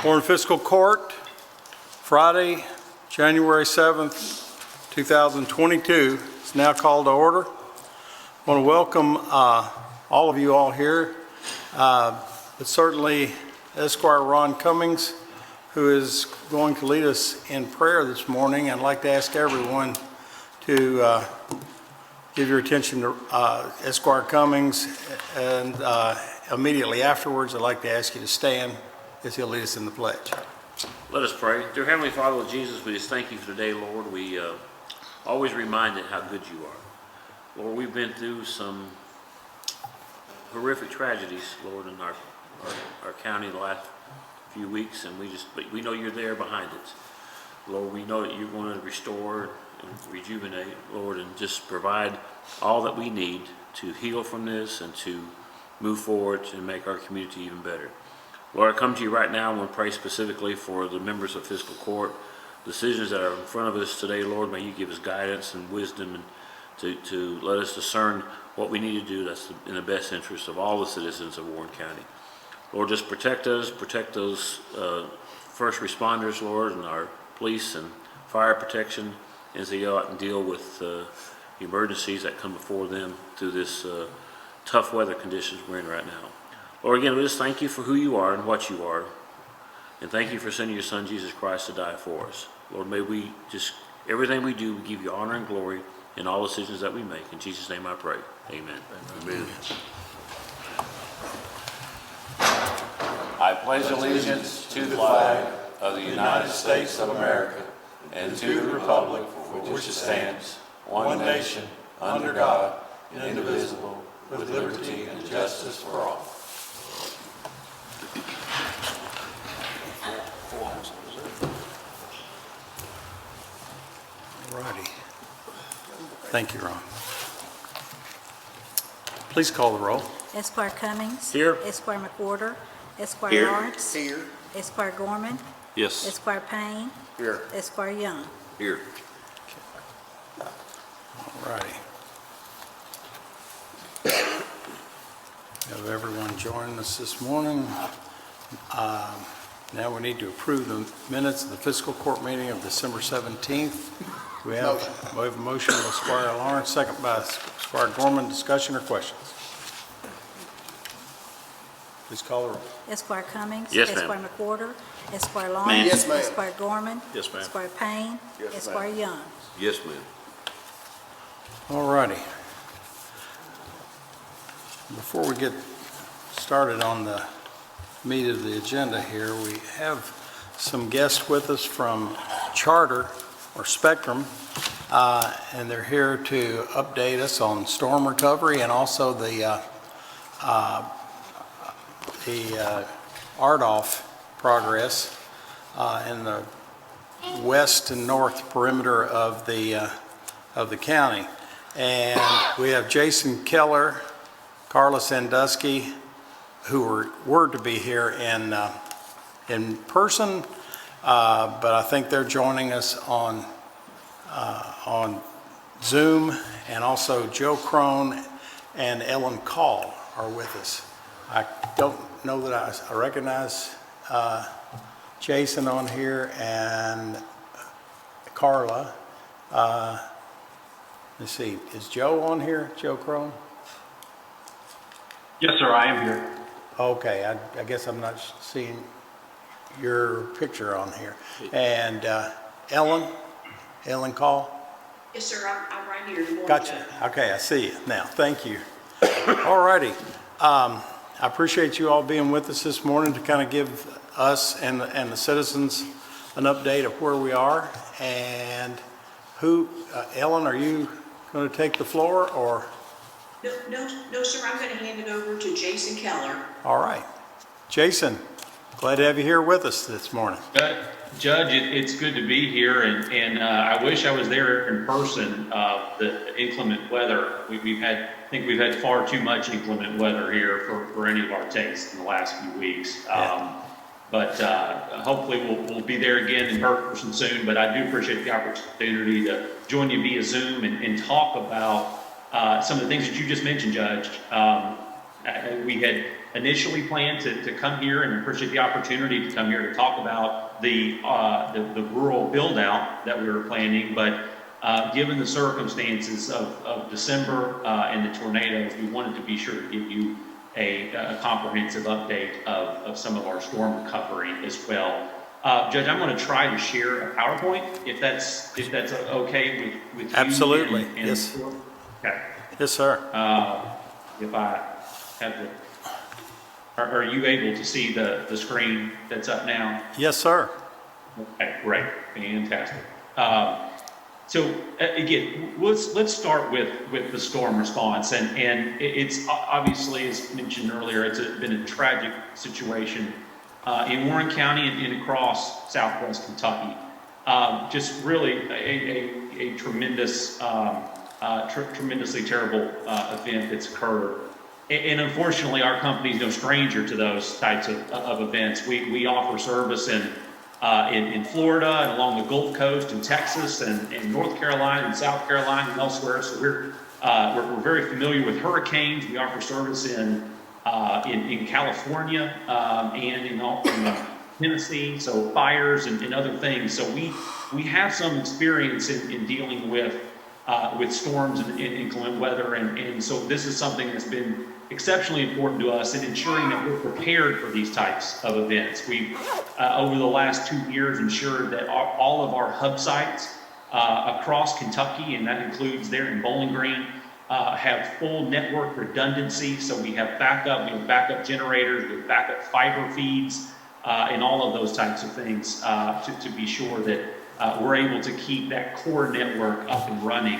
We're in Fiscal Court, Friday, January 7th, 2022. It's now called to order. I want to welcome all of you all here, but certainly Esquire Ron Cummings, who is going to lead us in prayer this morning. I'd like to ask everyone to give your attention to Esquire Cummings, and immediately afterwards I'd like to ask you to stand as he'll lead us in the pledge. Let us pray. Dear Heavenly Father, Lord Jesus, we just thank you for today, Lord. We always reminded how good you are. Lord, we've been through some horrific tragedies, Lord, in our county the last few weeks, and we know you're there behind it. Lord, we know that you're going to restore and rejuvenate, Lord, and just provide all that we need to heal from this and to move forward and make our community even better. Lord, I come to you right now and want to pray specifically for the members of Fiscal Court. Decisions that are in front of us today, Lord, may you give us guidance and wisdom and to let us discern what we need to do that's in the best interest of all the citizens of Warren County. Lord, just protect us, protect those first responders, Lord, and our police and fire protection as they go out and deal with emergencies that come before them through this tough weather conditions we're in right now. Lord, again, we just thank you for who you are and what you are. And thank you for sending your son, Jesus Christ, to die for us. Lord, may we just, everything we do, we give you honor and glory in all decisions that we make. In Jesus' name I pray. Amen. Amen. I pledge allegiance to the flag of the United States of America and to the republic for which it stands, one nation, under God, indivisible, with liberty and justice for all. Alrighty. Thank you, Ron. Please call the roll. Esquire Cummings. Here. Esquire McWhorter. Esquire Here. Lawrence. Here. Esquire Gorman. Yes. Esquire Payne. Here. Esquire Young. Here. Alrighty. Have everyone joining us this morning. Now we need to approve the minutes of the Fiscal Court meeting of December 17th. We have a motion by Esquire Lawrence, second by Esquire Gorman. Discussion or questions? Please call the roll. Esquire Cummings. Yes, ma'am. Esquire McWhorter. Esquire Lawrence. Yes, ma'am. Esquire Gorman. Yes, ma'am. Esquire Payne. Yes, Esquire Young. Yes, ma'am. Alrighty. Before we get started on the meat of the agenda here, we have some guests with us from Charter or Spectrum, and they're here to update us on storm recovery and also the RDOF progress in the west and north perimeter of the county. And we have Jason Keller, Carla Sandusky, who were to be here in person, but I think they're joining us on Zoom, and also Joe Crone and Ellen Call are with us. I don't know that I recognize Jason on here and Carla. Let's see, is Joe on here, Joe Crone? Yes, sir, I am here. Okay, I guess I'm not seeing your picture on here. And Ellen Call? Yes, sir, I'm right here. Good morning, Gotcha. Judge. Okay, I see you now. Thank you. All righty. I appreciate you all being with us this morning to kind of give us and the citizens an update of where we are. And Ellen, are you going to take the floor or? No, sir, I'm going to hand it over to Jason Keller. All right. Jason, glad to have you here with us this morning. Judge, it's good to be here, and I wish I was there in person. The inclement weather, I think we've had far too much inclement weather here for any of our tastes in the last few weeks. Yeah. But hopefully we'll be there again in person soon. But I do appreciate the opportunity to join you via Zoom and talk about some of the things that you just mentioned, Judge. We had initially planned to come here, and appreciate the opportunity to come here to talk about the rural build out that we were planning, but given the circumstances of December and the tornadoes, we wanted to be sure to give you a comprehensive update of some of our storm recovery as well. Judge, I'm going to try to share a PowerPoint if that's okay with you. Absolutely. And Yes. Okay. Yes, sir. If I have the, are you able to see the screen that's up now? Yes, sir. Okay, great, fantastic. So again, let's start with the storm response, and it's obviously, as mentioned earlier, it's been a tragic situation in Warren County and across Southwest Kentucky. Just really a tremendous, tremendously terrible event that's occurred. And unfortunately, our company is no stranger to those types of events. We offer service in Florida and along the Gulf Coast in Texas and North Carolina and South Carolina and elsewhere. So we're very familiar with hurricanes. We offer service in California and in Tennessee, so fires and other things. So we have some experience in dealing with storms and inclement weather, and so this is something that's been exceptionally important to us in ensuring that we're prepared for these types of events. We've, over the last 2 years, ensured that all of our hub sites across Kentucky, and that includes there in Bowling Green, have full network redundancy. So we have backup generators, we have backup fiber feeds, and all of those types of things to be sure that we're able to keep that core network up and running.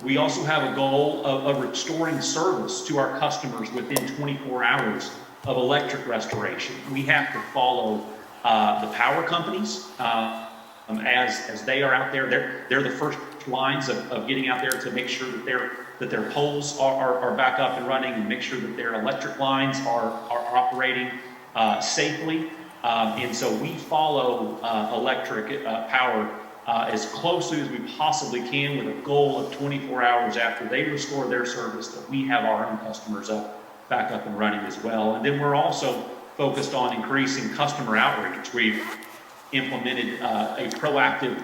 We also have a goal of restoring service to our customers within 24 hours of electric restoration. We have to follow the power companies as they are out there. They're the first lines of getting out there to make sure that their poles are back up and running, and make sure that their electric lines are operating safely. And so we follow electric power as closely as we possibly can, with a goal of 24 hours after they restore their service that we have our own customers back up and running as well. And then we're also focused on increasing customer outreach. We've implemented a proactive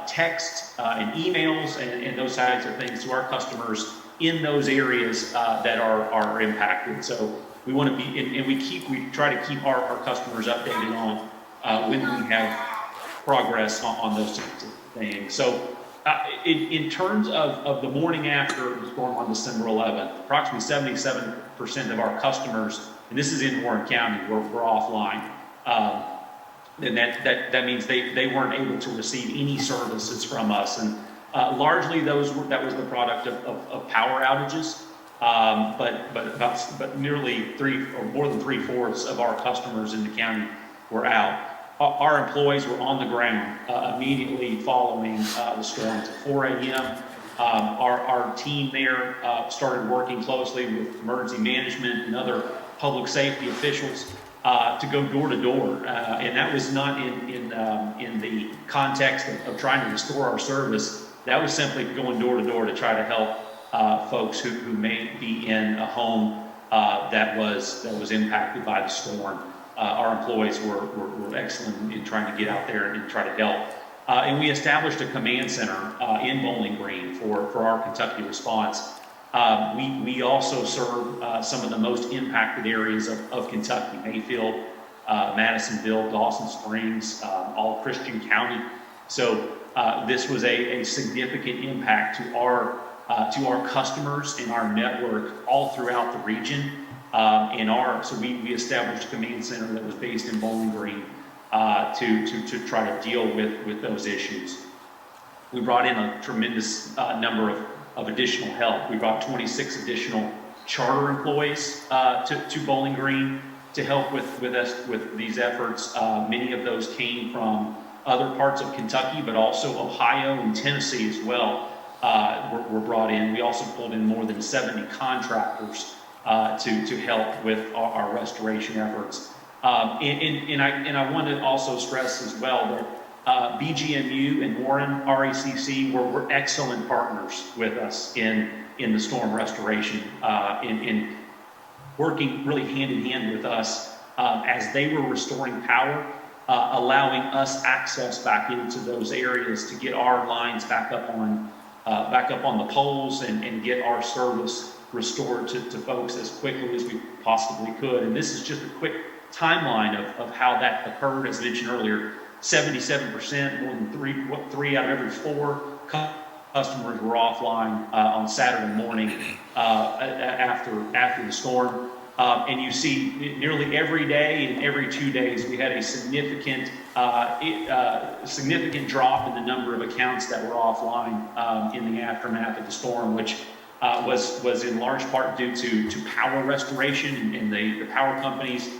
text and emails and those types of things to our customers in those areas that are impacted. So we want to be, and we try to keep our customers updated on when we have progress on those types of things. So in terms of the morning after the storm on December 11th, approximately 77% of our customers, and this is in Warren County, were offline. And that means they weren't able to receive any services from us. And largely that was the product of power outages. But nearly more than 3/4 of our customers in the county were out. Our employees were on the ground immediately following the storm at 4 a.m. Our team there started working closely with emergency management and other public safety officials to go door to door, and that was not in the context of trying to restore our service. That was simply going door to door to try to help folks who may be in a home that was impacted by the storm. Our employees were excellent in trying to get out there and try to help. And we established a command center in Bowling Green for our Kentucky response. We also serve some of the most impacted areas of Kentucky: Mayfield, Madisonville, Dawson Springs, all Christian County. So this was a significant impact to our customers and our network all throughout the region. So we established a command center that was based in Bowling Green to try to deal with those issues. We brought in a tremendous number of additional help. We brought 26 additional charter employees to Bowling Green to help with these efforts. Many of those came from other parts of Kentucky, but also Ohio and Tennessee as well were brought in. We also pulled in more than 70 contractors to help with our restoration efforts. And I want to also stress as well that BGMU and Warren RACC were excellent partners with us in the storm restoration. working really hand in hand with us as they were restoring power, allowing us access back into those areas to get our lines back up on the poles and get our service restored to folks as quickly as we possibly could. And this is just a quick timeline of how that occurred. As mentioned earlier, 77%, more than three out of every four customers were offline on Saturday morning after the storm. And you see nearly every day and every 2 days we had a significant drop in the number of accounts that were offline in the aftermath of the storm, which was in large part due to power restoration and the power companies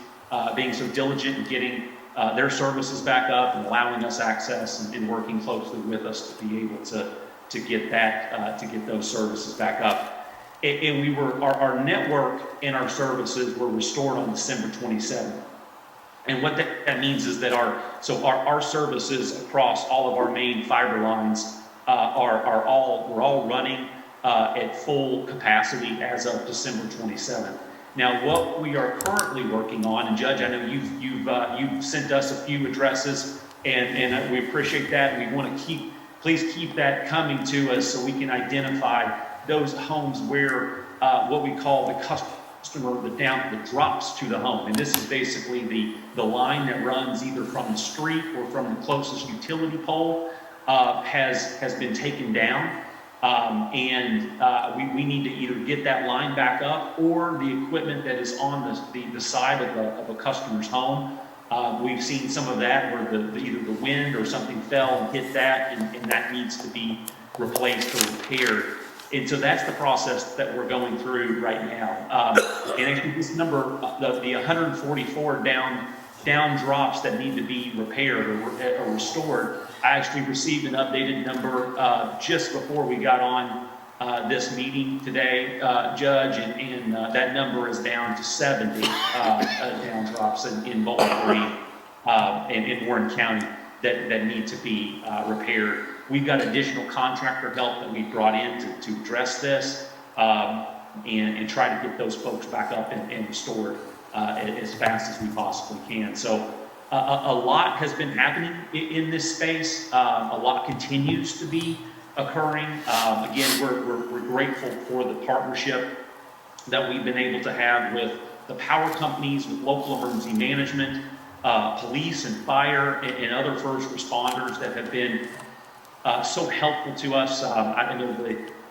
being so diligent in getting their services back up and allowing us access and working closely with us to be able to get those services back up. And our network and our services were restored on December 27th. And what that means is that our services across all of our main fiber lines we're all running at full capacity as of December 27th. Now, what we are currently working on, and Judge, I know you've sent us a few addresses, and we appreciate that. We want to please keep that coming to us so we can identify those homes where what we call the customer, the drops to the home. And this is basically the line that runs either from the street or from the closest utility pole has been taken down. We need to either get that line back up or the equipment that is on the side of a customer's home. We've seen some of that where either the wind or something fell and hit that, and that needs to be replaced or repaired. And so that's the process that we're going through right now. And actually this number, the 144 down drops that need to be repaired or restored, I actually received an updated number just before we got on this meeting today, Judge, and that number is down to 70 down drops in Bowling Green and in Warren County that need to be repaired. We've got additional contractor help that we brought in to address this and try to get those folks back up and restored as fast as we possibly can. So a lot has been happening in this space. A lot continues to be occurring. Again, we're grateful for the partnership that we've been able to have with the power companies, with local emergency management, police and fire, and other first responders that have been so helpful to us. I know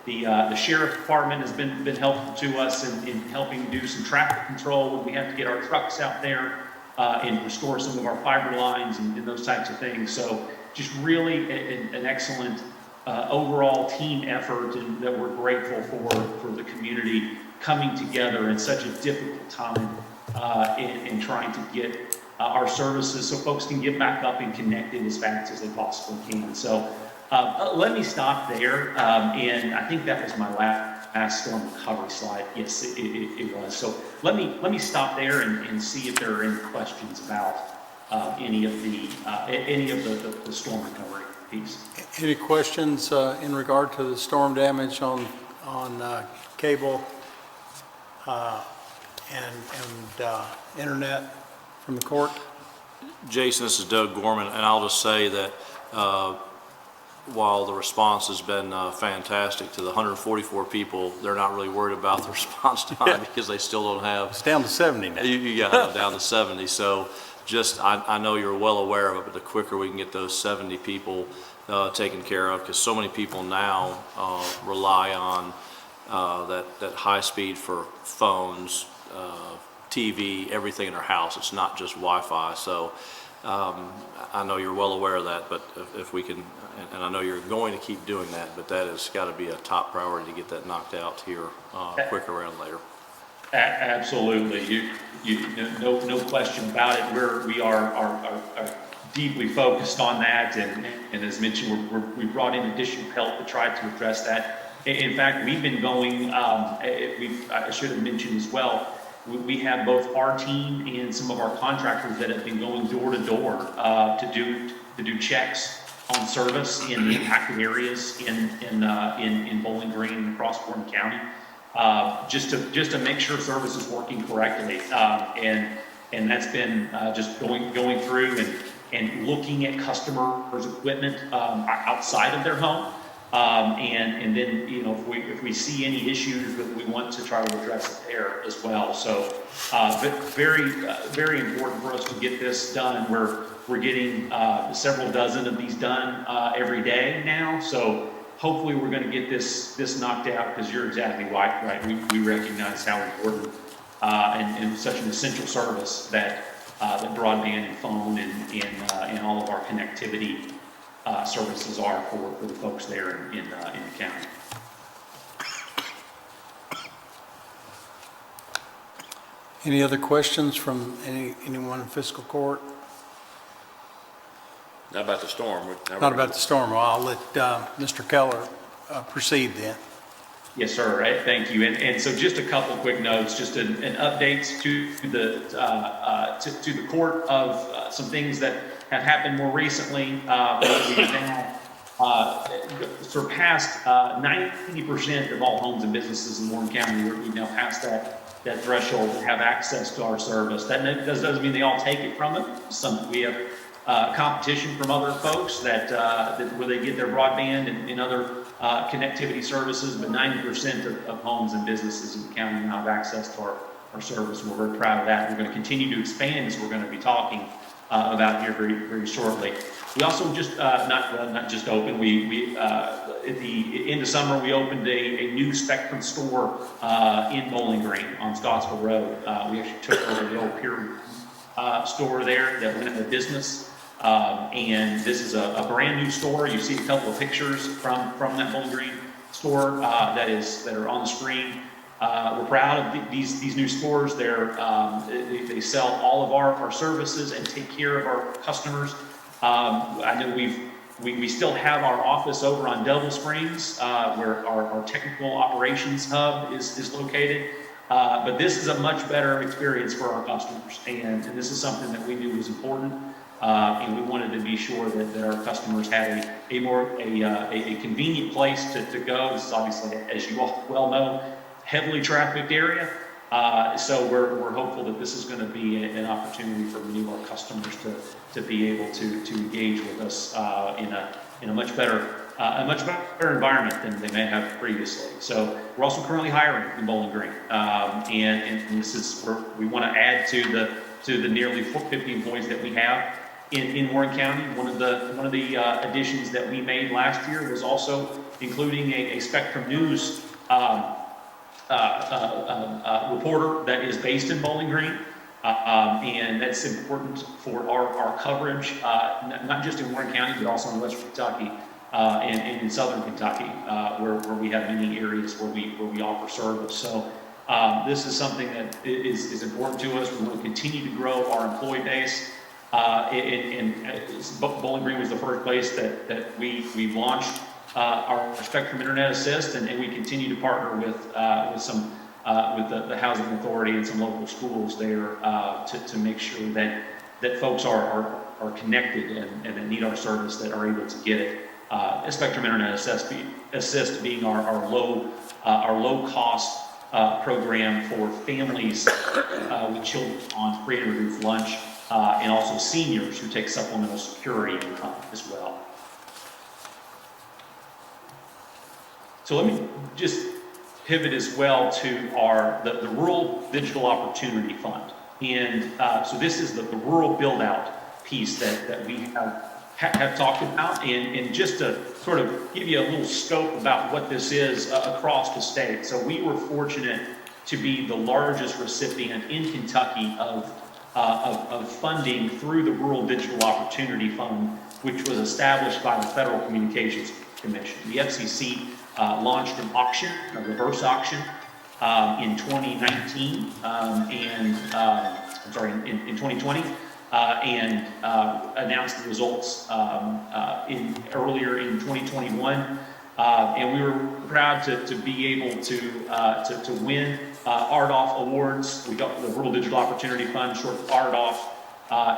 the sheriff department has been helpful to us in helping do some traffic control when we have to get our trucks out there and restore some of our fiber lines and those types of things. So just really an excellent overall team effort, and that we're grateful for the community coming together in such a difficult time in trying to get our services so folks can get back up and connected as fast as they possibly can. So let me stop there, and I think that was my last storm recovery slide. Yes, it was. So let me stop there and see if there are any questions about any of the storm recovery piece. Any questions in regard to the storm damage on cable and internet from the court? Jason, this is Doug Gorman, and I'll just say that while the response has been fantastic to the 144 people, they're not really worried about the response time because they still don't have. It's down to 70 now. You got down to 70. So just, I know you're well aware of it, but the quicker we can get those 70 people taken care of, because so many people now rely on that high speed for phones, TV, everything in their house. It's not just Wi-Fi. So I know you're well aware of that, but if we can, and I know you're going to keep doing that, but that has got to be a top priority to get that knocked out here quicker rather than later. Absolutely, no question about it. We are deeply focused on that, and as mentioned, we brought in additional help to try to address that. In fact, we've been going. I should have mentioned as well. We have both our team and some of our contractors that have been going door to door to do checks on service in the impacted areas in Bowling Green and across Warren County. just to make sure service is working correctly. And that's been just going through and looking at customers' equipment outside of their home. And then, you know, if we see any issues, we want to try to address it there as well. So, but very important for us to get this done. We're getting several dozen of these done every day now. So hopefully we're going to get this knocked out, because you're exactly right. We recognize how important and such an essential service that broadband and phone and all of our connectivity services are for the folks there in the county. Any other questions from anyone in fiscal court? Not about the storm. Not about the storm. Well, I'll let Mr. Keller proceed then. Yes, sir. Right. Thank you. And so just a couple quick notes, just an update to the court of some things that have happened more recently. We've now surpassed 90% of all homes and businesses in Warren County. We've now passed that threshold to have access to our service. That doesn't mean they all take it from us. We have competition from other folks that where they get their broadband and other connectivity services, but 90% of homes and businesses in the county now have access to our service. We're very proud of that. We're going to continue to expand, as we're going to be talking about here very, very shortly. We also just not just opened. We at the end of summer we opened a new Spectrum store in Bowling Green on Scottsville Road. We actually took over the old Pier store there that went out of business. And this is a brand new store. You see a couple of pictures from that Bowling Green store that are on the screen. We're proud of these new stores. They sell all of our services and take care of our customers. I know we still have our office over on Devil Springs where our technical operations hub is located. But this is a much better experience for our customers, and this is something that we knew was important. And we wanted to be sure that our customers had a convenient place to go. This is obviously, as you all well know, heavily trafficked area. So we're hopeful that this is going to be an opportunity for many of our customers to be able to engage with us in a much better environment than they may have previously. So we're also currently hiring in Bowling Green, and this is where we want to add to the nearly 50 employees that we have in Warren County. One of the additions that we made last year was also including a Spectrum News reporter that is based in Bowling Green, and that's important for our coverage, not just in Warren County, but also in Western Kentucky and in Southern Kentucky, where we have many areas where we offer service. So this is something that is important to us. We want to continue to grow our employee base. Bowling Green was the first place that we launched our Spectrum Internet Assist, and we continue to partner with the Housing Authority and some local schools there to make sure that folks are connected and that need our service, that are able to get it. Spectrum Internet Assist being our low cost program for families with children on free and reduced lunch, and also seniors who take supplemental security income as well. So let me just pivot as well to the Rural Digital Opportunity Fund. And so this is the rural build-out piece that we have talked about, and just to sort of give you a little scope about what this is across the state. So we were fortunate to be the largest recipient in Kentucky of funding through the Rural Digital Opportunity Fund, which was established by the Federal Communications Commission. The FCC launched an auction, a reverse auction, in 2019, in 2020, and announced the results earlier in 2021. And we were proud to be able to win RDOF awards. We got the Rural Digital Opportunity Fund, short RDOF,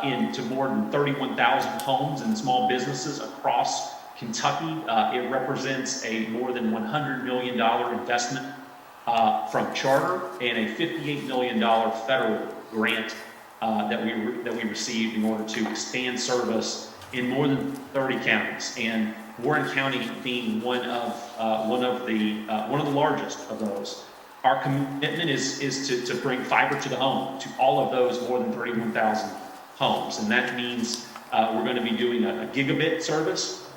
into more than 31,000 homes and small businesses across Kentucky. It represents a more than $100 million investment from charter and a $58 million federal grant that we received in order to expand service in more than 30 counties, and Warren County being one of the largest of those. Our commitment is to bring fiber to the home to all of those more than 31,000 homes, and that means we're going to be doing a gigabit service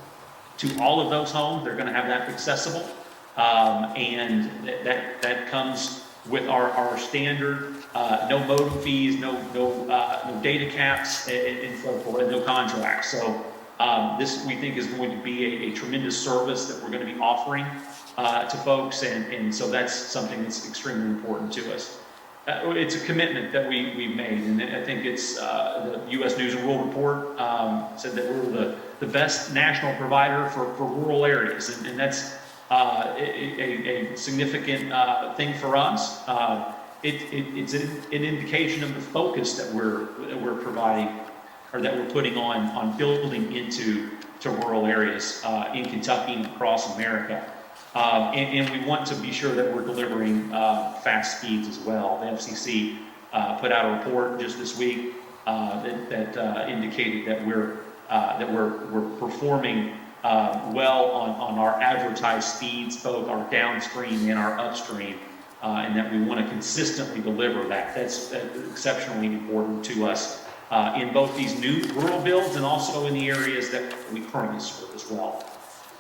to all of those homes. They're going to have that accessible, and that comes with our standard no modem fees, no data caps, and so forth, and no contracts. So this, we think, is going to be a tremendous service that we're going to be offering to folks, and so that's something that's extremely important to us. It's a commitment that we've made, and I think it's the U.S. News and World Report said that we're the best national provider for rural areas, and that's a significant thing for us. It's an indication of the focus that we're providing, or that we're putting on building into rural areas in Kentucky and across America. And we want to be sure that we're delivering fast speeds as well. The FCC put out a report just this week that indicated that we're performing well on our advertised speeds, both our downstream and our upstream, and that we want to consistently deliver that. That's exceptionally important to us in both these new rural builds and also in the areas that we currently serve as well.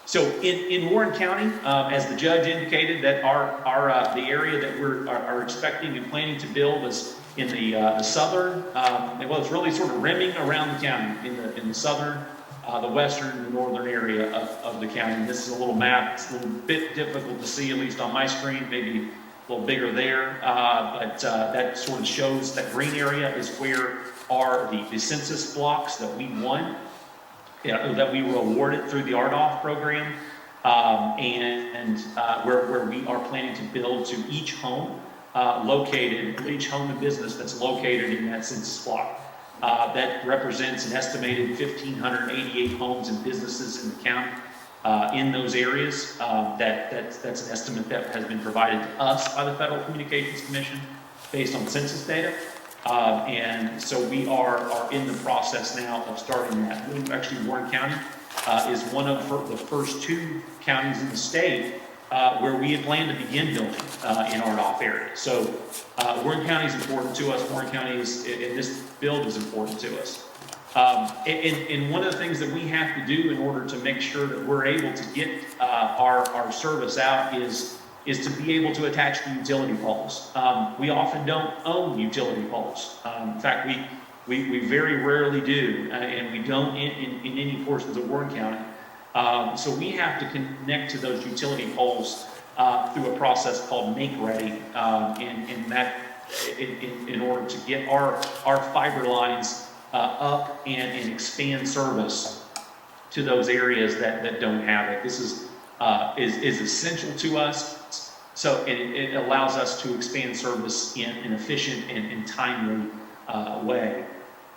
So in Warren County, as the judge indicated, that the area that we're expecting and planning to build is in the southern, well, it's really sort of rimming around the county in the southern, the western, and the northern area of the county. And this is a little map. It's a little bit difficult to see, at least on my screen, maybe a little bigger there, but that sort of shows that green area is where are the census blocks that we won. That we were awarded through the RDOF program, and where we are planning to build to each home each home and business that's located in that census block. That represents an estimated 1,588 homes and businesses in the county in those areas. That's an estimate that has been provided to us by the Federal Communications Commission based on census data. And so we are in the process now of starting that. Actually, Warren County is one of the first two counties in the state where we had planned to begin building in RDOF areas. So Warren County is important to us. Warren County is, and this build is important to us. And one of the things that we have to do in order to make sure that we're able to get our service out is to be able to attach the utility poles. We often don't own utility poles. In fact, we very rarely do, and we don't in any portions of Warren County. So we have to connect to those utility poles through a process called Make Ready, in order to get our fiber lines up and expand service to those areas that don't have it. This is essential to us. So it allows us to expand service in an efficient and timely way.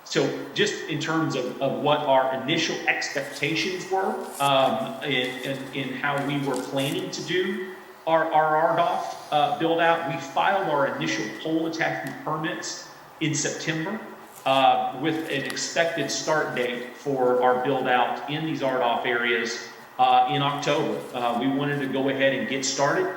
So just in terms of what our initial expectations were in how we were planning to do our RDOF build out, we filed our initial pole attachment permits in September with an expected start date for our build out in these RDOF areas in October. We wanted to go ahead and get started.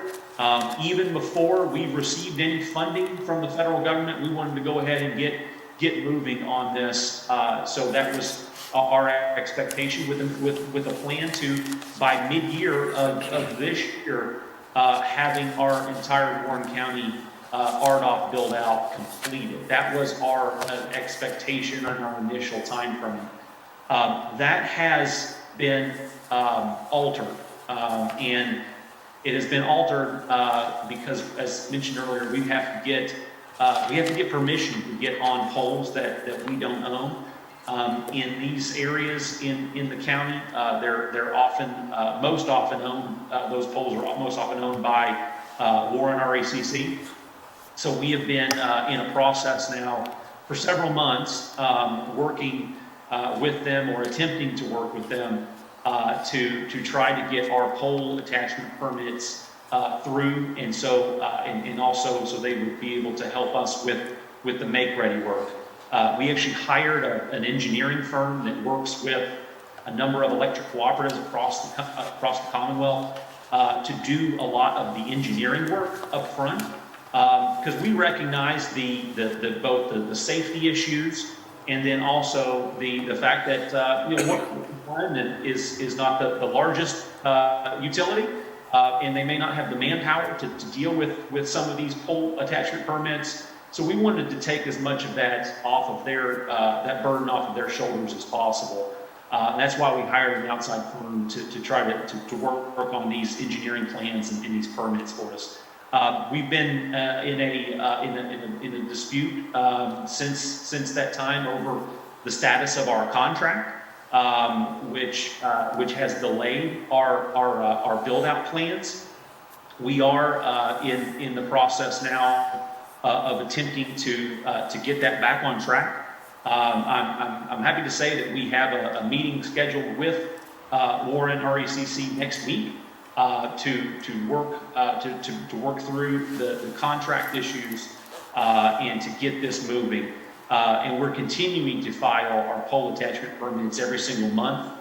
Even before we received any funding from the federal government, we wanted to go ahead and get moving on this. So that was our expectation with a plan to, by mid-year of this year, having our entire Warren County RDOF build out completed. That was our expectation and our initial time frame. That has been altered, and it has been altered because, as mentioned earlier, we have to get permission to get on poles that we don't own. In these areas in the county, they're often, most often owned, those poles are most often owned by Warren RACC. So we have been in a process now for several months working with them, or attempting to work with them to try to get our pole attachment permits through, and so and also so they would be able to help us with the make-ready work. We actually hired an engineering firm that works with a number of electric cooperatives across the Commonwealth to do a lot of the engineering work up front, because we recognize both the safety issues, and then also the fact that one is not the largest utility, and they may not have the manpower to deal with some of these pole attachment permits. So we wanted to take as much of that off of that burden off of their shoulders as possible. And that's why we hired an outside firm to try to work on these engineering plans and these permits for us. We've been in a dispute since that time over the status of our contract, which has delayed our build out plans. We are in the process now of attempting to get that back on track. I'm happy to say that we have a meeting scheduled with Warren RECC next week to work through the contract issues and to get this moving. And we're continuing to file our pole attachment permits every single month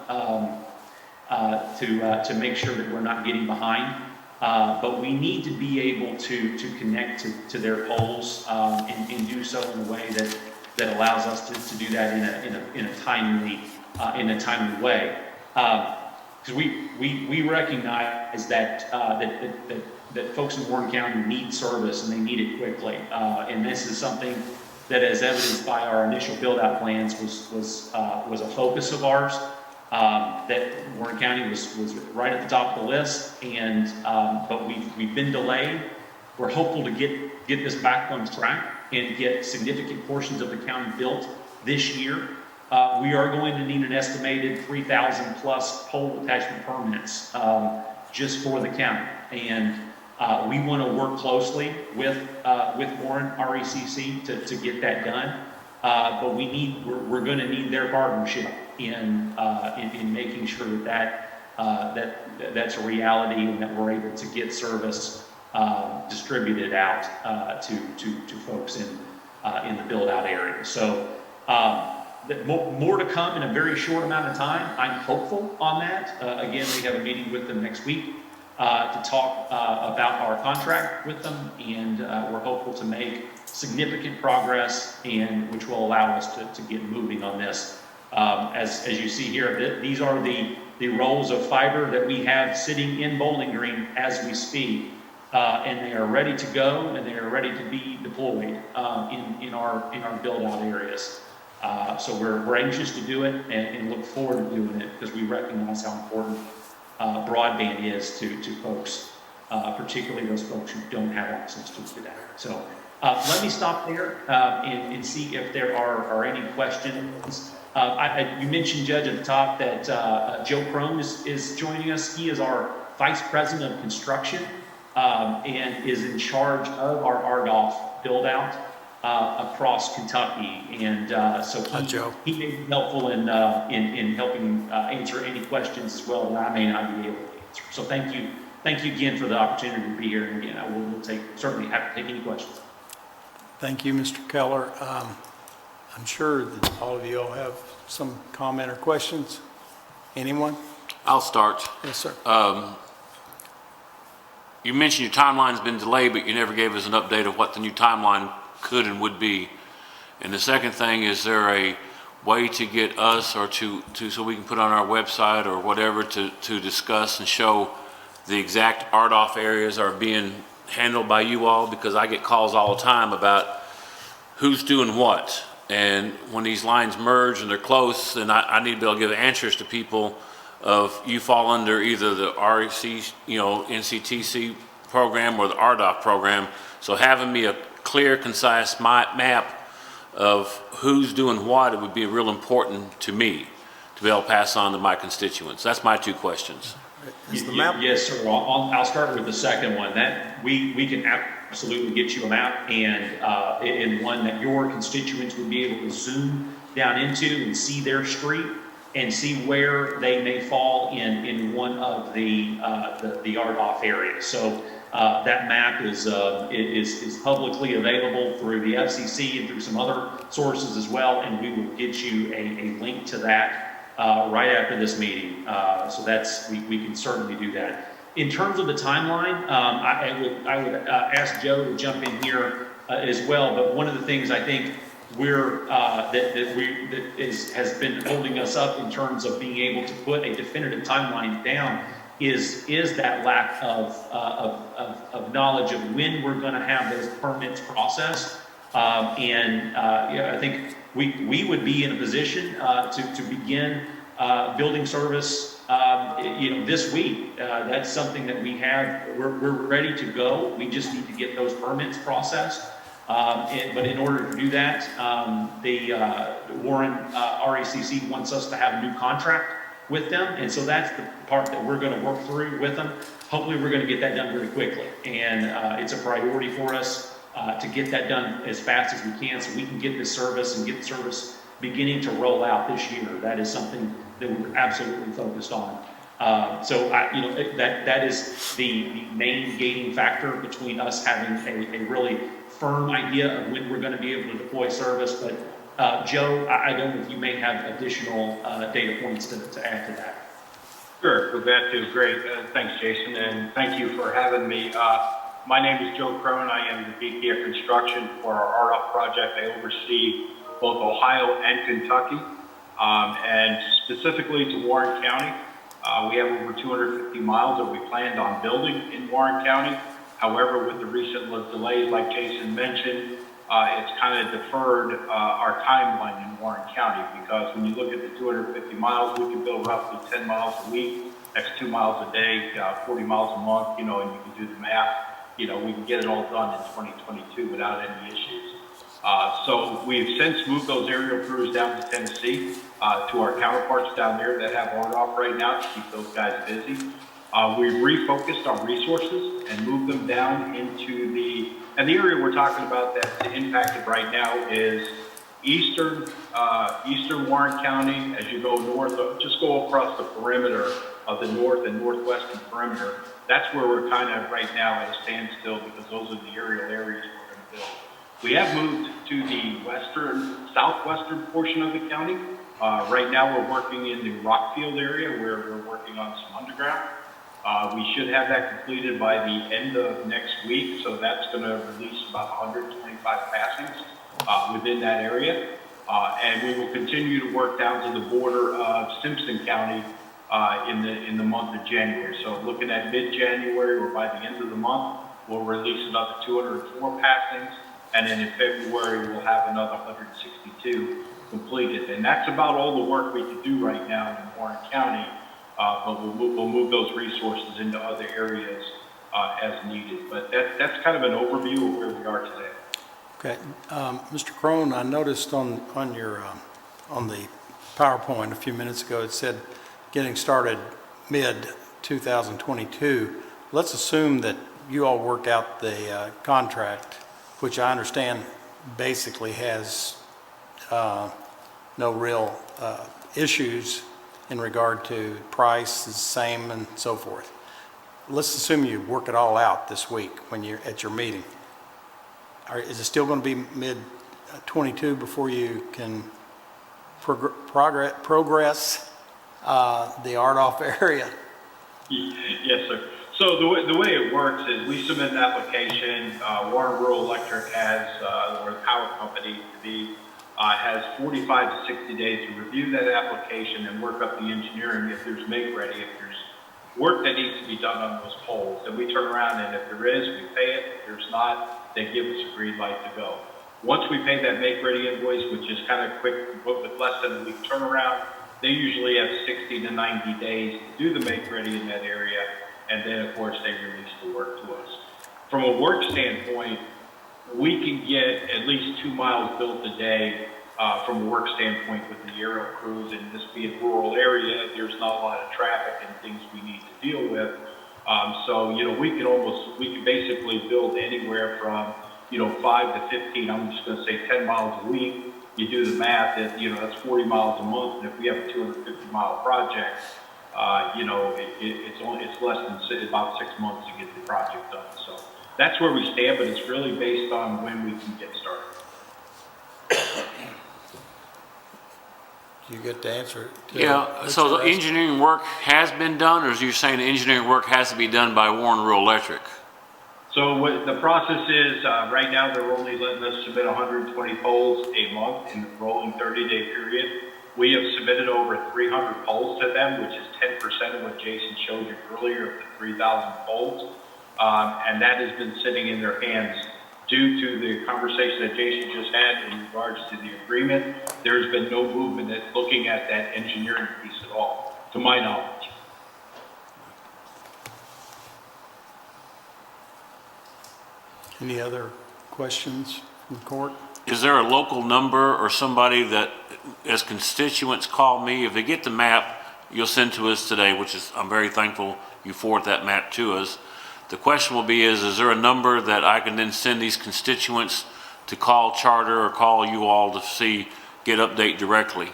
to make sure that we're not getting behind. But we need to be able to connect to their poles and do so in a way that allows us to do that in a timely way. Because we recognize that folks in Warren County need service and they need it quickly. And this is something that, as evidenced by our initial build-out plans, was a focus of ours. That Warren County was right at the top of the list, and but we've been delayed. We're hopeful to get this back on track and get significant portions of the county built this year. We are going to need an estimated 3,000 plus pole attachment permits just for the county, and we want to work closely with Warren RECC to get that done. But we're going to need their partnership in making sure that's a reality and that we're able to get service distributed out to folks in the build out area. So more to come in a very short amount of time. I'm hopeful on that. Again, we have a meeting with them next week to talk about our contract with them, and we're hopeful to make significant progress, and which will allow us to get moving on this. As you see here, these are the rolls of fiber that we have sitting in Bowling Green as we speak, and they are ready to go and they are ready to be deployed in our build out areas. So we're anxious to do it and look forward to doing it because we recognize how important broadband is to folks, particularly those folks who don't have access to it today. So let me stop there and see if there are any questions. You mentioned, Judge, at the top that Joe Crone is joining us. He is our Vice President of Construction and is in charge of our RDOF build-out across Kentucky. And so he may be helpful in helping answer any questions as well that I may not be able to answer. So thank you again for the opportunity to be here. And again, I will certainly have to take any questions. Thank you, Mr. Keller. I'm sure that all of you all have some comment or questions. Anyone? I'll start. Yes, sir. You mentioned your timeline's been delayed, but you never gave us an update of what the new timeline could and would be. And the second thing, is there a way to get us or to so we can put on our website or whatever to discuss and show the exact RDOF areas are being handled by you all? Because I get calls all the time about who's doing what. And when these lines merge and they're close, then I need to be able to give answers to people of you fall under either the REC, NCTC program or the RDOF program. So having me a clear, concise map of who's doing what, it would be real important to me to be able to pass on to my constituents. That's my two questions. Is the map? Yes, sir. I'll start with the second one. That we can absolutely get you a map and one that your constituents would be able to zoom down into and see their street and see where they may fall in one of the RDOF areas. So that map is publicly available through the FCC and through some other sources as well, and we will get you a link to that right after this meeting. So we can certainly do that. In terms of the timeline, I would ask Joe to jump in here as well. But one of the things I think has been holding us up in terms of being able to put a definitive timeline down is that lack of knowledge of when we're going to have those permits processed. I think we would be in a position to begin building service this week. That's something that we're ready to go. We just need to get those permits processed. But in order to do that, the Warren RACC wants us to have a new contract with them. And so that's the part that we're going to work through with them. Hopefully we're going to get that done very quickly. And it's a priority for us to get that done as fast as we can so we can get this service and get the service beginning to roll out this year. That is something that we're absolutely focused on. That is the main gating factor between us having a really firm idea of when we're going to be able to deploy service. But Joe, I don't know if you may have additional data points to add to that. Sure, we're glad to. Great. Thanks, Jason, and thank you for having me. My name is Joe Crone. I am the VP of Construction for our RDOF project. I oversee both Ohio and Kentucky, and specifically to Warren County. We have over 250 miles that we planned on building in Warren County. However, with the recent delays, like Jason mentioned, it's kind of deferred our timeline in Warren County, because when you look at the 250 miles, we can build roughly 10 miles a week. That's 2 miles a day, 40 miles a month, and you can do the math. We can get it all done in 2022 without any issues. So we've since moved those aerial crews down to Tennessee to our counterparts down there that have RDOF right now to keep those guys busy. We've refocused our resources and moved them down into the area we're talking about that's impacted right now is eastern Warren County. As you go north, just go across the perimeter of the north and northwestern perimeter. That's where we're kind of right now at a standstill, because those are the aerial areas we're going to build. We have moved to the southwestern portion of the county. Right now we're working in the Rockfield area where we're working on some underground. We should have that completed by the end of next week, so that's going to release about 125 passings within that area. And we will continue to work down to the border of Simpson County in the month of January. So looking at mid-January, or by the end of the month, we'll release another 204 passings, and then in February we'll have another 162 completed. And that's about all the work we can do right now in Warren County. But we'll move those resources into other areas as needed. But that's kind of an overview of where we are today. Okay, Mr. Crone, I noticed on your on the PowerPoint a few minutes ago it said getting started mid-2022. Let's assume that you all work out the contract, which I understand basically has no real issues in regard to price is the same and so forth. Let's assume you work it all out this week when you're at your meeting. Is it still going to be mid-22 before you can progress the RDOF area? Yes, sir. So the way it works is we submit an application. Warren Rural Electric has, or the power company to be, has 45 to 60 days to review that application and work up the engineering if there's make ready, if there's work that needs to be done on those poles. Then we turn around, and if there is, we pay it. If there's not, they give us a green light to go. Once we pay that make ready invoice, which is kind of quick, with less than a week turnaround, they usually have 60 to 90 days to do the make ready in that area. And then of course they release the work to us. From a work standpoint, we can get at least 2 miles built a day from a work standpoint with the aerial crews. And this being a rural area, there's not a lot of traffic and things we need to deal with. So, we can basically build anywhere from, 5 to 15, I'm just going to say 10 miles a week you do the math, that's 40 miles a month, and if we have a 250-mile project, it's less than about 6 months to get the project done. So that's where we stand, but it's really based on when we can get started. You get to answer it. Yeah, so the engineering work has been done, or is you saying the engineering work has to be done by Warren Rural Electric? So what the process is, right now they're only letting us submit 120 poles a month in the rolling 30-day period. We have submitted over 300 poles to them, which is 10% of what Jason showed you earlier of the 3,000 poles. And that has been sitting in their hands due to the conversation that Jason just had in regards to the agreement. There's been no movement at looking at that engineering piece at all, to my knowledge. Any other questions from the court? Is there a local number or somebody that, as constituents call me, if they get the map you'll send to us today, which is, I'm very thankful you forward that map to us. The question will be is there a number that I can then send these constituents to call Charter or call you all to get update directly?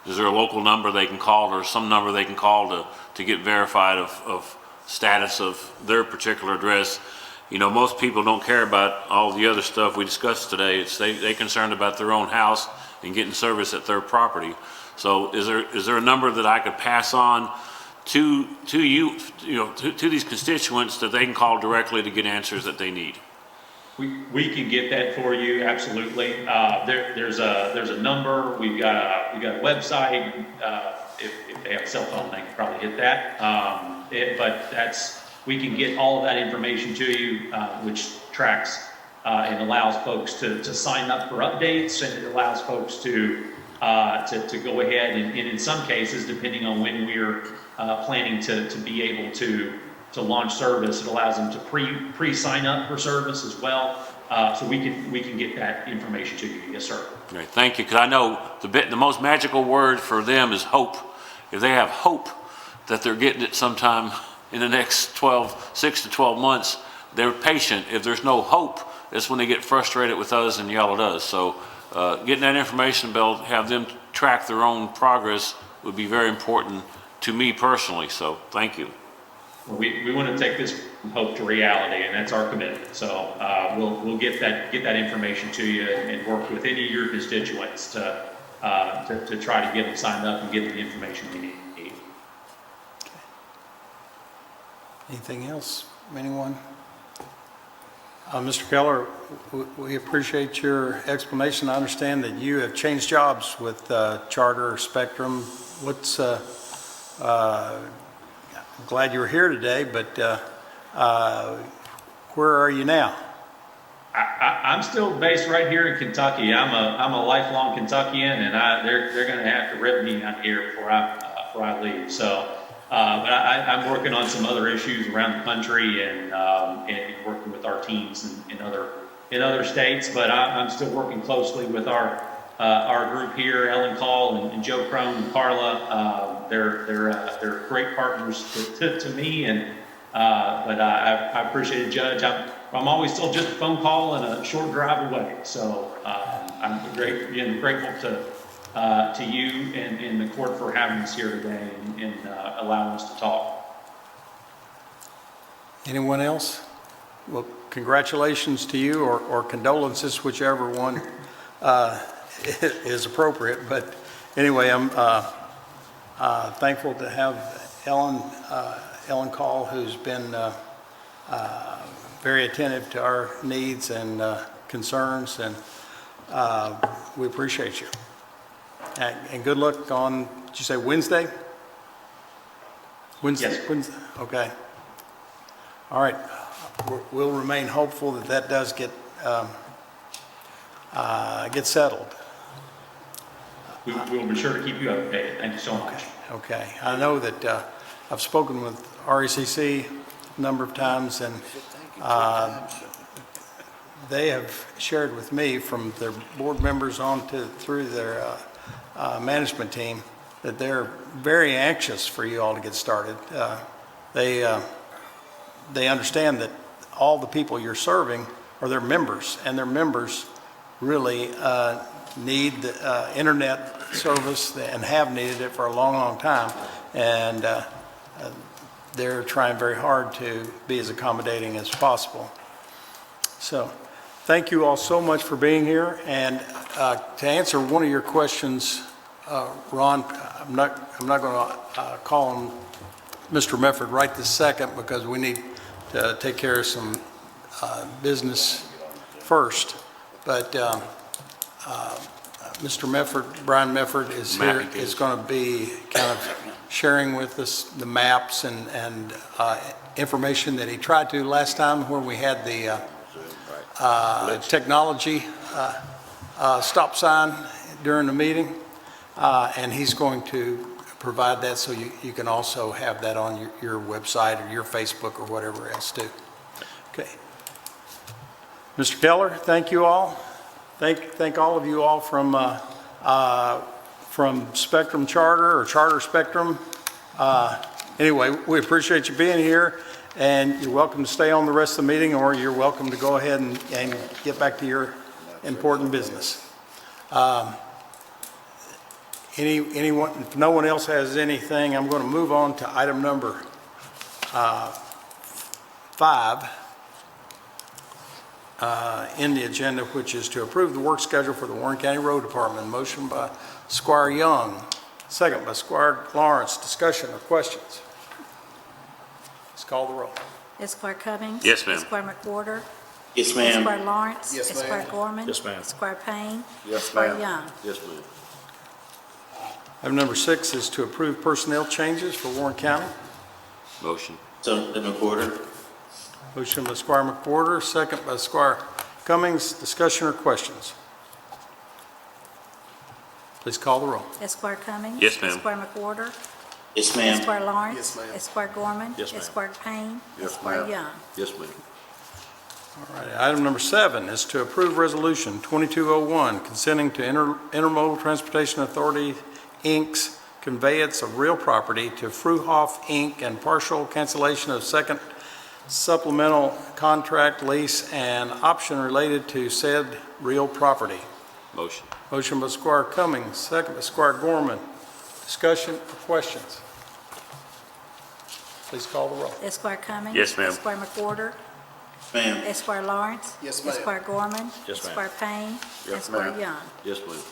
Is there a local number they can call or some number they can call to get verified of status of their particular address? You know, most people don't care about all the other stuff we discussed today. They're concerned about their own house and getting service at their property. So is there a number that I could pass on to you, to these constituents that they can call directly to get answers that they need? We can get that for you, absolutely. There's a number. We've got a website. If they have a cell phone, they can probably hit that. But we can get all of that information to you, which tracks and allows folks to sign up for updates, and it allows folks to go ahead and in some cases, depending on when we're planning to be able to launch service, it allows them to pre-sign up for service as well. So we can get that information to you. Yes, sir. Great, thank you. Because I know the most magical word for them is hope. If they have hope that they're getting it sometime in the next 6 to 12 months, they're patient. If there's no hope, that's when they get frustrated with us and yell at us. So getting that information, have them track their own progress would be very important to me personally. So thank you. We want to take this from hope to reality, and that's our commitment. So we'll get that information to you and work with any of your constituents to try to get them signed up and get them the information they need. Anything else? Anyone? Mr. Keller, we appreciate your explanation. I understand that you have changed jobs with Charter Spectrum. I'm glad you're here today, but where are you now? I'm still based right here in Kentucky. I'm a lifelong Kentuckian, and they're going to have to rip me out here before I leave. So, but I'm working on some other issues around the country and working with our teams in other states. But I'm still working closely with our group here, Ellen Call and Joe Crone and Carla. They're great partners to me, but I appreciate it, Judge. I'm always still just a phone call and a short drive away. So I'm grateful to you and the court for having us here today and allowing us to talk. Anyone else? Well, congratulations to you, or condolences, whichever one is appropriate. But anyway, I'm thankful to have Ellen Call, who's been very attentive to our needs and concerns, and we appreciate you. And good luck on, did you say Wednesday? Wednesday? Yes. Wednesday? Okay. All right. We'll remain hopeful that does get settled. We'll be sure to keep you updated. Thank you so much. Okay. I know that I've spoken with RECC a number of times, and they have shared with me, from their board members through their management team, that they're very anxious for you all to get started. They understand that all the people you're serving are their members, and their members really need the internet service and have needed it for a long, long time. And they're trying very hard to be as accommodating as possible. So thank you all so much for being here. And to answer one of your questions, Ron, I'm not going to call on Mr. Mefford right this second because we need to take care of some business first. But Mr. Mefford, Brian Mefford is here, is going to be kind of sharing with us the maps and information that he tried to last time when we had the technology stop sign during the meeting. And he's going to provide that so you can also have that on your website or your Facebook or whatever else too. Okay. Mr. Keller, thank you all. Thank all of you all from Spectrum Charter or Charter Spectrum. Anyway, we appreciate you being here, and you're welcome to stay on the rest of the meeting, or you're welcome to go ahead and get back to your important business. Anyone, if no one else has anything, I'm going to move on to item number 5 in the agenda, which is to approve the work schedule for the Warren County Road Department. Motion by Squire Young, second by Squire Lawrence. Discussion or questions? Let's call the roll. Esquire Cummings. Yes, ma'am. Esquire McWhorter. Yes, ma'am. Esquire Lawrence. Yes, ma'am. Esquire Gorman. Yes, ma'am. Esquire Payne. Yes, Esquire ma'am. Young. Yes, ma'am. Item number 6 is to approve personnel changes for Warren County. Motion. So, McWhorter. Motion by Squire McWhorter, second by Squire Cummings. Discussion or questions? Please call the roll. Esquire Cummings. Yes, ma'am. Esquire McWhorter. Yes, ma'am. Esquire Lawrence. Yes, ma'am. Esquire Gorman. Yes, ma'am. Esquire Payne. Yes, Esquire ma'am. Young. Yes, ma'am. All right, item number 7 is to approve Resolution 2201, consenting to Intermodal Transportation Authority, Inc.'s conveyance of real property to Fruhoff, Inc., and partial cancellation of second supplemental contract lease and option related to said real property. Motion. Motion by Squire Cummings, second by Squire Gorman. Discussion or questions? Please call the roll. Esquire Cummings. Yes, ma'am. Esquire McWhorter. Ma'am. Esquire Lawrence. Yes, ma'am. Esquire Gorman. Yes, ma'am. Esquire Payne. Yes, Esquire ma'am. Young. Yes, ma'am.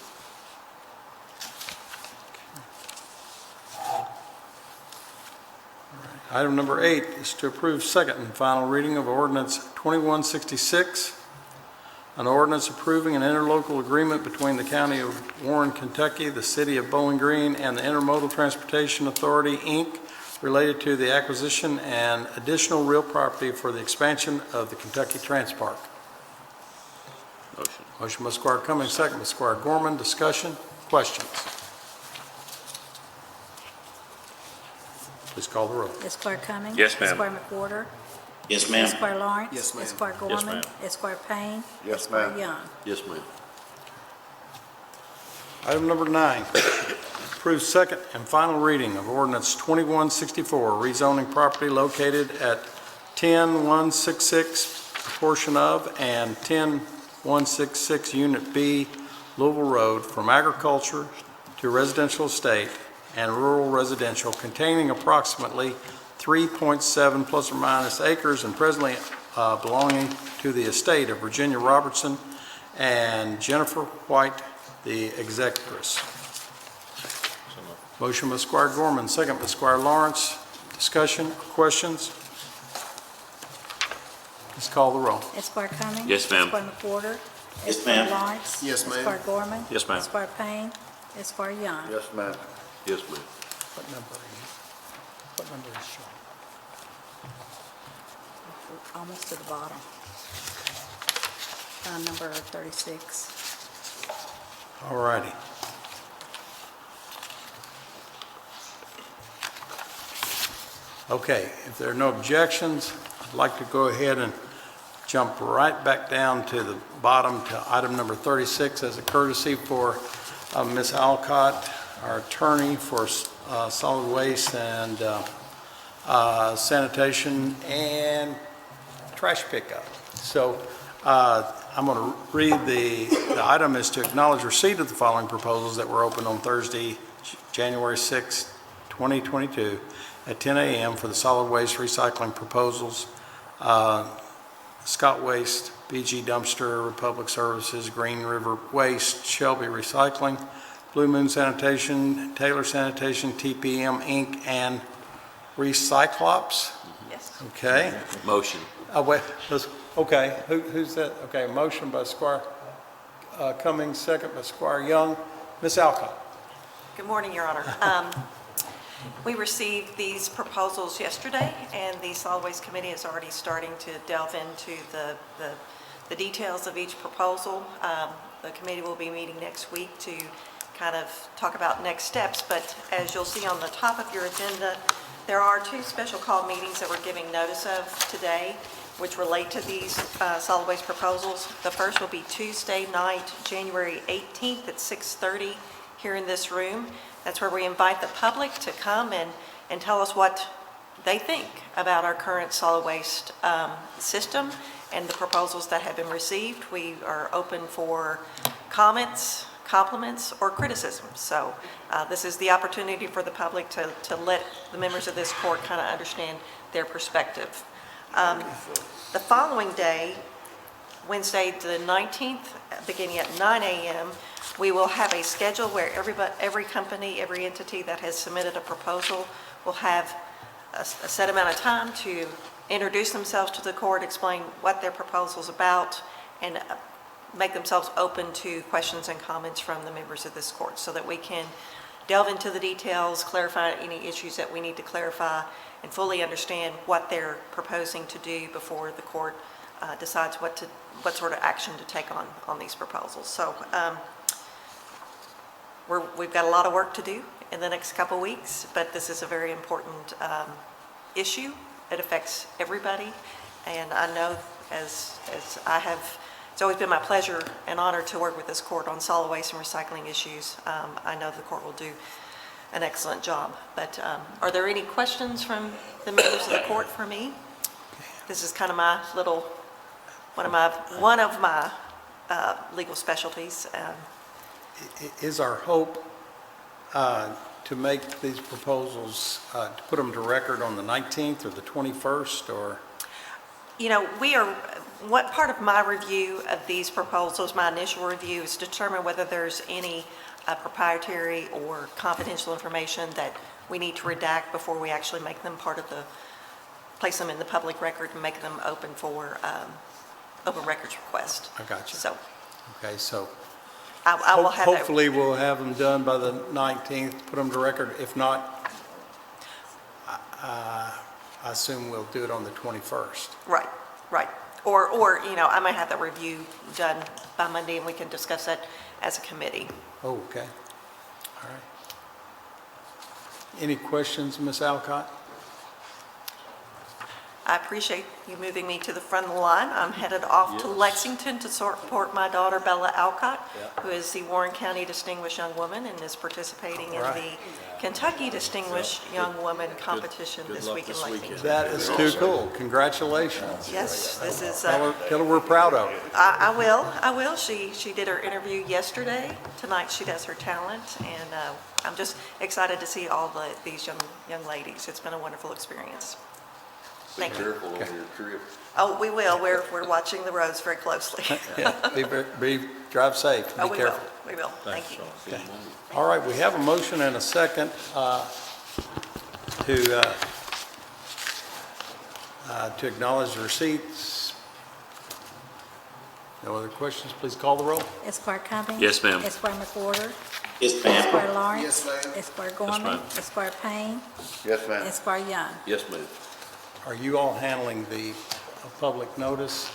Item number 8 is to approve second and final reading of Ordinance 2166, an ordinance approving an interlocal agreement between the County of Warren, Kentucky, the City of Bowling Green, and the Intermodal Transportation Authority, Inc., related to the acquisition and additional real property for the expansion of the Kentucky Transpark. Motion. Motion by Squire Cummings, second by Squire Gorman. Discussion, questions? Please call the roll. Esquire Cummings. Yes, ma'am. Esquire McWhorter. Yes, ma'am. Esquire Lawrence. Yes, ma'am. Esquire Yes, Gorman. ma'am. Esquire Payne. Yes, Esquire ma'am. Young. Yes, ma'am. Item number 9, approve second and final reading of Ordinance 2164, rezoning property located at 10166 portion of and 10166 Unit B, Louisville Road, from agriculture to residential estate and rural residential, containing approximately 3.7 plus or minus acres and presently belonging to the estate of Virginia Robertson and Jennifer White, the executrix. Motion by Squire Gorman, second by Squire Lawrence. Discussion, questions? Please call the roll. Esquire Cummings. Yes, ma'am. Esquire McWhorter. Yes, Esquire ma'am. Lawrence. Yes, ma'am. Esquire Gorman. Yes, ma'am. Esquire Payne. Esquire Young. Yes, ma'am. Yes, ma'am. What number are you? What number is showing? Almost to the bottom. Number 36. All righty. Okay, if there are no objections, I'd like to go ahead and jump right back down to the bottom to item number 36 as a courtesy for Ms. Alcott, our attorney for solid waste and sanitation and trash pickup. So I'm going to read the item is to acknowledge receipt of the following proposals that were opened on Thursday, January 6, 2022, at 10 a.m. for the solid waste recycling proposals. Scott Waste, BG Dumpster, Republic Services, Green River Waste, Shelby Recycling, Blue Moon Sanitation, Taylor Sanitation, TPM Inc., and Recyclops. Yes. Okay. Motion. Wait, okay, who's that? Okay, motion by Squire Cummings, second by Squire Young. Ms. Alcott. Good morning, Your Honor. We received these proposals yesterday, and the Solid Waste Committee is already starting to delve into the details of each proposal. The committee will be meeting next week to kind of talk about next steps, but as you'll see on the top of your agenda, there are 2 special call meetings that we're giving notice of today, which relate to these solid waste proposals. The first will be Tuesday night, January 18th at 6:30 here in this room. That's where we invite the public to come and tell us what they think about our current solid waste system and the proposals that have been received. We are open for comments, compliments, or criticism. So this is the opportunity for the public to let the members of this court kind of understand their perspective. The following day, Wednesday the 19th, beginning at 9 a.m., we will have a schedule where every company, every entity that has submitted a proposal will have a set amount of time to introduce themselves to the court, explain what their proposal is about, and make themselves open to questions and comments from the members of this court so that we can delve into the details, clarify any issues that we need to clarify, and fully understand what they're proposing to do before the court decides what sort of action to take on these proposals. So we've got a lot of work to do in the next couple weeks, but this is a very important issue. It affects everybody, and I know as I have, it's always been my pleasure and honor to work with this court on solid waste and recycling issues. I know the court will do an excellent job. But are there any questions from the members of the court for me? This is kind of my little, one of my legal specialties. Is our hope to make these proposals, to put them to record on the 19th or the 21st, or? You know, what part of my review of these proposals, my initial review, is to determine whether there's any proprietary or confidential information that we need to redact before we actually make them place them in the public record and make them open for open records request. I got you. So. Okay, so I will have that. hopefully we'll have them done by the 19th, put them to record. If not, I assume we'll do it on the 21st. Right. Or you know, I might have the review done by Monday and we can discuss that as a committee. Oh, okay. All right. Any questions, Ms. Alcott? I appreciate you moving me to the front of the line. I'm headed off to Lexington to support my daughter Bella Alcott, who is the Warren County Distinguished Young Woman and is participating in the Kentucky Distinguished Young Woman competition this week in Lexington. That is too cool. Congratulations. Yes, this is. Tell her we're proud of her. I will. She did her interview yesterday. Tonight she does her talent, and I'm just excited to see all these young ladies. It's been a wonderful experience. Thank you. Careful on your trip. Oh, we will. We're watching the roads very closely. Yeah, drive safe. Be We careful. will. We will. Thank you. Okay. All right, we have a motion and a second to acknowledge the receipts. No other questions? Please call the roll. Esquire Cummings. Yes, ma'am. Esquire McWhorter. Yes, ma'am. Esquire Lawrence. Yes, ma'am. Esquire Gorman. ma'am. Esquire Payne. Yes, ma'am. Esquire Young. Yes, ma'am. Are you all handling the public notice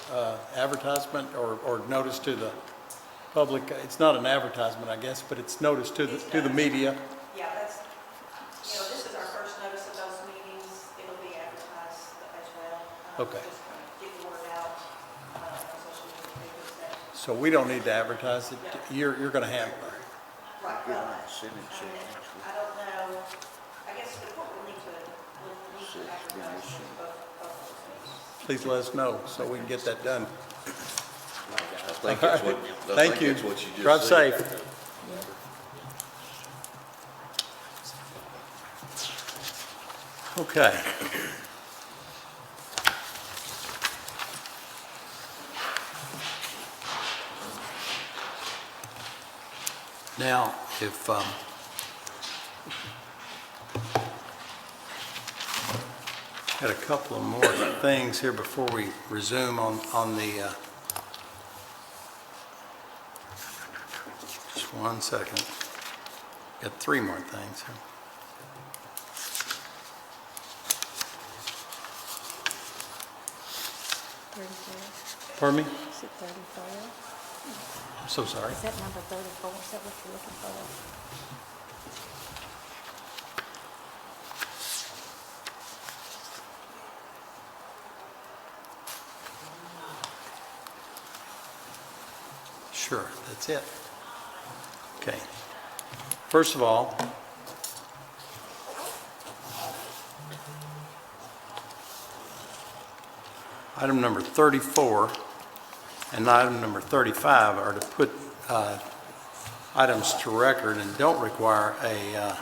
advertisement or notice to the public? It's not an advertisement, I guess, but it's notice to the media. Yeah, this is our first notice of those meetings. It'll be advertised as well. Okay. Just kind of get the word out on social media. So we don't need to advertise it. You're going to handle it. Right. I don't know. I guess the court will need to advertise both of those meetings. Please let us know so we can get that done. think it's what, I Thank think you. it's what you just Drive said. safe. Okay. Now, if, got a couple of more things here before we resume on the, just 1 second. Got 3 more things here. Pardon me? Is it 34? I'm so sorry. Is that number 34? Is that what you're looking for? Sure, that's it. Okay. First of all, item number 34 and item number 35 are to put items to record and don't require a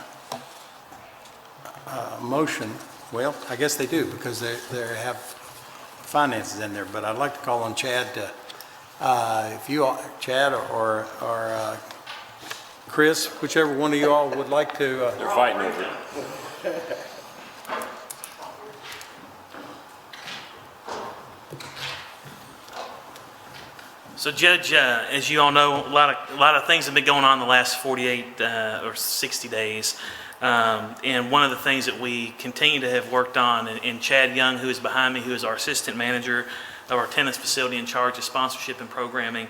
motion. Well, I guess they do because they have finances in there, but I'd like to call on Chad to, if you all, Chad or Chris, whichever one of you all would like to. They're fighting over it. So Judge, as you all know, a lot of things have been going on the last 48 or 60 days. And one of the things that we continue to have worked on, and Chad Young, who is behind me, who is our assistant manager of our tennis facility in charge of sponsorship and programming,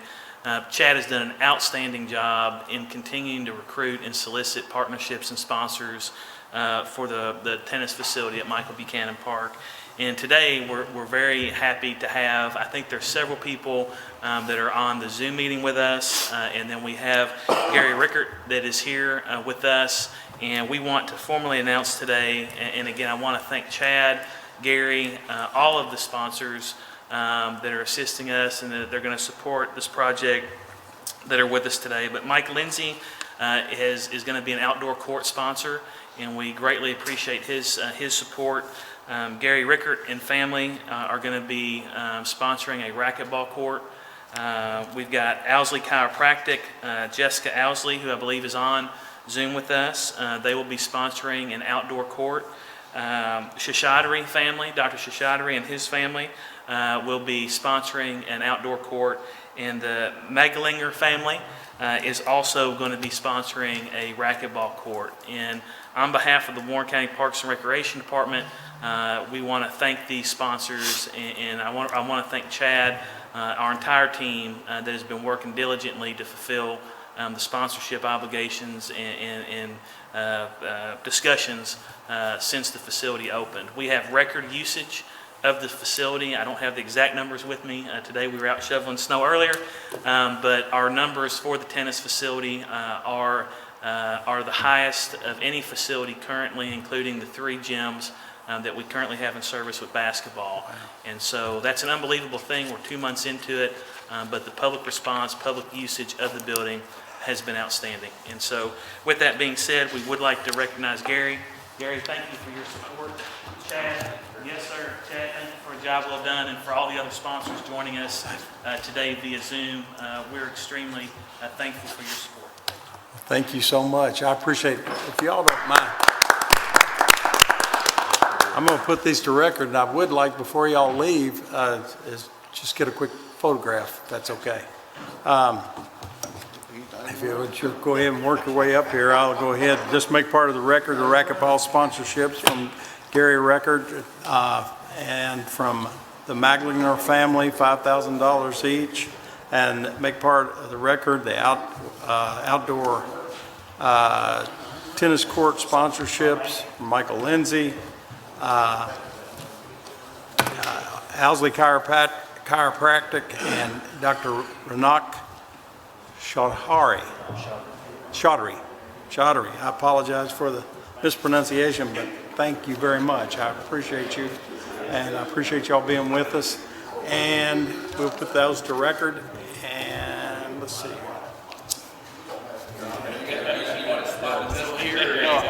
Chad has done an outstanding job in continuing to recruit and solicit partnerships and sponsors for the tennis facility at Michael Buchanan Park. And today, we're very happy to have, I think there's several people that are on the Zoom meeting with us, and then we have Gary Rickert that is here with us, and we want to formally announce today, and again, I want to thank Chad, Gary, all of the sponsors that are assisting us and that they're going to support this project that are with us today. But Mike Lindsay is going to be an outdoor court sponsor, and we greatly appreciate his support. Gary Rickert and family are going to be sponsoring a racquetball court. We've got Owsley Chiropractic, Jessica Owsley, who I believe is on Zoom with us. They will be sponsoring an outdoor court. Shashadri family, Dr. Shashadri and his family will be sponsoring an outdoor court. And the Magalinger family is also going to be sponsoring a racquetball court. And on behalf of the Warren County Parks and Recreation Department, we want to thank these sponsors, and I want to thank Chad, our entire team that has been working diligently to fulfill the sponsorship obligations and discussions since the facility opened. We have record usage of the facility. I don't have the exact numbers with me. Today we were out shoveling snow earlier, but our numbers for the tennis facility are the highest of any facility currently, including the 3 gyms that we currently have in service with basketball. And so that's an unbelievable thing. We're 2 months into it, but the public response, public usage of the building has been outstanding. And so with that being said, we would like to recognize Gary. Gary, thank you for your support. Chad, yes sir. Chad, thank you for a job well done, and for all the other sponsors joining us today via Zoom. We're extremely thankful for your support. Thank you so much. I appreciate it. If y'all don't mind, I'm going to put these to record, and I would like, before y'all leave, is just get a quick photograph, if that's okay. If you would just go ahead and work your way up here, I'll go ahead and just make part of the record of racquetball sponsorships from Gary Rickert and from the Maglinger family, $5,000 each, and make part of the record the outdoor tennis court sponsorships from Michael Lindsay, Owsley Chiropractic, and Dr. Ranak Chaudhary. I apologize for the mispronunciation, but thank you very much. I appreciate you, and I appreciate y'all being with us. And we'll put those to record. And let's see. No,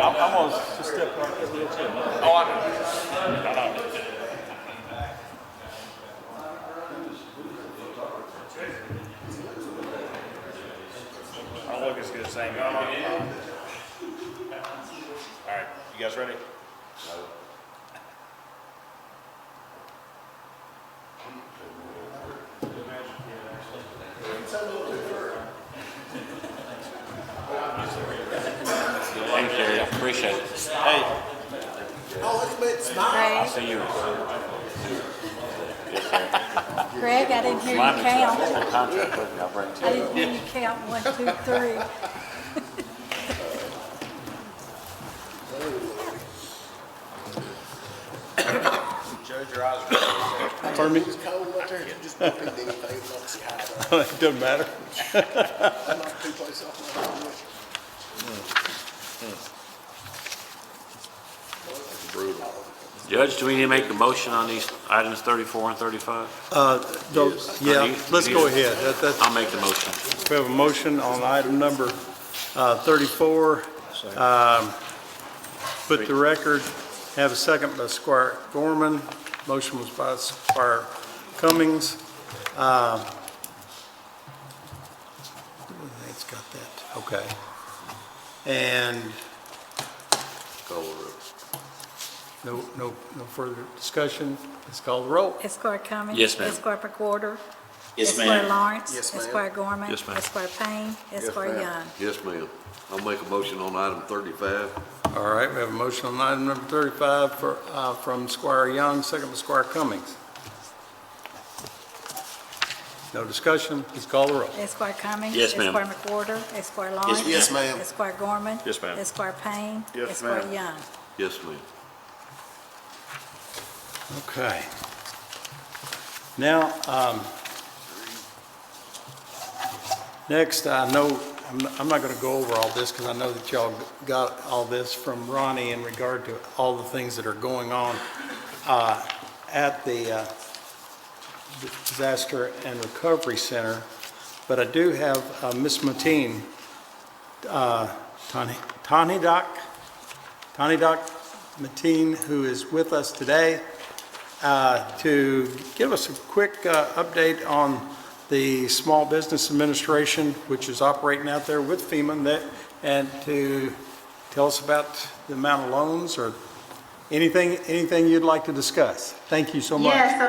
I'm gonna just step right there real quick. Oh, I know. I don't look as good as saying. All right, you guys ready? Thank you, appreciate it. Hey, Greg, See you. Greg, I didn't hear you Mine is count. a contract with me, I'll bring it to I you. didn't hear you count 1, 2, 3. Judge, your eyes are closed. Pardon me? It's cold out there, you just don't need anything, don't see how It doesn't matter. I'm not two places off my house. Judge, do we need to make a motion on these items 34 and 35? Yeah, let's go ahead. That's, I'll make the motion. we have a motion on item number 34. Put the record, have a second by Squire Gorman. Motion was by Squire Cummings. It's got that, okay. And no further discussion. Let's call the roll. Esquire Cummings. Yes, ma'am. Esquire McWhorter. Yes, Esquire ma'am. Lawrence. Yes, ma'am. Esquire Gorman. Yes, ma'am. Esquire Payne. Esquire Young. Yes, ma'am. I'll make a motion on item 35. All right, we have a motion on item number 35 from Squire Young, second by Squire Cummings. No discussion, please call the roll. Esquire Cummings. Yes, ma'am. Esquire McWhorter. Esquire Lawrence. Yes, ma'am. Esquire Gorman. Yes, ma'am. Esquire Payne. Yes, Esquire ma'am. Young. Yes, ma'am. Okay. Now, next, I know, I'm not going to go over all this because I know that y'all got all this from Ronnie in regard to all the things that are going on at the Disaster and Recovery Center. But I do have Miss Mateen, Tani Doc Mateen, who is with us today to give us a quick update on the Small Business Administration, which is operating out there with FEMA, and to tell us about the amount of loans or anything you'd like to discuss. Thank you so much. Yes,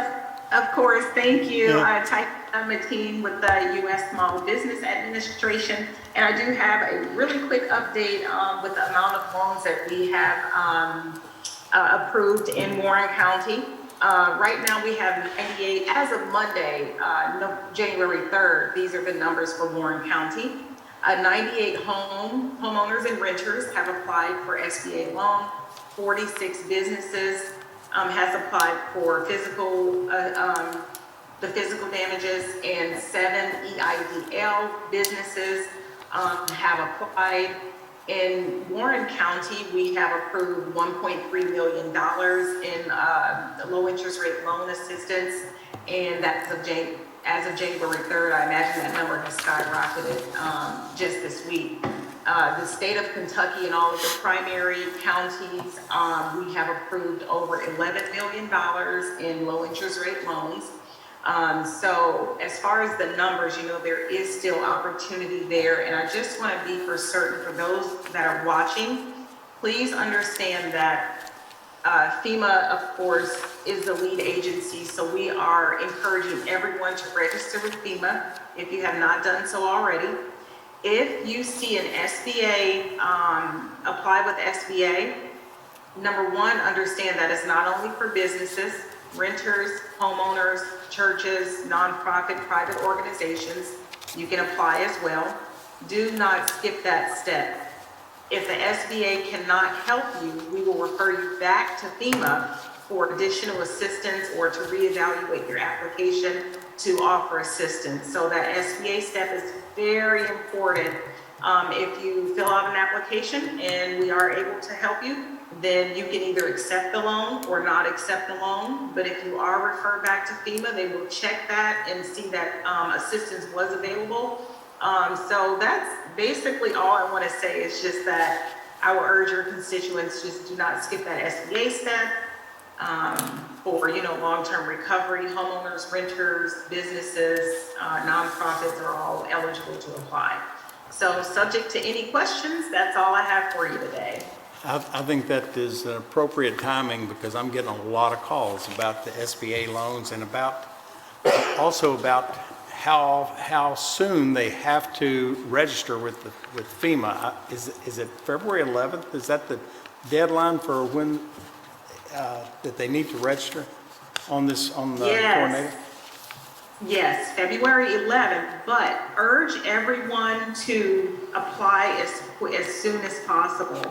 of course. Thank you. Yeah. I'm a team with the U.S. Small Business Administration, and I do have a really quick update with the amount of loans that we have approved in Warren County. Right now we have 98, as of Monday, January 3rd, these are the numbers for Warren County. 98 homeowners and renters have applied for SBA loan. 46 businesses has applied for the physical damages, and 7 EIDL businesses have applied. In Warren County, we have approved $1.3 million in low interest rate loan assistance, and that's as of January 3rd. I imagine that number has skyrocketed just this week. The state of Kentucky and all of the primary counties, we have approved over $11 million in low interest rate loans. So as far as the numbers, there is still opportunity there. And I just want to be for certain for those that are watching, please understand that FEMA, of course, is the lead agency. So we are encouraging everyone to register with FEMA if you have not done so already. If you see an SBA, apply with SBA, number one, understand that it's not only for businesses, renters, homeowners, churches, nonprofit, private organizations. You can apply as well. Do not skip that step. If the SBA cannot help you, we will refer you back to FEMA for additional assistance or to reevaluate your application to offer assistance. So that SBA step is very important. If you fill out an application and we are able to help you, then you can either accept the loan or not accept the loan. But if you are referred back to FEMA, they will check that and see that assistance was available. So that's basically all I want to say, is just that I will urge your constituents, just do not skip that SBA step. For, long-term recovery, homeowners, renters, businesses, nonprofits are all eligible to apply. So subject to any questions, that's all I have for you today. I think that is an appropriate timing because I'm getting a lot of calls about the SBA loans and also about how soon they have to register with FEMA. Is it February 11th? Is that the deadline for when that they need to register on the tornado? Yes, February 11th, but urge everyone to apply as soon as possible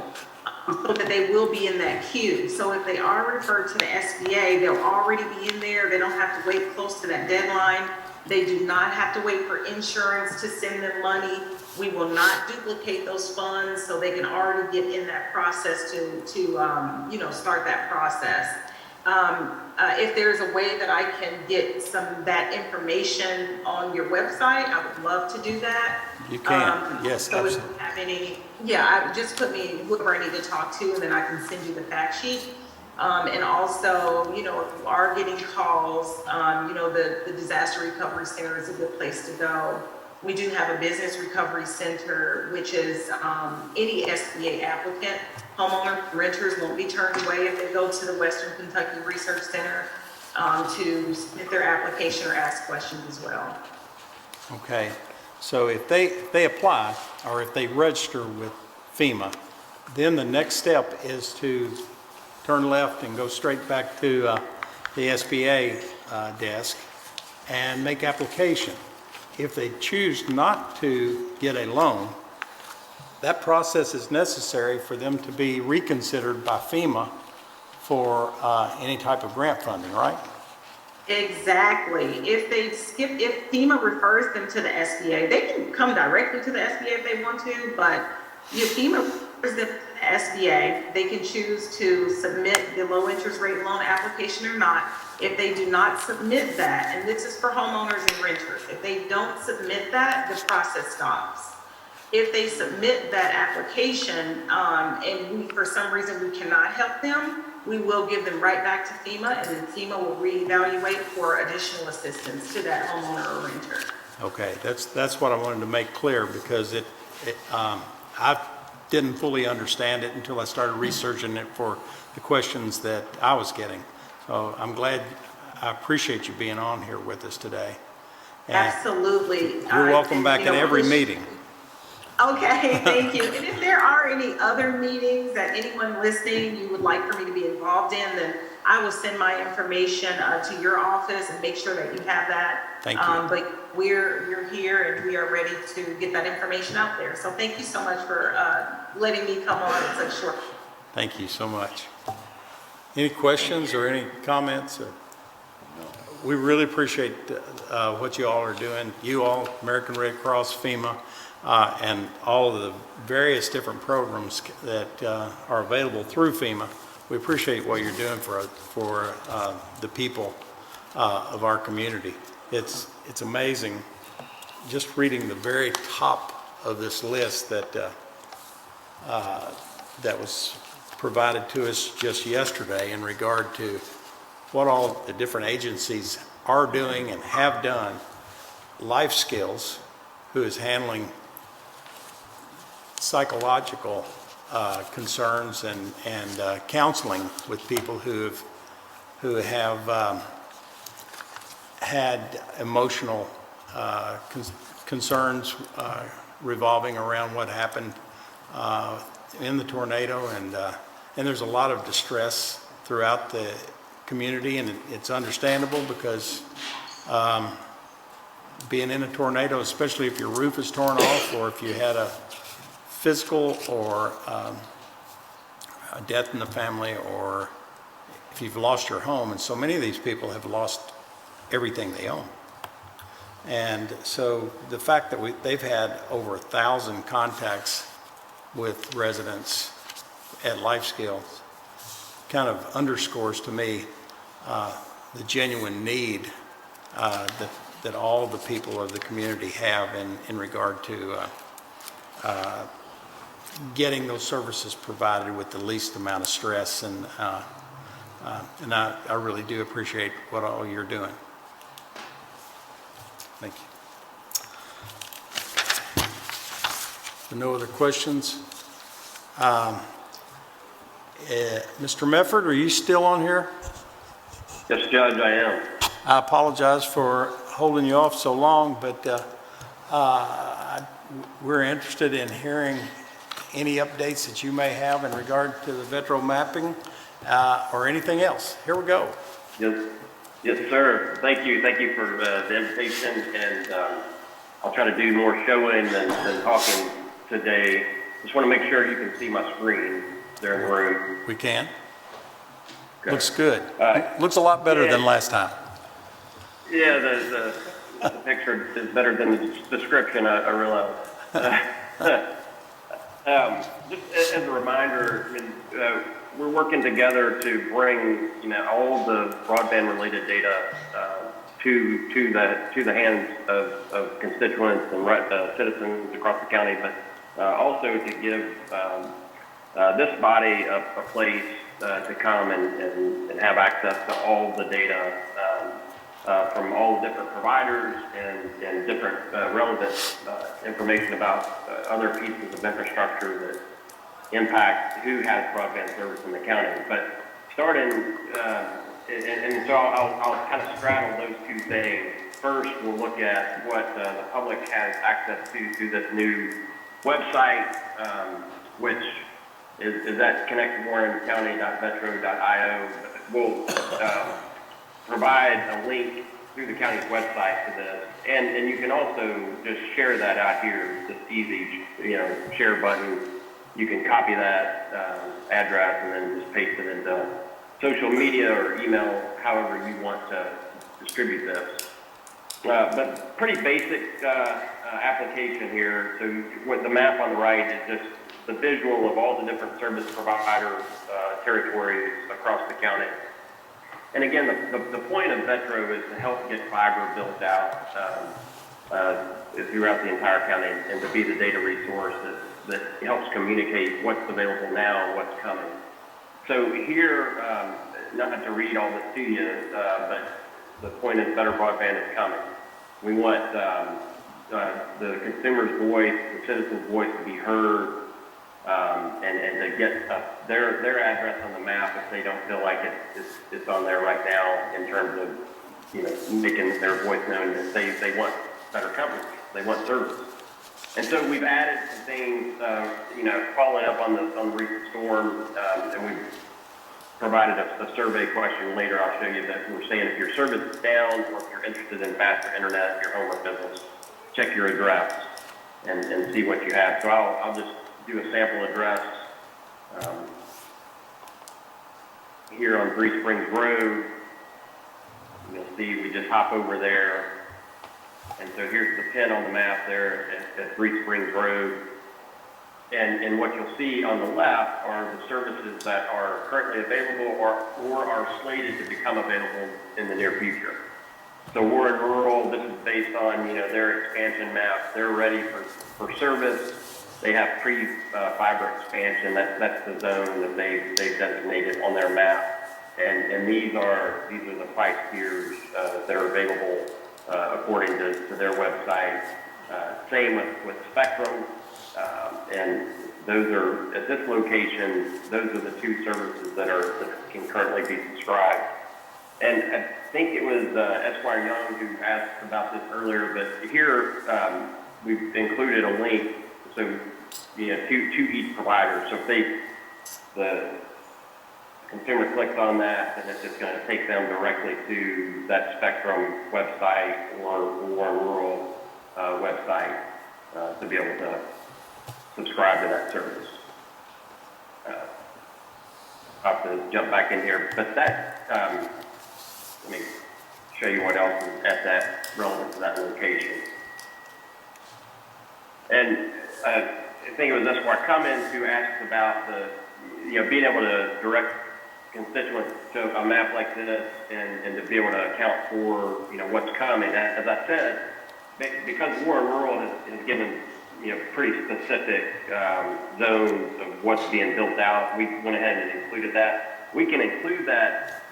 so that they will be in that queue. So if they are referred to the SBA, they'll already be in there. They don't have to wait close to that deadline. They do not have to wait for insurance to send them money. We will not duplicate those funds, so they can already get in that process to start that process. If there's a way that I can get that information on your website, I would love to do that. You can, yes, so absolutely. If you have any, just put me, whoever I need to talk to, and then I can send you the fact sheet. And also, if you are getting calls, the Disaster Recovery Center is a good place to go. We do have a Business Recovery Center, which is any SBA applicant. Homeowners, renters won't be turned away if they go to the Western Kentucky Research Center to submit their application or ask questions as well. Okay, so if they apply or if they register with FEMA, then the next step is to turn left and go straight back to the SBA desk and make application. If they choose not to get a loan, that process is necessary for them to be reconsidered by FEMA for any type of grant funding, right? Exactly. If FEMA refers them to the SBA, they can come directly to the SBA if they want to, but if FEMA refers them to the SBA, they can choose to submit the low interest rate loan application or not. If they do not submit that, and this is for homeowners and renters, if they don't submit that, the process stops. If they submit that application and for some reason we cannot help them, we will give them right back to FEMA, and then FEMA will reevaluate for additional assistance to that homeowner or renter. Okay, that's what I wanted to make clear, because I didn't fully understand it until I started researching it for the questions that I was getting. So I appreciate you being on here with us today. And absolutely. You're welcome back at every meeting. Okay, thank you. And if there are any other meetings that anyone listening you would like for me to be involved in, then I will send my information to your office and make sure that you have that. Thank you. But we're here and we are ready to get that information out there. So thank you so much for letting me come on in such short. Thank you so much. Any questions or any comments? We really appreciate what you all are doing. You all, American Red Cross, FEMA, and all of the various different programs that are available through FEMA. We appreciate what you're doing for the people of our community. It's amazing just reading the very top of this list that was provided to us just yesterday in regard to what all the different agencies are doing and have done. Life Skills, who is handling psychological concerns and counseling with people who have had emotional concerns revolving around what happened in the tornado, and there's a lot of distress throughout the community, and it's understandable because being in a tornado, especially if your roof is torn off or if you had a physical or a death in the family, or if you've lost your home, and so many of these people have lost everything they own. And so the fact that they've had over 1,000 contacts with residents at Life Skills kind of underscores to me the genuine need that all the people of the community have in regard to getting those services provided with the least amount of stress, and I really do appreciate what all you're doing. Thank you. No other questions? Mr. Mefford, are you still on here? Yes, Judge, I am. I apologize for holding you off so long, but we're interested in hearing any updates that you may have in regard to the Vetro mapping or anything else. Here we go. Yes, sir. Thank you for the invitation, and I'll try to do more showing than talking today. Just want to make sure you can see my screen there in the room. We can. Okay. Looks good. Looks a lot better than last time. Yeah, the picture is better than the description, I realize. Just as a reminder, I mean, we're working together to bring, all the broadband-related data to the hands of constituents and citizens across the county, but also to give this body a place to come and have access to all the data from all the different providers and different relevant information about other pieces of infrastructure that impact who has broadband service in the county. But starting, and so I'll kind of straddle those two things. First, we'll look at what the public has access to through this new website, which is at connectwarrencounty.vetro.io. We'll provide a link through the county's website to this, and you can also just share that out here. It's just easy, share button. You can copy that address and then just paste it into social media or email, however you want to distribute this. But pretty basic application here. So what the map on the right is just the visual of all the different service provider territories across the county. And again, the point of Vetro is to help get fiber built out throughout the entire county and to be the data resource that helps communicate what's available now and what's coming. So here, not to read all this to you, but the point is better broadband is coming. We want the consumer's voice, the citizen's voice to be heard, and to get their address on the map if they don't feel like it's on there right now in terms of making their voice known that they want better coverage, they want service. And so we've added some things, following up on the recent storm, and we've provided a survey question later. I'll show you that we're saying if your service is down or if you're interested in faster internet at your home or business, check your address and see what you have. So I'll just do a sample address here on Three Springs Road. You'll see we just hop over there. And so here's the pin on the map there at Three Springs Road. And what you'll see on the left are the services that are currently available or are slated to become available in the near future. So Warren Rural, this is based on their expansion map. They're ready for service. They have pre-fiber expansion. That's the zone that they've designated on their map. And these are the price tiers that are available according to their website. Same with Spectrum. And those are, at this location, those are the two services that can currently be subscribed. And I think it was Esquire Young who asked about this earlier, but here we've included a link, so to each provider. So if the consumer clicks on that, then it's just going to take them directly to that Spectrum website or rural website to be able to subscribe to that service. I'll have to jump back in here, but that, let me show you what else is at that, relevant to that location. And I think it was Esquire Cummins who asked about being able to direct constituents to a map like this and to be able to account for, what's coming. As I said, because Warren Rural has given, pretty specific zones of what's being built out, we went ahead and included that. We can include that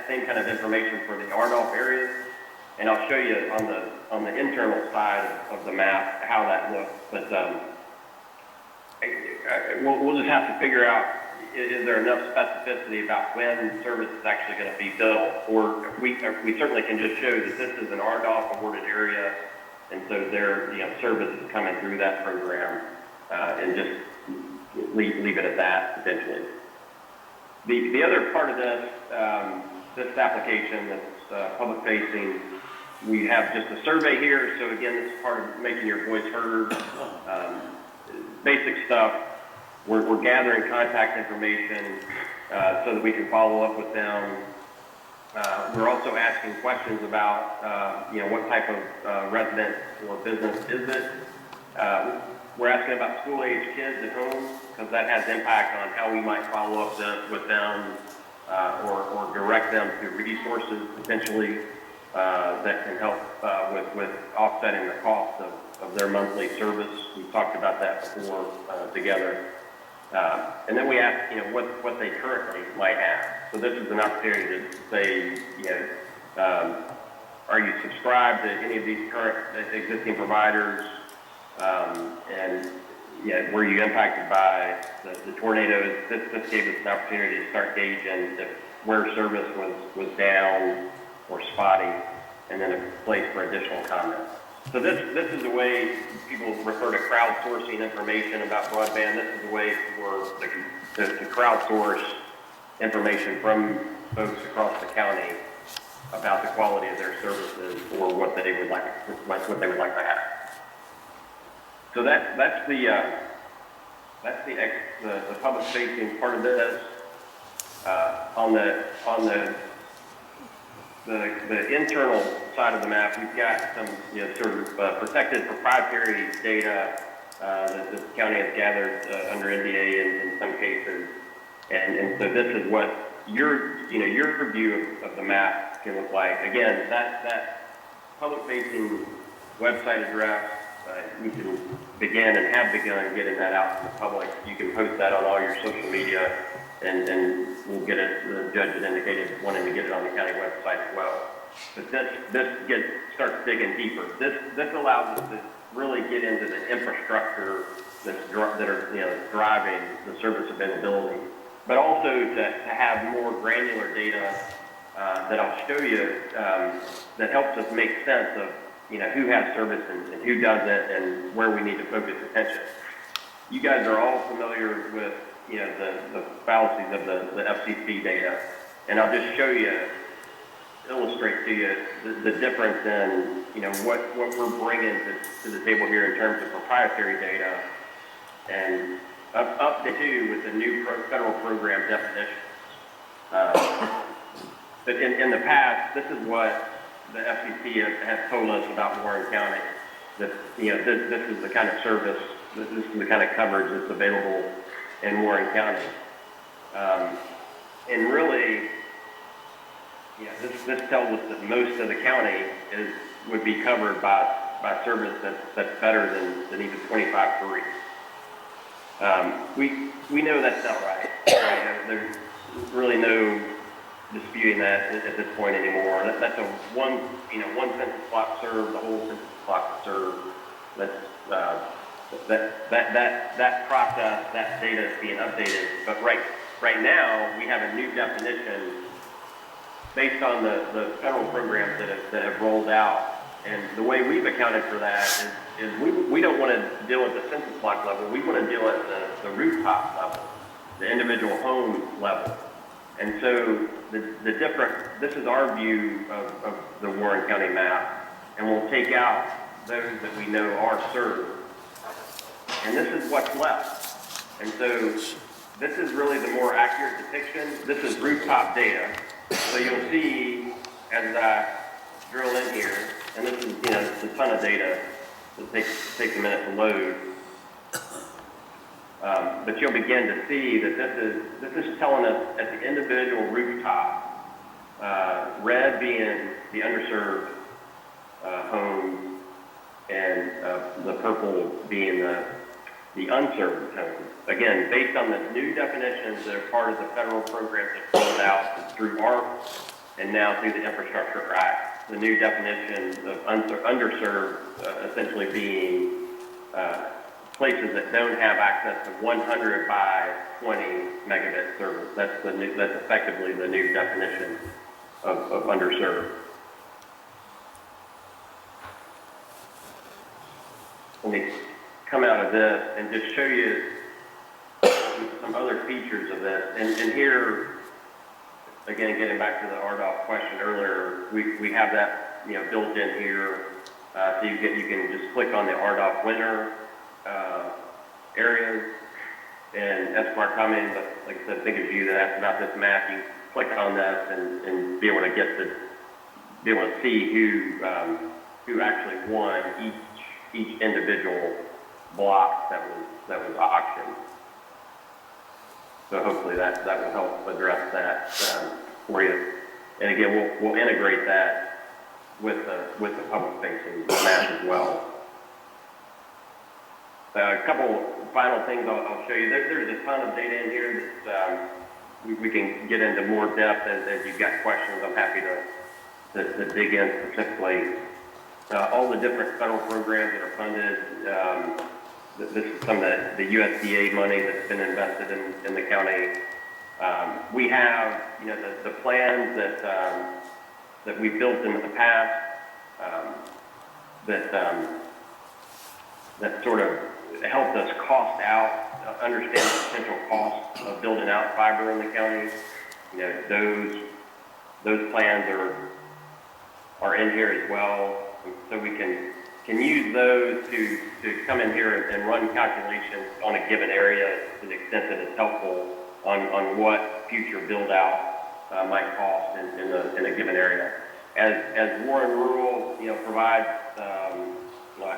same kind of information for the RDOF areas, and I'll show you on the internal side of the map how that looks. But we'll just have to figure out, is there enough specificity about when service is actually going to be built, or we certainly can just show that this is an RDOF awarded area, and so their service is coming through that program, and just leave it at that potentially. The other part of this this application that's public facing, we have just a survey here. So again, this is part of making your voice heard. Basic stuff. We're gathering contact information so that we can follow up with them. We're also asking questions about, what type of resident or business is it. We're asking about school-age kids at home, because that has impact on how we might follow up with them or direct them to resources potentially that can help with offsetting the cost of their monthly service. We've talked about that before together. And then we ask, what they currently might have. So this is an opportunity to say, are you subscribed to any of these current existing providers? And were you impacted by the tornadoes? This gave us an opportunity to start gauging where service was down or spotty, and then a place for additional comments. So this is a way people refer to crowdsourcing information about broadband. This is a way to crowdsource information from folks across the county about the quality of their services or what they would like to have. So that's the public facing part of this. On the internal side of the map, we've got some sort of protected proprietary data that the county has gathered under NDA in some cases, and so this is what your view of the map can look like. Again, that public facing website address. You can begin and have begun getting that out to the public. You can post that on all your social media, and we'll get it. The judge has indicated wanting to get it on the county website as well. But this starts digging deeper. This allows us to really get into the infrastructure that are driving the service availability, but also to have more granular data that I'll show you that helps us make sense of who has service and who doesn't, and where we need to focus attention. You guys are all familiar with, the fallacies of the FCC data, and I'll just illustrate to you the difference in, what we're bringing to the table here in terms of proprietary data, and up to with the new federal program definition. But in the past, this is what the FCC has told us about Warren County, that this is the kind of service, this is the kind of coverage that's available in Warren County, and really, this tells us that most of the county would be covered by service that's better than even 25-3. We know that's not right. There's really no disputing that at this point anymore. That's a one census block served, the whole census block served. That process, that data is being updated. But right now we have a new definition based on the federal programs that have rolled out. And the way we've accounted for that is we don't want to deal at the census block level. We want to deal at the rooftop level, the individual home level. And so this is our view of the Warren County map, and we'll take out those that we know are served. And this is what's left. And so this is really the more accurate depiction. This is rooftop data. So you'll see as I drill in here, and this is, it's a ton of data that takes a minute to load. But you'll begin to see that this is telling us at the individual rooftop, red being the underserved homes, and the purple being the unserved homes. Again, based on the new definitions that are part of the federal programs that rolled out through ARP and now through the Infrastructure Act, the new definition of underserved essentially being places that don't have access to 100 by 20 megabit service. That's effectively the new definition of underserved. Let me come out of this and just show you some other features of this. And here, again, getting back to the RDOF question earlier, we have that built in here. So you can just click on the RDOF winner areas, and Esquire commented, but like I said, I think it's you that asked about this map. You click on that and be able to see who actually won each individual block that was auctioned. So hopefully that will help address that for you. And again, we'll integrate that with the public facing map as well. A couple final things I'll show you. There's a ton of data in here that we can get into more depth as you've got questions. I'm happy to dig in specifically. All the different federal programs that are funded. This is some of the USDA money that's been invested in the county. We have the plans that we built in the past that sort of helped us cost out, understand the potential cost of building out fiber in the county. Those plans are in here as well, so we can use those to come in here and run calculations on a given area to the extent that it's helpful on what future build out might cost in a given area. As Warren Rural provides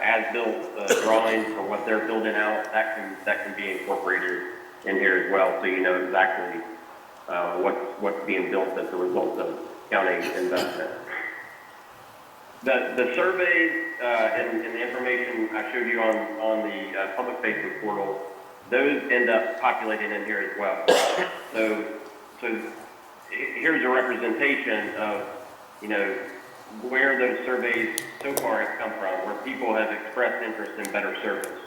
as-built drawings for what they're building out, that can be incorporated in here as well, so you know exactly what's being built as a result of county investment. The surveys and the information I showed you on the public facing portal, those end up populating in here as well. So here's a representation of where those surveys so far have come from, where people have expressed interest in better service.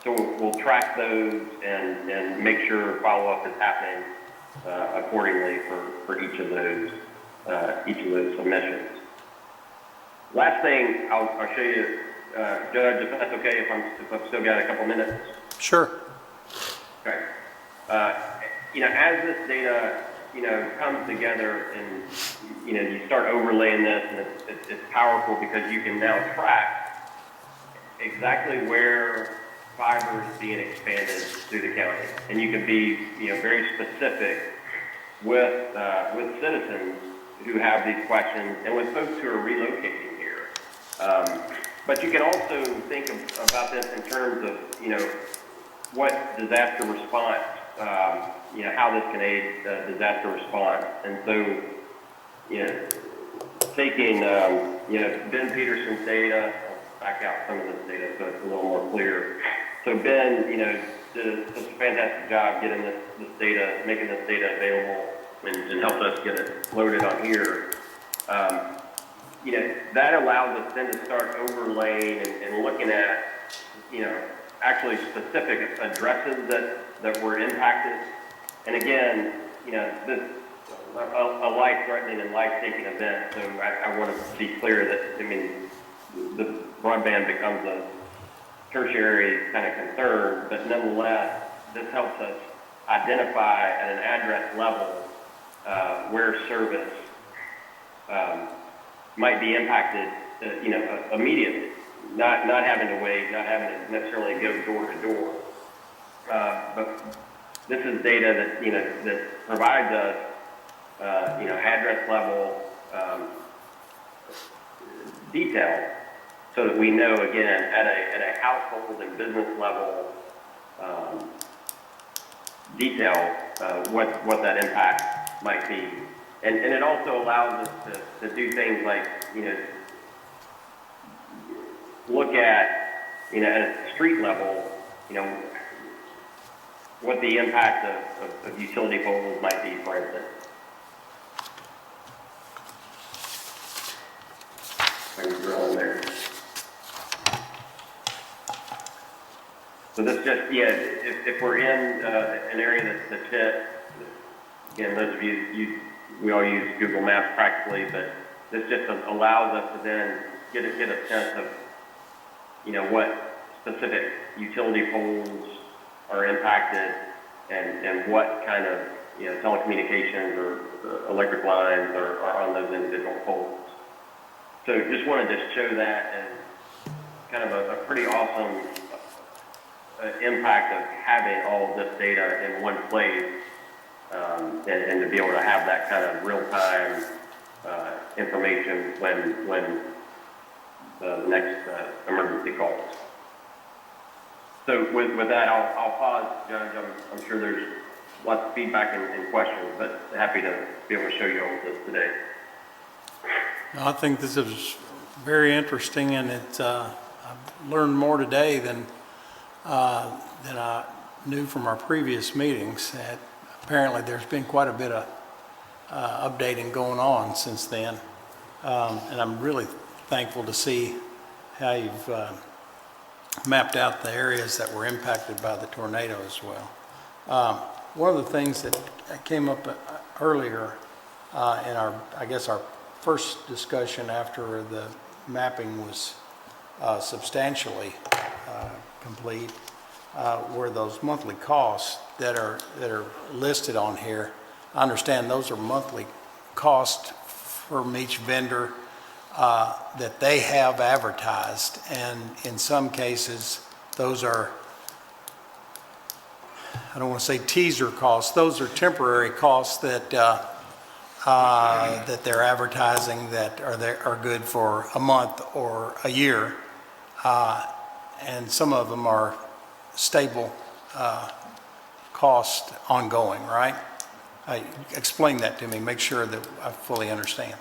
So we'll track those and make sure follow-up is happening accordingly for each of those submissions. Last thing I'll show you, Judge, if that's okay, if I've still got a couple minutes. Sure. Okay. As this data comes together and you start overlaying this, and it's powerful because you can now track exactly where fiber is being expanded through the county, and you can be very specific with citizens who have these questions and with folks who are relocating here. But you can also think about this in terms of what disaster response, how this can aid disaster response. And so, taking, Ben Peterson's data, I'll back out some of this data so it's a little more clear. So Ben, did just a fantastic job getting this data, making this data available and helped us get it loaded on here. That allows us then to start overlaying and looking at, actually specific addresses that were impacted. And again, this a life-threatening and life-taking event. So I want to be clear that the broadband becomes a tertiary kind of concern, but nonetheless, this helps us identify at an address level where service might be impacted, immediately. Not having to wait, not having to necessarily go door to door. But this is data that provides us, address level detail, so that we know again at a household and business level detail what that impact might be. And it also allows us to do things like, look at, at a street level, what the impact of utility poles might be, for instance. Maybe drill in there. So this just, if we're in an area that's hit, again, those of you, we all use Google Maps practically, but this just allows us to then get a sense of, what specific utility poles are impacted and what kind of, telecommunications or electric lines are on those individual poles. So just wanted to show that as kind of a pretty awesome impact of having all of this data in one place, and to be able to have that kind of real-time information when the next emergency calls. So with that, I'll pause, Judge. I'm sure there's lots of feedback and questions, but happy to be able to show you all this today. I think this is very interesting, and I've learned more today than I knew from our previous meetings. That apparently there's been quite a bit of updating going on since then, and I'm really thankful to see how you've mapped out the areas that were impacted by the tornado as well. One of the things that came up earlier in our first discussion after the mapping was substantially complete were those monthly costs that are listed on here. I understand those are monthly costs from each vendor that they have advertised, and in some cases those are, I don't want to say teaser costs, those are temporary costs that that they're advertising that are good for a month or a year, and some of them are stable cost ongoing, right? Explain that to me, make sure that I fully understand.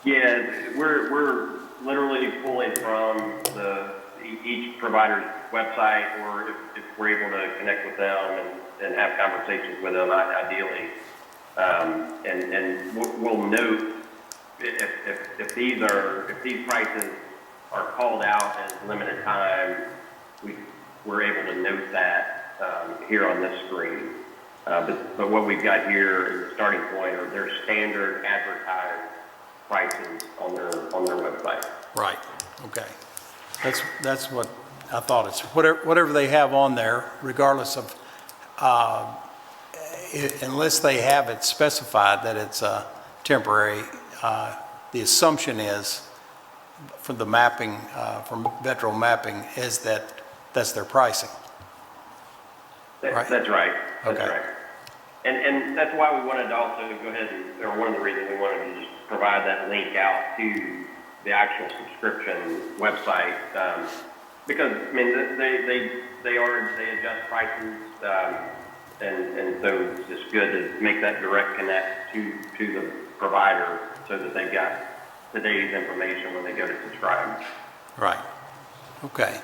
Yeah, we're literally pulling from each provider's website, or if we're able to connect with them and have conversations with them, ideally. And we'll note if these prices are called out as limited time, we're able to note that here on this screen. But what we've got here is the starting point, or their standard advertised prices on their website. Right. Okay. That's what I thought. It's whatever they have on there, regardless of unless they have it specified that it's temporary. The assumption is from the mapping, from Vetro mapping, is that that's their pricing. Right? That's right. That's Okay. right. And that's why we wanted to also go ahead or one of the reasons we wanted to just provide that link out to the actual subscription website, because I mean they adjust prices, and so it's just good to make that direct connect to the provider so that they've got today's information when they go to subscribe. Right. Okay.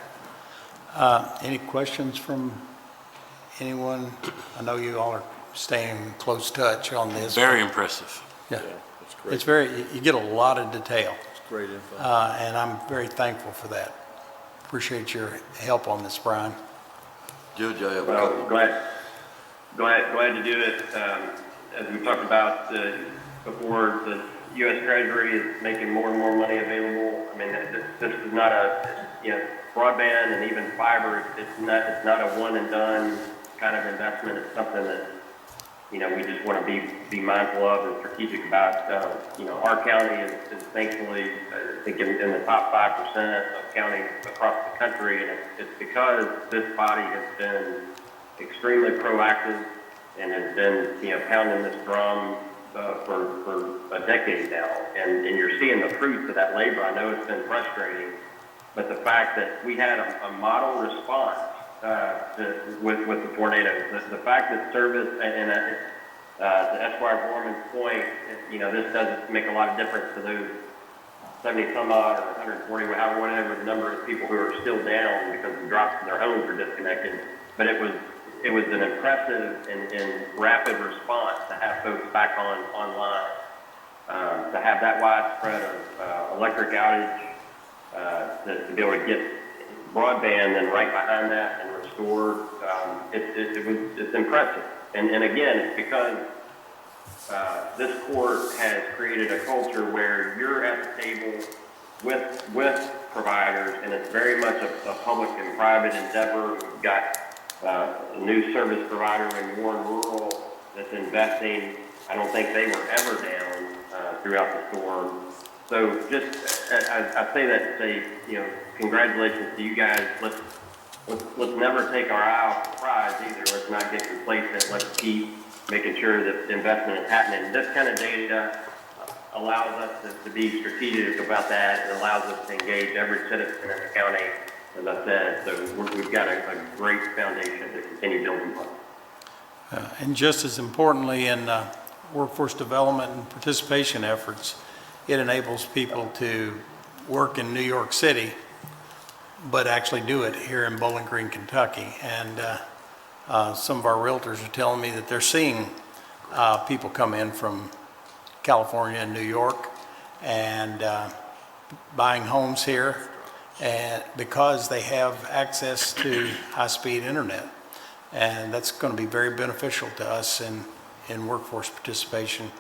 Any questions from anyone? I know you all are staying in close touch on this. Very impressive. Yeah. That's great. It's you get a lot of detail, It's great info. and I'm very thankful for that. Appreciate your help on this, Brian. Judge, I have a Well, couple. glad to do it. As we talked about before, the U.S. Treasury is making more and more money available. I mean, this is not broadband and even fiber. It's not a one and done kind of investment. It's something that we just want to be mindful of and strategic about. Our county is thankfully, I think, in the top 5% of counties across the country, and it's because this body has been extremely proactive and has been, pounding this drum for a decade now, and you're seeing the fruits of that labor. I know it's been frustrating, but the fact that we had a model response with the tornadoes. The fact that service, and to Esquire Gorman's point, this doesn't make a lot of difference to those 70 some odd or 140, whatever the number of people who are still down because their homes are disconnected. But it was an impressive and rapid response to have folks back online, to have that widespread of electric outage, to be able to get broadband and right behind that and restored. It's impressive. And again, it's because this court has created a culture where you're at the table with providers, and it's very much a public and private endeavor. We've got a new service provider in Warren Rural that's investing. I don't think they were ever down throughout the storm. So just, I say that to say, congratulations to you guys. Let's never take our eye off the prize either. Let's not get complacent. Let's keep making sure that the investment is happening. This kind of data allows us to be strategic about that. It allows us to engage every citizen in the county, as I said. So we've got a great foundation to continue building on. And just as importantly, in workforce development and participation efforts, it enables people to work in New York City, but actually do it here in Bowling Green, Kentucky. And some of our realtors are telling me that they're seeing people come in from California and New York and buying homes here, and because they have access to high-speed internet. And that's going to be very beneficial to us in workforce participation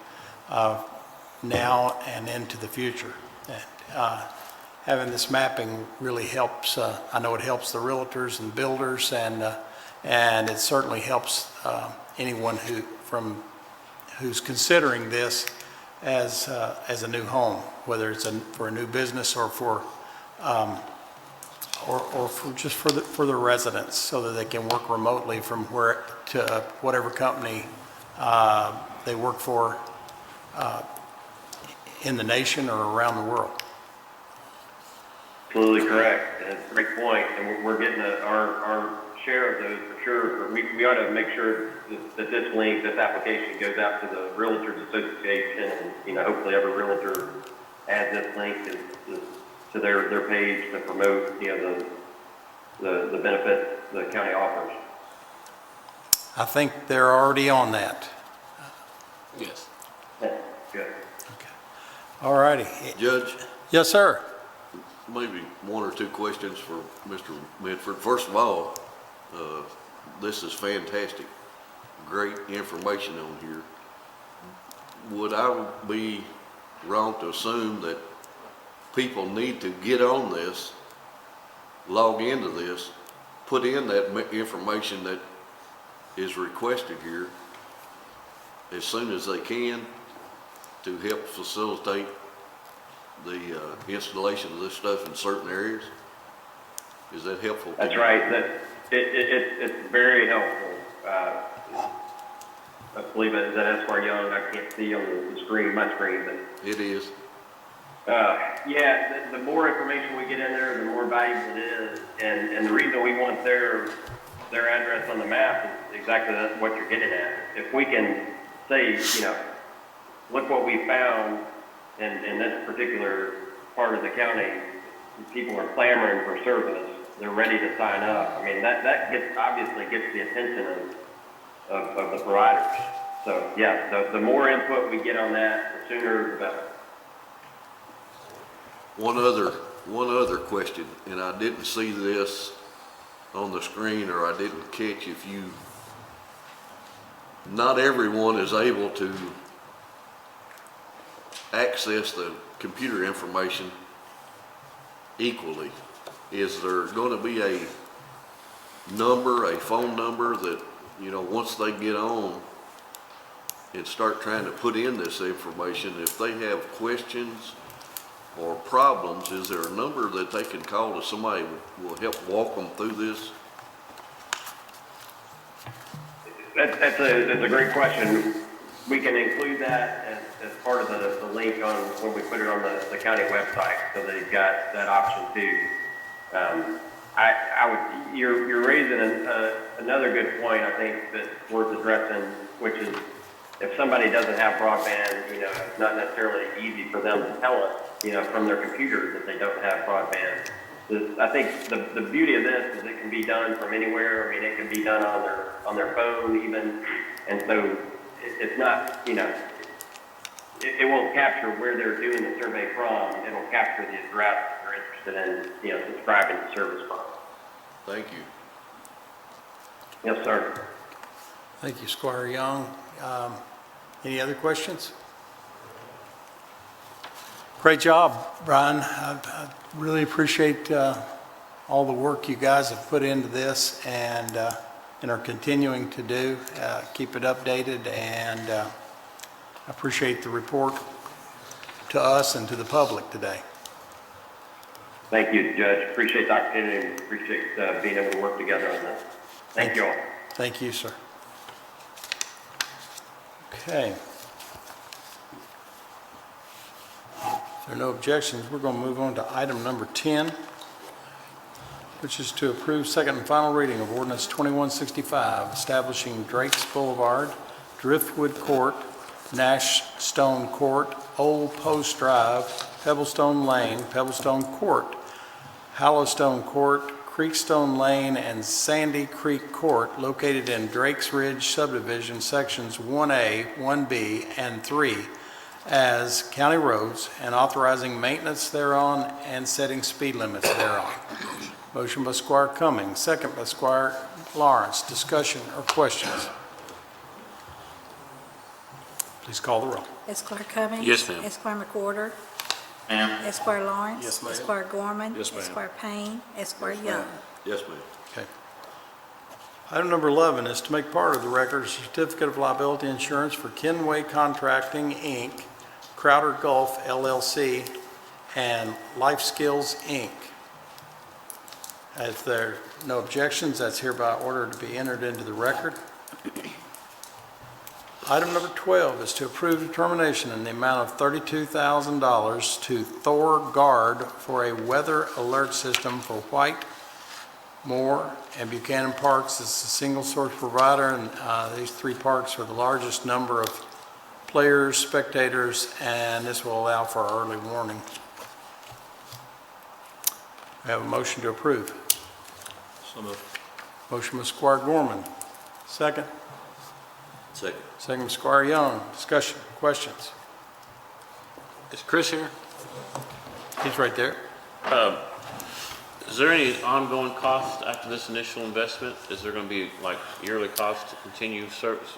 now and into the future. And, having this mapping really helps. I know it helps the realtors and builders, and it certainly helps anyone who's considering this as a new home, whether it's for a new business or for just for the residents, so that they can work remotely from whatever company they work for in the nation or around the world. Absolutely correct. And it's a great point. And we're getting our share of those for sure. But we ought to make sure that this application goes out to the Realtors Association, and hopefully every realtor adds this link to their page to promote the benefits the county offers. I think they're already on that. Yes. Yeah, good. Okay. All righty. Judge, Yes, sir. maybe one or two questions for Mr. Medford. First of all, this is fantastic. Great information on here. Would I be wrong to assume that people need to get on this, log into this, put in that information that is requested here as soon as they can to help facilitate the installation of this stuff in certain areas? Is that helpful? That's right. It's very helpful. I believe that Esquire Young. I can't see on the screen, my screen, but It is. yeah. The more information we get in there, the more valuable it is. And the reason we want their address on the map is exactly what you're getting at. If we can say, look what we found in this particular part of the county, people are clamoring for service. They're ready to sign up. I mean, that obviously gets the attention of the providers. So yeah, the more input we get on that, the sooner the better. One other question, and I didn't see this on the screen, or I didn't catch if you. Not everyone is able to access the computer information equally. Is there going to be a phone number that, once they get on and start trying to put in this information, if they have questions or problems, is there a number that they can call to somebody who will help walk them through this? That's a great question. We can include that as part of the link on when we put it on the county website, so they've got that option too. you're raising another good point, I think, that's worth addressing, which is if somebody doesn't have broadband, it's not necessarily easy for them to tell us, from their computers that they don't have broadband. I think the beauty of this is it can be done from anywhere. I mean, it can be done on their phone even, and so it's not, it won't capture where they're doing the survey from. It'll capture the address they're interested in, subscribing to service from. Thank you. Yes, sir. Thank you, Squire Young. Any other questions? Great job, Brian. I really appreciate all the work you guys have put into this and are continuing to do. Keep it updated, and I appreciate the report to us and to the public today. Thank you, Judge. Appreciate the opportunity and appreciate being able to work together on this. Thank you all. Thank you, sir. Okay. If there are no objections, we're going to move on to item number 10, which is to approve second and final reading of Ordinance 2165, establishing Drake's Boulevard, Driftwood Court, Nash Stone Court, Old Post Drive, Pebblestone Lane, Pebblestone Court, Hallowstone Court, Creekstone Lane, and Sandy Creek Court, located in Drake's Ridge subdivision, sections 1A, 1B, and 3, as county roads, and authorizing maintenance thereon and setting speed limits thereon. Motion by Squire Cummings, second by Squire Lawrence. Discussion or questions? Please call the roll. Esquire Cummings. Yes, ma'am. Esquire McWhorter. Ma'am. Esquire Lawrence. Yes, ma'am. Esquire Gorman. Yes, ma'am. Esquire Payne. Esquire Young. Yes, ma'am. Okay. Item number 11 is to make part of the record a certificate of liability insurance for Kenway Contracting, Inc., Crowder Gulf, LLC, and Life Skills, Inc. If there are no objections, that's hereby ordered to be entered into the record. Item number 12 is to approve determination in the amount of $32,000 to Thor Guard for a weather alert system for White, Moore, and Buchanan Parks. This is a single source provider, and these three parks are the largest number of players, spectators, and this will allow for early warning. We have a motion to approve. So moved. Motion by Squire Gorman. Second. Second. Second by Squire Young. Discussion, questions? Is Chris here? He's right there. Is there any ongoing cost after this initial investment? Is there going to be like yearly costs to continue service,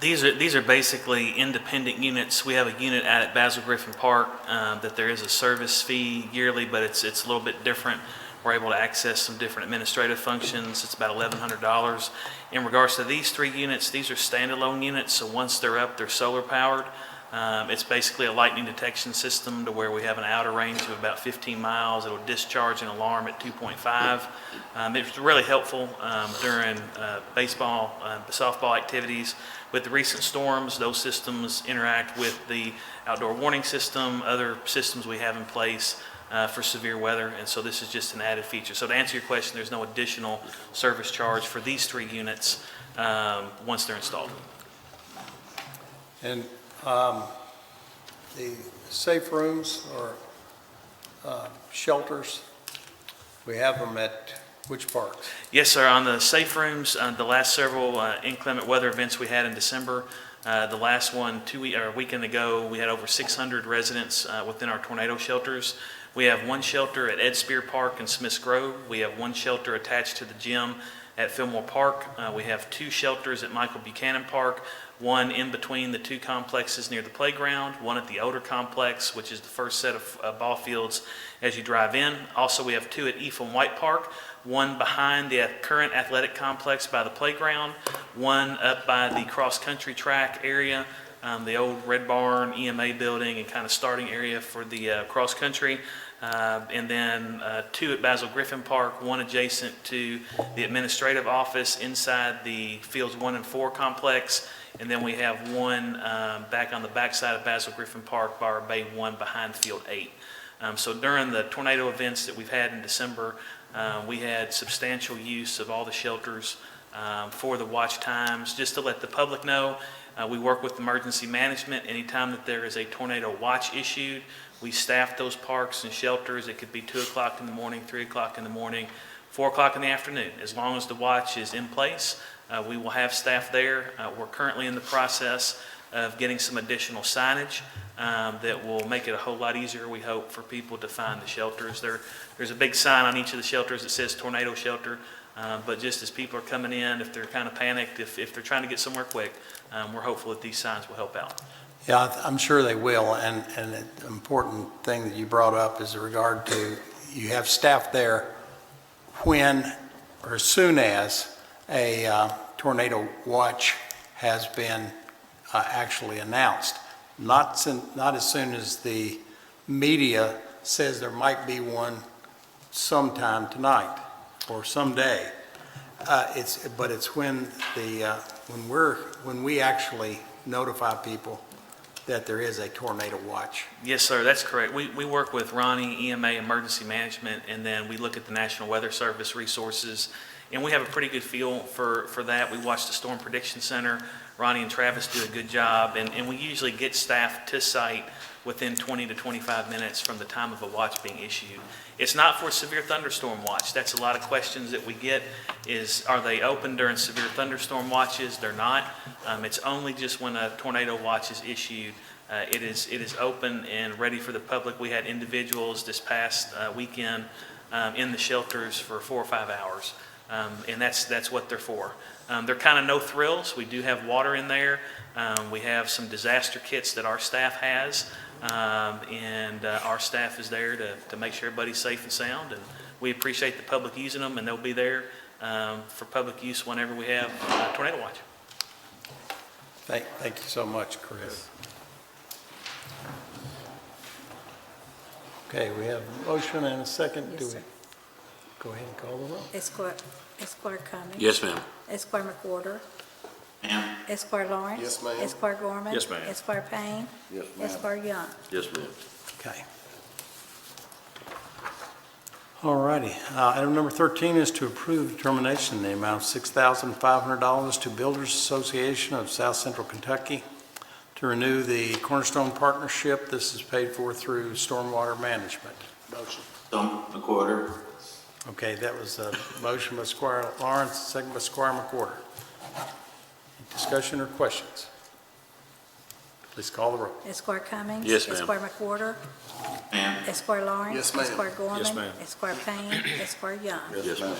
These are basically independent units. We have a unit out at Basil Griffin Park that there is a service fee yearly, but it's a little bit different. We're able to access some different administrative functions. It's about $1,100. In regards to these three units, these are standalone units, so once they're up, they're solar powered. It's basically a lightning detection system to where we have an outer range of about 15 miles. It'll discharge an alarm at 2.5. It's really helpful during baseball, softball activities. With the recent storms, those systems interact with the outdoor warning system, other systems we have in place for severe weather, and so this is just an added feature. So to answer your question, there's no additional service charge for these three units once they're installed. And the safe rooms or shelters, we have them at which parks? Yes, sir. On the safe rooms, the last several inclement weather events we had in December, the last one a weekend ago, we had over 600 residents within our tornado shelters. We have one shelter at Ed Spear Park in Smiths Grove. We have one shelter attached to the gym at Fillmore Park. We have two shelters at Michael Buchanan Park, one in between the two complexes near the playground, one at the Oder Complex, which is the first set of ball fields as you drive in. Also, we have two at Ephraim White Park, one behind the current athletic complex by the playground, one up by the cross-country track area, the old Red Barn EMA building and kind of starting area for the cross-country. And then two at Basil Griffin Park, one adjacent to the administrative office inside the Fields 1 and 4 complex, and then we have one back on the backside of Basil Griffin Park by our Bay 1 behind Field 8. So during the tornado events that we've had in December, We had substantial use of all the shelters for the watch times. Just to let the public know, we work with emergency management. Anytime that there is a tornado watch issued, we staff those parks and shelters. It could be 2 o'clock in the morning, 3 o'clock in the morning, 4 o'clock in the afternoon. As long as the watch is in place, we will have staff there. We're currently in the process of getting some additional signage that will make it a whole lot easier, we hope, for people to find the shelters. There's a big sign on each of the shelters that says tornado shelter, but just as people are coming in, if they're kind of panicked, if they're trying to get somewhere quick, we're hopeful that these signs will help out. Yeah, I'm sure they will, and an important thing that you brought up is in regard to, you have staff there when or as soon as a tornado watch has been actually announced. Not as soon as the media says there might be one sometime tonight or someday. But it's when when we actually notify people that there is a tornado watch. Yes, sir, that's correct. We work with Ronnie, EMA, Emergency Management, and then we look at the National Weather Service resources, and we have a pretty good feel for that. We watch the Storm Prediction Center. Ronnie and Travis do a good job, and we usually get staff to site within 20 to 25 minutes from the time of a watch being issued. It's not for severe thunderstorm watch. That's a lot of questions that we get is, are they open during severe thunderstorm watches? They're not. It's only just when a tornado watch is issued. It is open and ready for the public. We had individuals this past weekend in the shelters for 4 or 5 hours, and that's what they're for. They're kind of no thrills. We do have water in there. We have some disaster kits that our staff has, and our staff is there to make sure everybody's safe and sound, and we appreciate the public using them, and they'll be there for public use whenever we have tornado watch. Thank you so much, Chris. Okay, we have a motion and a second. Yes, Do we sir. go ahead and call the roll? Esquire Cummings. Yes, ma'am. Esquire McWhorter. Ma'am. Esquire Lawrence. Yes, ma'am. Esquire Gorman. Yes, ma'am. Esquire Payne. Yes, ma'am. Esquire Young. Yes, ma'am. Okay. All righty. Item number 13 is to approve determination in the amount of $6,500 to Builders Association of South Central Kentucky to renew the Cornerstone Partnership. This is paid for through Stormwater Management. Motion. McWhorter. Okay, that was a motion by Squire Lawrence, second by Squire McWhorter. Discussion or questions? Please call the roll. Esquire Cummings. Yes, ma'am. Esquire McWhorter. Ma'am. Esquire Lawrence. Yes, ma'am. Esquire Gorman. Yes, ma'am. Esquire Payne. Esquire Young. Yes, ma'am.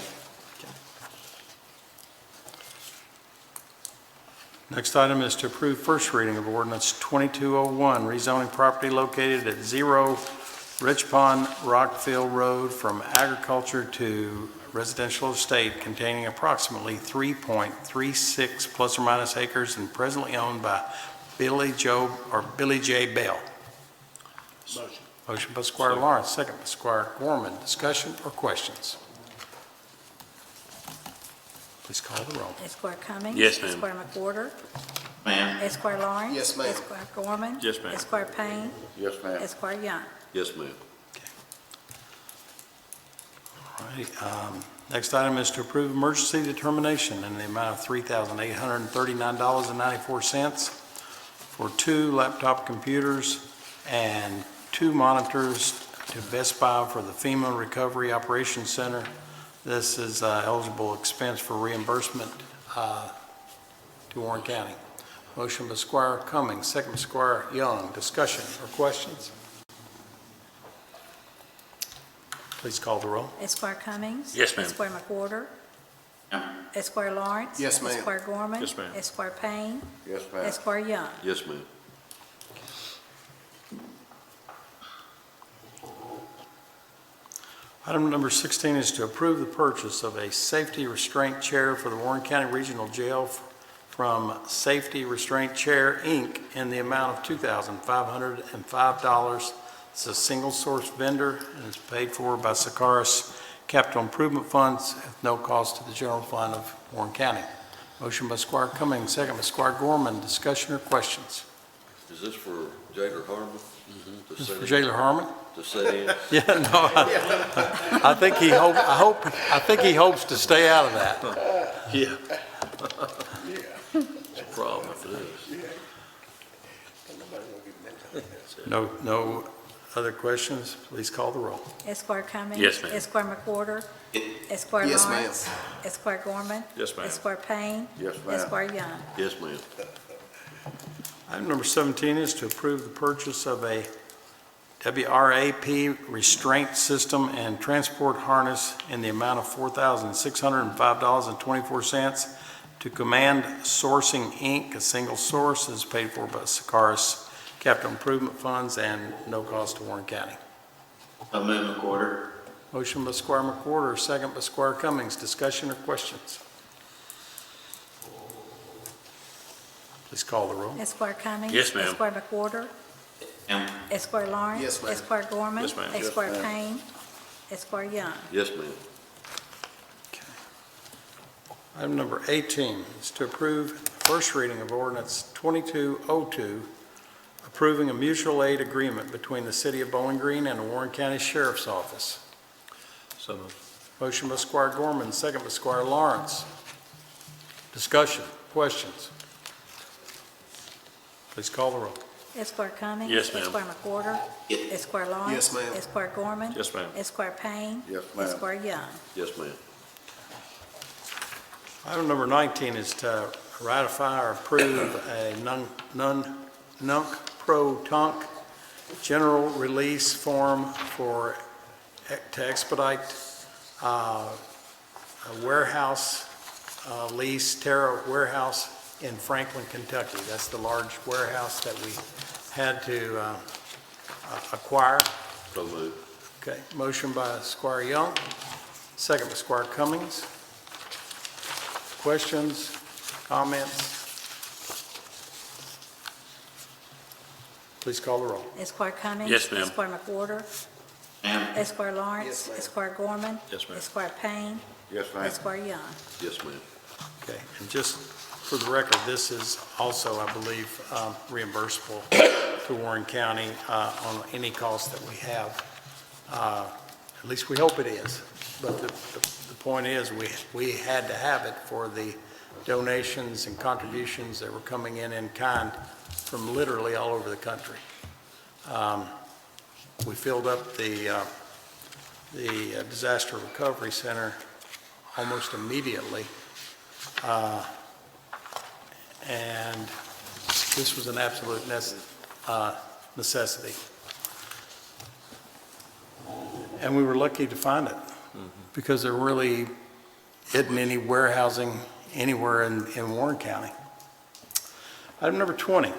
Next item is to approve first reading of Ordinance 2201, rezoning property located at 0 Rich Pond Rockville Road from agriculture to residential estate containing approximately 3.36 plus or minus acres and presently owned by Billy J. Bell. Motion. Motion by Squire Lawrence, second by Squire Gorman. Discussion or questions? Please call the roll. Esquire Cummings. Yes, ma'am. Esquire McWhorter. Ma'am. Esquire Lawrence. Yes, ma'am. Esquire Gorman. Yes, ma'am. Esquire Payne. Yes, ma'am. Esquire Young. Yes, ma'am. All righty. Next item is to approve emergency determination in the amount of $3,839.94 for 2 laptop computers and 2 monitors to Best Buy for the FEMA Recovery Operations Center. This is eligible expense for reimbursement to Warren County. Motion by Squire Cummings, second by Squire Young. Discussion or questions? Please call the roll. Esquire Cummings. Yes, ma'am. Esquire McWhorter. Ma'am. Esquire Lawrence. Yes, ma'am. Esquire Gorman. Yes, ma'am. Esquire Payne. Yes, ma'am. Esquire Young. Yes, ma'am. Item number 16 is to approve the purchase of a safety restraint chair for the Warren County Regional Jail from Safety Restraint Chair, Inc. in the amount of $2,505. It's a single source vendor and it's paid for by Sakaris Capital Improvement Funds at no cost to the general fund of Warren County. Motion by Squire Cummings, second by Squire Gorman. Discussion or questions? Is this for Jailer Harmon? This is for Jailer Harmon? to sit in? Yeah, no, I think I think he hopes to stay out of that. Yeah. It's a problem if it is. No other questions? Please call the roll. Esquire Cummings. Yes, ma'am. Esquire McWhorter. Esquire Yes, ma'am. Lawrence. Esquire Gorman. Yes, ma'am. Esquire Payne. Yes, ma'am. Esquire Young. Yes, ma'am. Item number 17 is to approve the purchase of a WRAP restraint system and transport harness in the amount of $4,605.24 to Command Sourcing, Inc., a single source, is paid for by Sakaris Capital Improvement Funds and no cost to Warren County. Amendment quarter. Motion by Squire McWhorter, second by Squire Cummings. Discussion or questions? Please call the roll. Esquire Cummings. Yes, ma'am. Esquire McWhorter. Ma'am. Esquire Lawrence. Yes, ma'am. Esquire Gorman. Yes, ma'am. Yes, Esquire Payne. Esquire Young. Yes, ma'am. Item number 18 is to approve first reading of ordinance 2202, approving a mutual aid agreement between the City of Bowling Green and the Warren County Sheriff's Office. So moved. Motion by Squire Gorman, second by Squire Lawrence. Discussion, questions? Please call the roll. Esquire Cummings. Yes, ma'am. Esquire McWhorter. Esquire Lawrence. Yes, ma'am. Esquire Gorman. Yes, ma'am. Esquire Payne. Yes, ma'am. Esquire Young. Yes, ma'am. Item number 19 is to ratify or approve a nunk-pro-tunk general release form to expedite a warehouse lease, Terra Warehouse in Franklin, Kentucky. That's the large warehouse that we had to acquire. So moved. Okay, motion by Squire Young, second by Squire Cummings. Questions, comments? Please call the roll. Esquire Cummings. Yes, ma'am. Esquire McWhorter. Ma'am. Esquire Lawrence. Yes, ma'am. Esquire Gorman. Yes, ma'am. Esquire Payne. Yes, Esquire Young. Yes, ma'am. Okay, and just for the record, this is also, I believe, reimbursable to Warren County on any cost that we have. At least we hope it is. But the point is, we had to have it for the donations and contributions that were coming in kind from literally all over the country. We filled up the Disaster Recovery Center almost immediately. And this was an absolute necessity. And we were lucky to find it because there really isn't any warehousing anywhere in Warren County. Item number 20,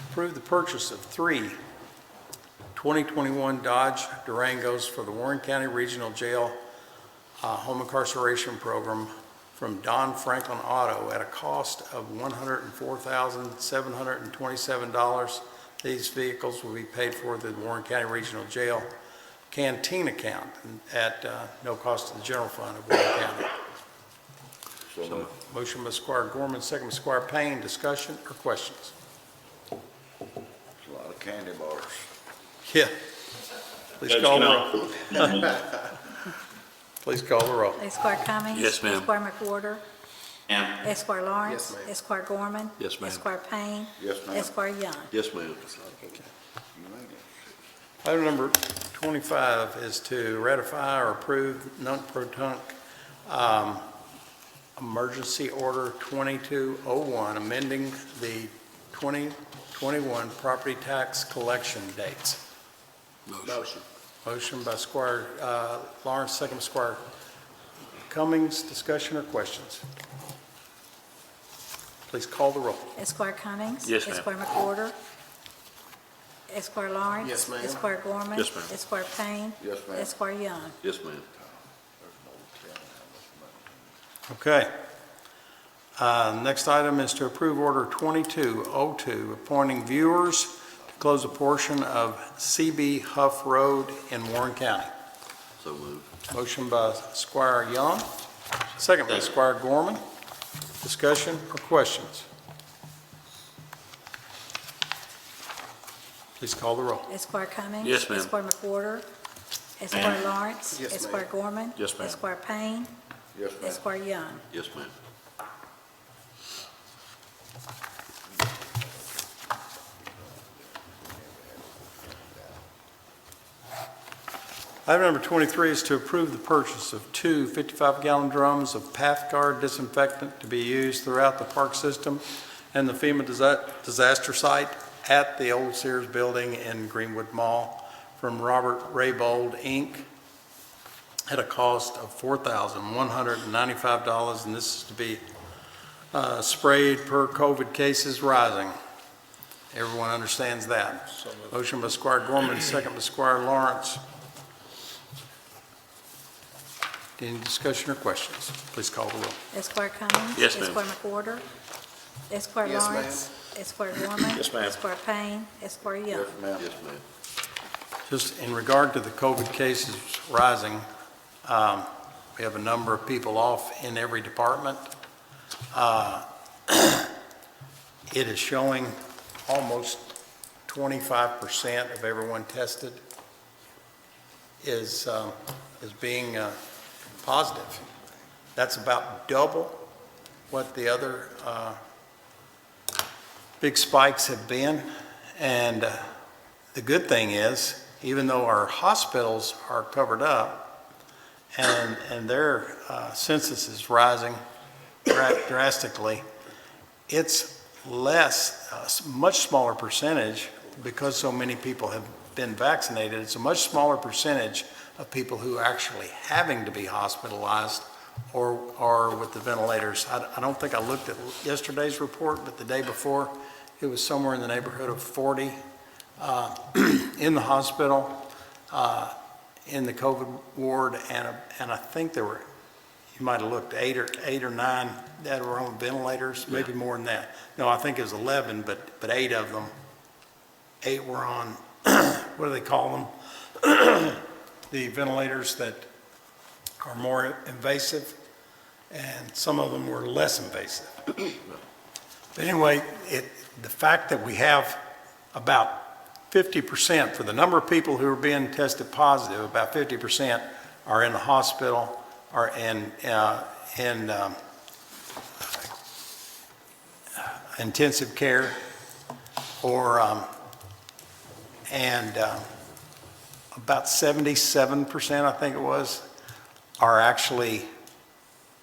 approve the purchase of 3 2021 Dodge Durangos for the Warren County Regional Jail Home Incarceration Program from Don Franklin Auto at a cost of $104,727. These vehicles will be paid for through the Warren County Regional Jail canteen account at no cost to the general fund of Warren County. So moved. Motion by Squire Gorman, second by Squire Payne. Discussion or questions? There's a lot of candy bars. Yeah. Please call the roll. Please call the roll. Esquire Cummings. Yes, ma'am. Esquire McWhorter. Ma'am. Esquire Lawrence. Yes, ma'am. Esquire Gorman. Yes, ma'am. Esquire Payne. Yes, ma'am. Esquire Young. Yes, ma'am. Item number 25 is to ratify or approve nunk-pro-tunk emergency order 2201, amending the 2021 property tax collection dates. Motion. Motion by Squire Lawrence, second by Squire Cummings. Discussion or questions? Please call the roll. Esquire Cummings. Yes, ma'am. Esquire McWhorter. Esquire Lawrence. Yes, ma'am. Esquire Gorman. Yes, ma'am. Esquire Payne. Yes, ma'am. Esquire Young. Yes, ma'am. Okay. Next item is to approve Order 2202, appointing viewers to close a portion of CB Huff Road in Warren County. So moved. Motion by Squire Young, second by Squire Gorman. Discussion or questions? Please call the roll. Esquire Cummings. Yes, ma'am. Esquire McWhorter. Esquire Lawrence. Yes, ma'am. Esquire Gorman. Yes, ma'am. Esquire Payne. Yes, ma'am. Esquire Young. Yes, ma'am. Item number 23 is to approve the purchase of 2 55-gallon drums of PathGuard disinfectant to be used throughout the park system and the FEMA disaster site at the old Sears building in Greenwood Mall from Robert Raybold, Inc. at a cost of $4,195, and this is to be sprayed per COVID cases rising. Everyone understands that. Motion by Squire Gorman, second by Squire Lawrence. Any discussion or questions? Please call the roll. Esquire Cummings. Yes, ma'am. Esquire McWhorter. Esquire Yes, ma'am. Lawrence. Esquire Gorman. Yes, ma'am. Esquire Payne. Esquire Young. Yes, ma'am. Just in regard to the COVID cases rising, we have a number of people off in every department. It is showing almost 25% of everyone tested is being positive. That's about double what the other big spikes have been. And the good thing is, even though our hospitals are covered up and their census is rising drastically, it's less, a much smaller percentage, because so many people have been vaccinated. It's a much smaller percentage of people who are actually having to be hospitalized or with the ventilators. I don't think I looked at yesterday's report, but the day before, it was somewhere in the neighborhood of 40 in the hospital, in the COVID ward, and I think there were, you might have looked, eight or nine that were on ventilators, maybe more than that. No, I think it was 11, but 8 of them, 8 were on, what do they call them? The ventilators that are more invasive, and some of them were less invasive. But anyway, the fact that we have about 50%, for the number of people who are being tested positive, about 50% are in the hospital or in intensive care, or about 77%, I think it was, are actually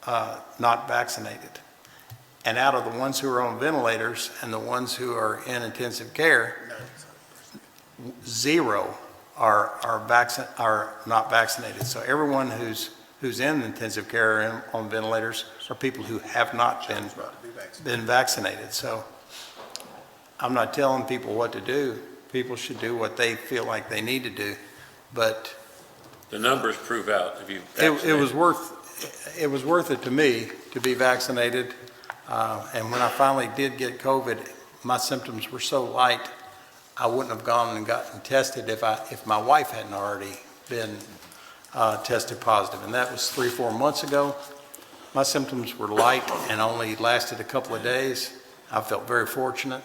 not vaccinated. And out of the ones who are on ventilators and the ones who are in intensive care, 0 are not vaccinated. So everyone who's in intensive care and on ventilators are people who have not been vaccinated. So I'm not telling people what to do. People should do what they feel like they need to do. But The numbers prove out if you it was worth it to me to be vaccinated. And when I finally did get COVID, my symptoms were so light, I wouldn't have gone and gotten tested if my wife hadn't already been tested positive. And that was 3-4 months ago. My symptoms were light and only lasted a couple of days. I felt very fortunate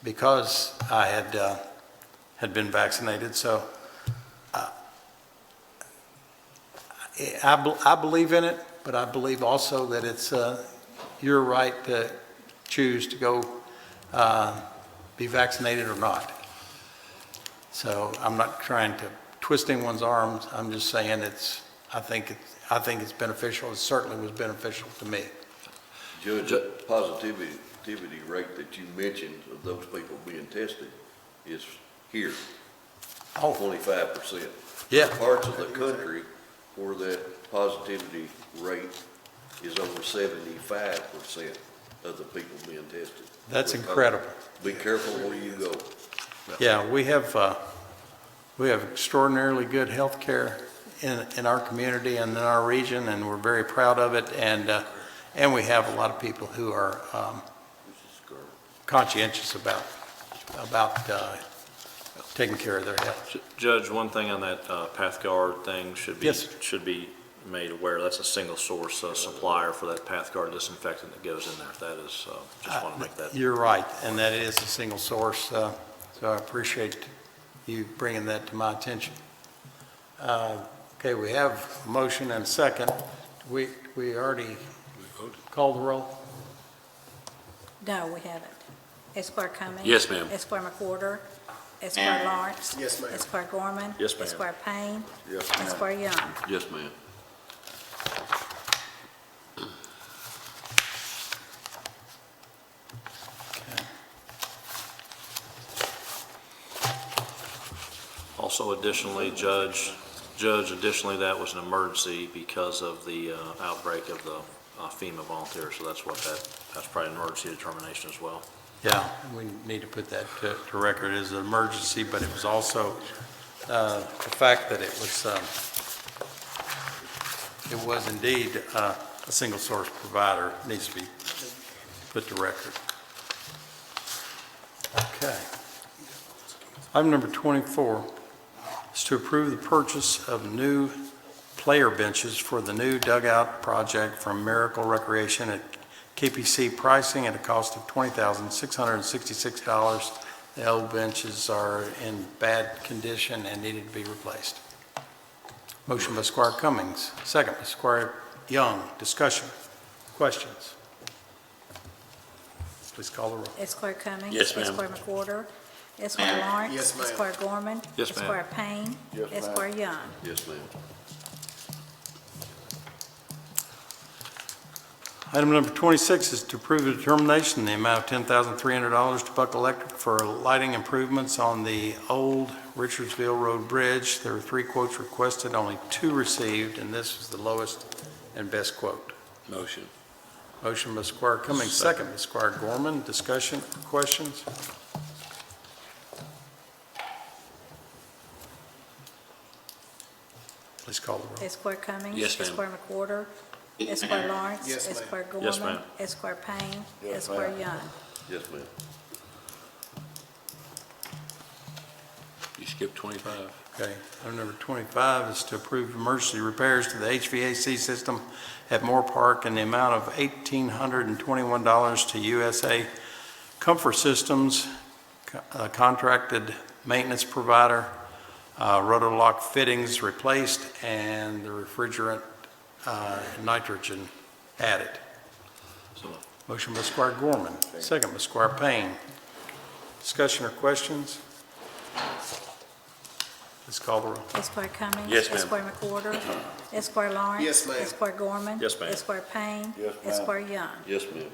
because I had been vaccinated. So I believe in it, but I believe also that it's your right to choose to go be vaccinated or not. So I'm not trying to twist anyone's arms. I'm just saying I think it's beneficial. It certainly was beneficial to me. Judge, that positivity rate that you mentioned of those people being tested is here, 25%. Yeah. Parts of the country where that positivity rate is over 75% of the people being tested. That's incredible. Be careful where you go. Yeah, we have extraordinarily good health care in our community and in our region, and we're very proud of it. And we have a lot of people who are conscientious about taking care of their health. Judge, one thing on that PathGuard thing should be made aware. That's a single source supplier for that PathGuard disinfectant that goes in there. That is, just want to make that. You're right, and that is a single source. So I appreciate you bringing that to my attention. Okay, we have a motion and a second. We already called the roll? No, we haven't. Esquire Cummings. Yes, ma'am. Esquire McWhorter. Esquire Lawrence. Yes, ma'am. Esquire Gorman. Yes, ma'am. Esquire Payne. Yes, Esquire Young. Yes, ma'am. Also additionally, Judge, additionally, that was an emergency because of the outbreak of the FEMA volunteers, so that's probably an emergency determination as well. Yeah, we need to put that to record as an emergency, but it was also the fact that it was indeed a single source provider needs to be put to record. Okay. Item number 24 is to approve the purchase of new player benches for the new dugout project from Miracle Recreation at KPC pricing at a cost of $20,666. The old benches are in bad condition and needed to be replaced. Motion by Squire Cummings, second by Squire Young. Discussion, questions? Please call the roll. Esquire Cummings. Yes, ma'am. Esquire McWhorter. Esquire Lawrence. Yes, ma'am. Esquire Gorman. Yes, ma'am. Esquire Payne. Yes, ma'am. Esquire Young. Yes, ma'am. Item number 26 is to approve a determination in the amount of $10,300 to Buck Electric for lighting improvements on the old Richardsville Road Bridge. There were 3 quotes requested, only 2 received, and this was the lowest and best quote. Motion. Motion by Squire Cummings, second by Squire Gorman. Discussion, questions? Please call the roll. Esquire Cummings. Yes, ma'am. Esquire McWhorter. Esquire Lawrence. Yes, ma'am. Esquire Yes, Gorman. ma'am. Esquire Payne. Yes, Esquire ma'am. Young. Yes, ma'am. You skipped 25. Okay, item number 25 is to approve emergency repairs to the HVAC system at Moore Park in the amount of $1,821 to USA Comfort Systems, contracted maintenance provider, rotolock fittings replaced, and the refrigerant nitrogen added. Motion by Squire Gorman, second by Squire Payne. Discussion or questions? Please call the roll. Esquire Cummings. Yes, ma'am. Esquire McWhorter. Esquire Lawrence. Yes, ma'am. Esquire Gorman. Yes, ma'am. Esquire Payne. Yes, ma'am. Esquire Young. Yes, ma'am.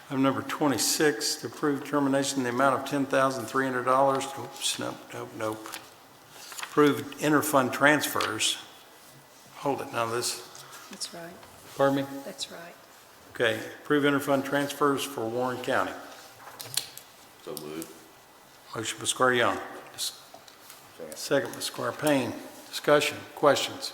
Item number 26, to approve termination in the amount of $10,300. Oops, nope. Approved interfund transfers. Hold it, now this, That's right. pardon me? That's right. Okay, approve interfund transfers for Warren County. So moved. Motion by Squire Young. Second by Squire Payne. Discussion, questions?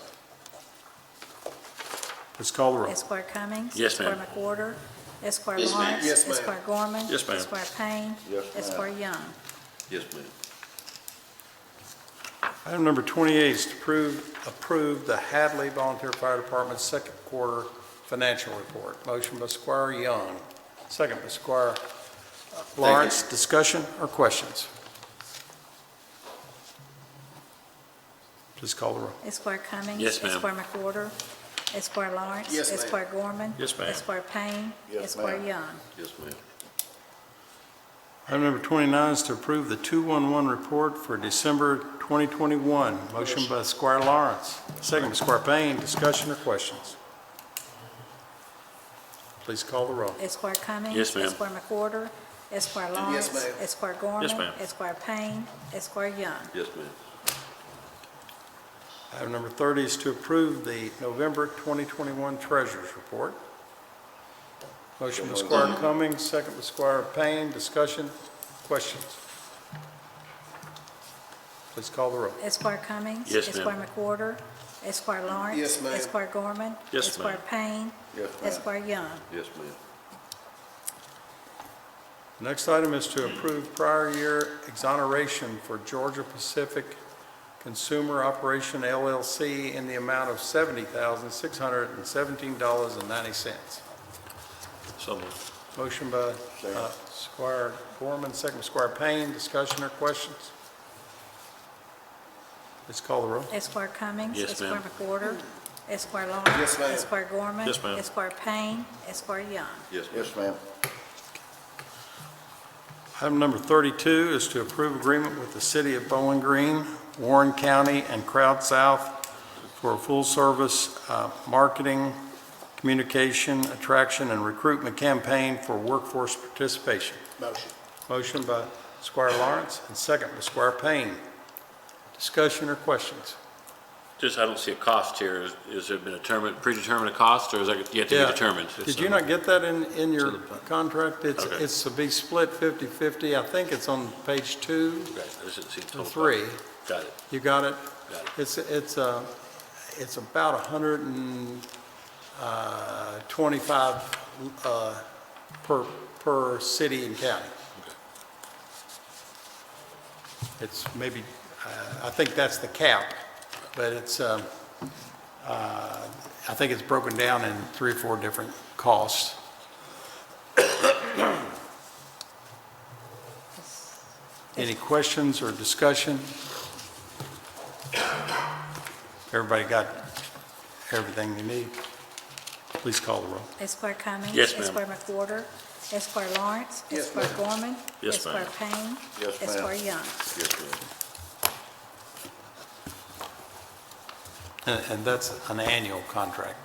Please call the roll. Esquire Cummings. Yes, ma'am. Esquire McWhorter. Esquire Yes, ma'am. Lawrence. Yes, ma'am. Esquire Gorman. Yes, ma'am. Esquire Payne. Yes, ma'am. Esquire Young. Yes, ma'am. Item number 28 is to approve the Hadley Volunteer Fire Department's second quarter financial report. Motion by Squire Young, second by Squire Lawrence. Discussion or questions? Please call the roll. Esquire Cummings. Yes, ma'am. Esquire McWhorter. Esquire Lawrence. Yes, ma'am. Esquire Gorman. Yes, ma'am. Esquire Payne. Yes, Esquire ma'am. Young. Yes, ma'am. Item number 29 is to approve the 211 report for December 2021. Motion by Squire Lawrence, second by Squire Payne. Discussion or questions? Please call the roll. Esquire Cummings. Yes, ma'am. Esquire McWhorter. Esquire Lawrence. ma'am. Esquire Gorman. Yes, ma'am. Esquire Payne. Esquire Young. Yes, ma'am. Item number 30 is to approve the November 2021 Treasurers Report. Motion by Squire Cummings, second by Squire Payne. Discussion, questions? Please call the roll. Esquire Cummings. Yes, ma'am. Esquire McWhorter. Esquire Lawrence. Yes, ma'am. Esquire Gorman. Yes, Esquire ma'am. Payne. Yes, ma'am. Esquire Young. Yes, ma'am. Next item is to approve prior year exoneration for Georgia Pacific Consumer Operation LLC in the amount of $70,617.90. So moved. Motion by Squire Gorman, second by Squire Payne. Discussion or questions? Let's call the roll. Esquire Cummings. Yes, ma'am. Esquire McWhorter. Esquire Lawrence. Yes, ma'am. Esquire Gorman. Yes, ma'am. Esquire Payne. Esquire Young. Yes, ma'am. Yes, ma'am. Item number 32 is to approve agreement with the City of Bowling Green, Warren County, and Crowd South for a full-service marketing, communication, attraction, and recruitment campaign for workforce participation. Motion. Motion by Squire Lawrence and second by Squire Payne. Discussion or questions? Just, I don't see a cost here. Is there been a predetermined cost, or is that yet to be determined? Did you not get that in your contract? Okay. It's to be split 50/50. I think it's on page 2 Okay, I just didn't see the or total. 3. Got it. You got it? Got it. It's about 125 per city and county. It's maybe, I think that's the cap, but it's, I think it's broken down in 3 or 4 different costs. Any questions or discussion? Everybody got everything you need? Please call the roll. Esquire Cummings. Yes, ma'am. Esquire McWhorter. Esquire Lawrence. Yes, Esquire ma'am. Gorman. Yes, ma'am. Esquire Payne. Yes, ma'am. Esquire Young. Yes, ma'am. And that's an annual contract.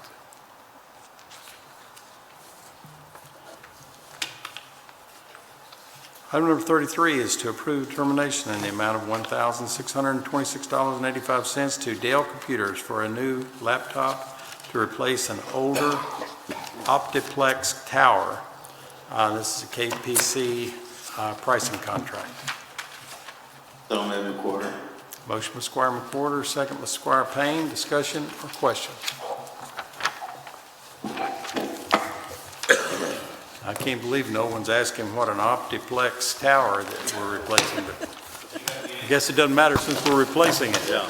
Item number 33 is to approve termination in the amount of $1,626.85 to Dell Computers for a new laptop to replace an older Optiplex tower. This is a KPC pricing contract. So moved, McWhorter. Motion by Squire McWhorter, second by Squire Payne. Discussion or questions? I can't believe no one's asking what an Optiplex tower that we're replacing, but I guess it doesn't matter since we're replacing it. Yeah.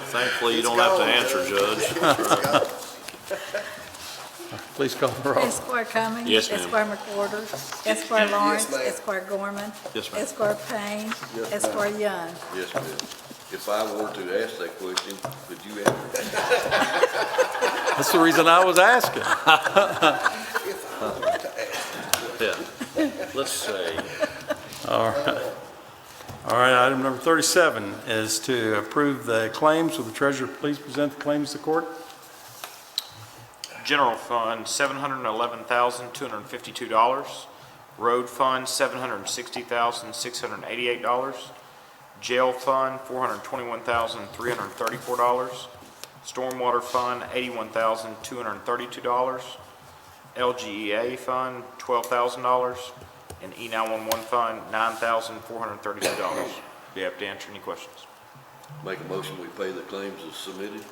Thankfully, you don't have to answer, Judge. Please call the roll. Esquire Cummings. Yes, ma'am. Esquire McWhorter. Esquire Lawrence. ma'am. Esquire Gorman. Yes, ma'am. Esquire Payne. Yes, ma'am. Esquire Young. Yes, ma'am. If I were to ask that question, could you answer? That's the reason I was asking. Yeah. Let's say, All right, item number 37 is to approve the claims. Will the treasurer please present the claims to court? General Fund, $711,252. Road Fund, $760,688. Jail Fund, $421,334. Stormwater Fund, $81,232. LGEA Fund, $12,000. And E911 Fund, $9,432. Be happy to answer any questions. Make a motion, we pay the claims as submitted.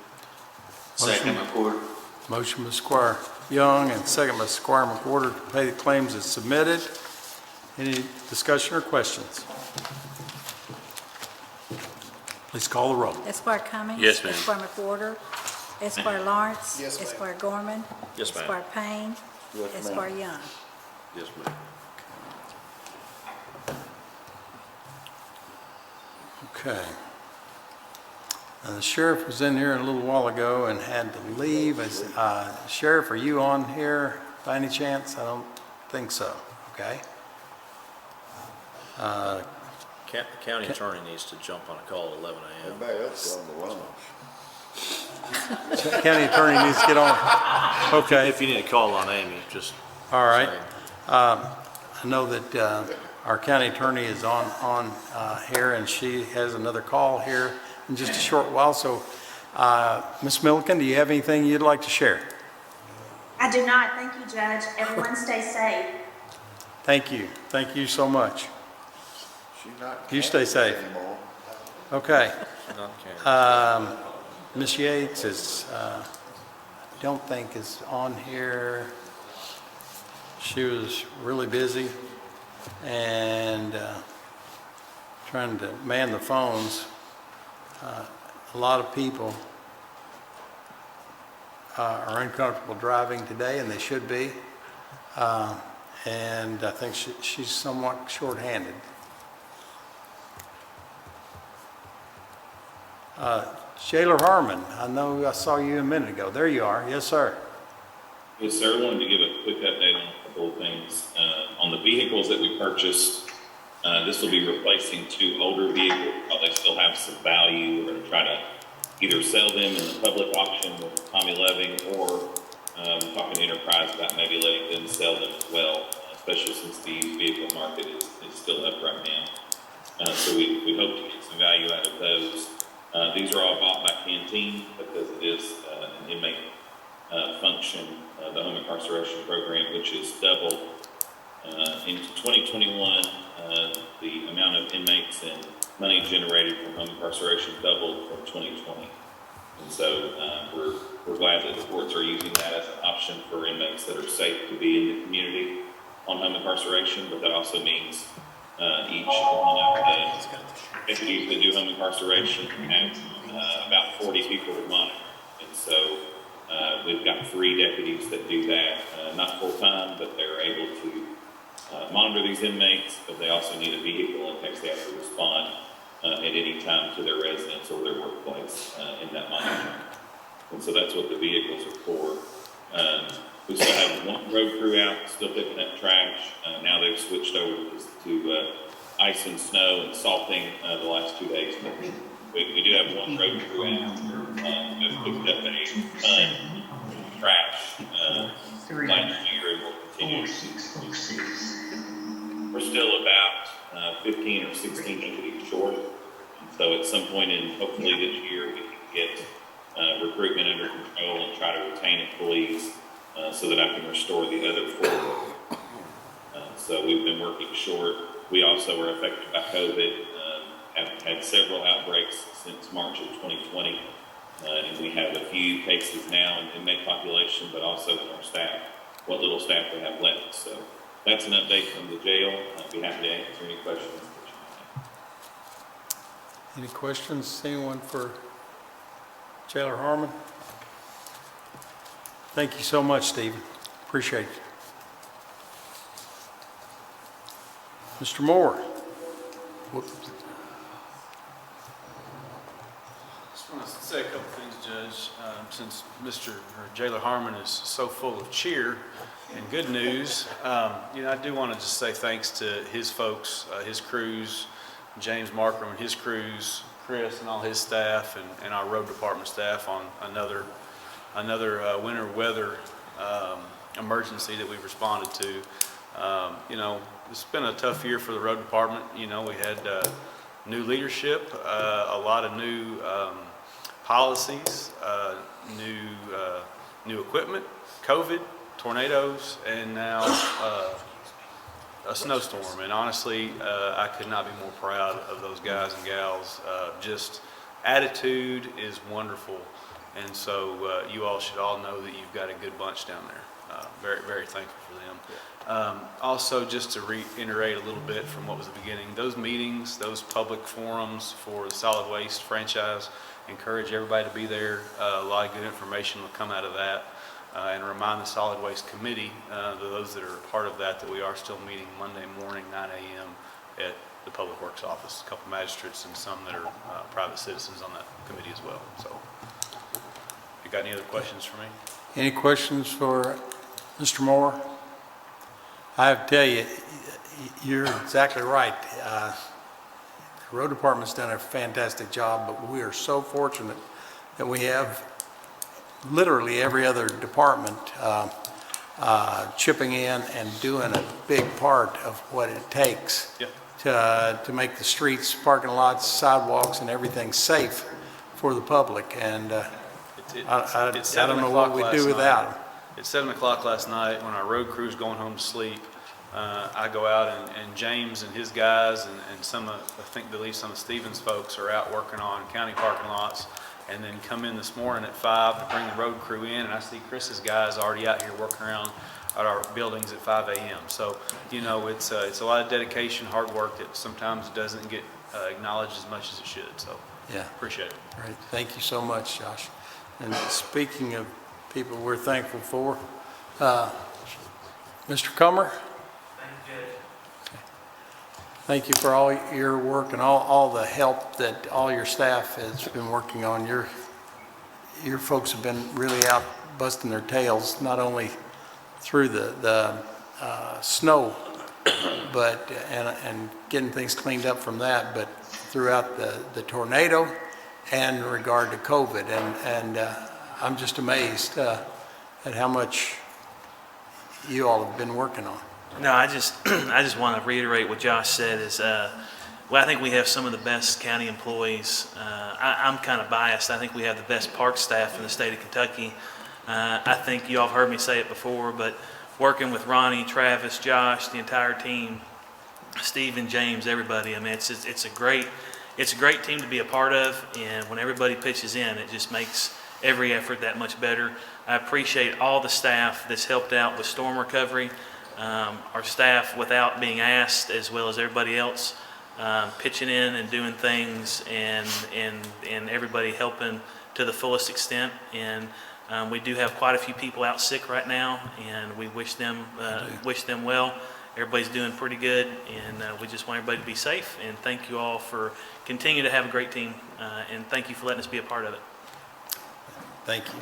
Second, McWhorter. Motion by Squire Young and second by Squire McWhorter to pay the claims as submitted. Any discussion or questions? Please call the roll. Esquire Cummings. Yes, ma'am. Esquire McWhorter. Esquire Lawrence. Yes, ma'am. Esquire Gorman. Yes, ma'am. Esquire Payne. Yes, ma'am. Esquire Young. Yes, ma'am. Okay. The sheriff was in here a little while ago and had to leave. Sheriff, are you on here by any chance? I don't think so, okay? county attorney needs to jump on a call at 11 a.m. Everybody else on the lunch. County attorney needs to get on. Okay, If you need to call on Amy, just all right. say. I know that our county attorney is on here, and she has another call here in just a short while. So, Ms. Milliken, do you have anything you'd like to share? I do not. Thank you, Judge. Everyone stay safe. Thank you. Thank you so much. She's not. You stay safe. Anymore. Okay. Not county. Ms. Yates is, don't think is on here. She was really busy and trying to man the phones. A lot of people are uncomfortable driving today, and they should be. and I think she's somewhat shorthanded. Jailer Harmon, I know I saw you a minute ago. There you are. Yes, sir. Yes, sir. I wanted to give a quick update on a couple of things. On the vehicles that we purchased, this will be replacing 2 older vehicles while they still have some value. We're going to try to either sell them in the public auction with Tommy Loving, or talking to Enterprise about maybe letting them sell them as well, especially since the used vehicle market is still up right now. So we hope to get some value out of those. These are all bought by Canteen because it is an inmate function, the home incarceration program, which is doubled. In 2021, the amount of inmates and money generated from home incarceration doubled from 2020. And so we're glad that the courts are using that as an option for inmates that are safe to be in the community on home incarceration, but that also means each one of the entities that do home incarceration have about 40 people to monitor. And so we've got 3 deputies that do that, not full-time, but they're able to monitor these inmates, but they also need a vehicle in case they have to respond at any time to their residence or their workplace in that monitoring. And so that's what the vehicles are for. We still have 1 road crew out, still picking up trash. Now they've switched over to ice and snow and salting the last 2 days. But we do have 1 road crew out. We've picked up a ton of trash last year, and we'll continue. We're still about 15 or 16 entities short. And so at some point in hopefully this year, we can get recruitment under control and try to retain employees so that I can restore the other 4. So we've been working short. We also were affected by COVID, have had several outbreaks since March of 2020. And we have a few cases now in inmate population, but also in our staff, what little staff we have left. So that's an update from the jail. I'd be happy to answer any questions that you might have. Any questions? Anyone for Jailer Harmon? Thank you so much, Stephen. Appreciate it. Mr. Moore. Just want to say a couple things, Judge. Since Mr. Jailer Harmon is so full of cheer and good news, I do want to just say thanks to his folks, his crews, James Markram and his crews, Chris and all his staff, and our road department staff on another winter weather emergency that we've responded to. It's been a tough year for the road department. We had new leadership, a lot of new policies, new equipment, COVID, tornadoes, and now a snowstorm. And honestly, I could not be more proud of those guys and gals. Just attitude is wonderful. And so you all should all know that you've got a good bunch down there. Very, very thankful for them. Also, just to reiterate a little bit from what was the beginning, those meetings, those public forums for the solid waste franchise, encourage everybody to be there. A lot of good information will come out of that. And remind the solid waste committee, those that are a part of that we are still meeting Monday morning, 9 a.m. at the Public Works office. A couple magistrates and some that are private citizens on that committee as well. So, you got any other questions for me? Any questions for Mr. Moore? I have to tell you, you're exactly right. The road department's done a fantastic job, but we are so fortunate that we have literally every other department chipping in and doing a big part of what it takes to make the streets, parking lots, sidewalks, and everything safe for the public. And I don't know what we'd do without them. At 7 o'clock last night, when our road crew's going home to sleep, I go out and James and his guys and some of, I believe some of Stephen's folks are out working on county parking lots, and then come in this morning at 5 to bring the road crew in, and I see Chris's guys already out here working around at our buildings at 5 a.m. So, it's a lot of dedication, hard work that sometimes doesn't get acknowledged as much as it should. So, yeah, appreciate it. Great. Thank you so much, Josh. And speaking of people we're thankful for, Mr. Comer? Thank you for all your work and all the help that all your staff has been working on. Your folks have been really out busting their tails, not only through the snow, but and getting things cleaned up from that, but throughout the tornado and in regard to COVID. And I'm just amazed at how much you all have been working on. No, I just want to reiterate what Josh said is, well, I think we have some of the best county employees. I'm kind of biased. I think we have the best park staff in the state of Kentucky. I think you all have heard me say it before, but working with Ronnie, Travis, Josh, the entire team, Steve and James, everybody, I mean, it's a great team to be a part of, and when everybody pitches in, it just makes every effort that much better. I appreciate all the staff that's helped out with storm recovery. Our staff, without being asked, as well as everybody else, pitching in and doing things, and everybody helping to the fullest extent. And we do have quite a few people out sick right now, and we wish them well. Everybody's doing pretty good, and we just want everybody to be safe. And thank you all for continuing to have a great team, and thank you for letting us be a part of it. Thank you.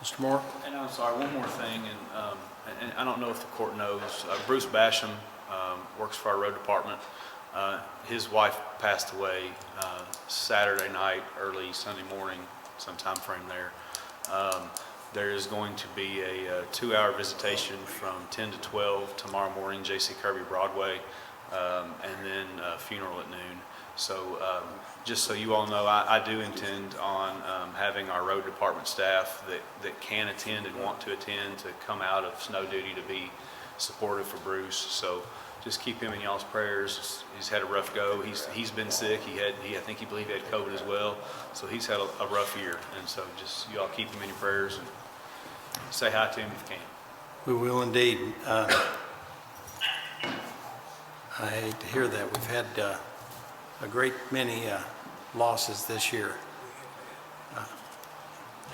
Mr. Moore? And I'm sorry, one more thing, and I don't know if the court knows, Bruce Basham works for our road department. His wife passed away Saturday night, early Sunday morning, some time frame there. There is going to be a 2-hour visitation from 10 to 12 tomorrow morning, J.C. Kirby Broadway, and then a funeral at noon. So just so you all know, I do intend on having our road department staff that can attend and want to attend to come out of snow duty to be supportive for Bruce. So just keep him in y'all's prayers. He's had a rough go. He's been sick. I think he believed he had COVID as well. So he's had a rough year. And so just y'all keep him in your prayers and say hi to him if you can. We will indeed. I hate to hear that. We've had a great many losses this year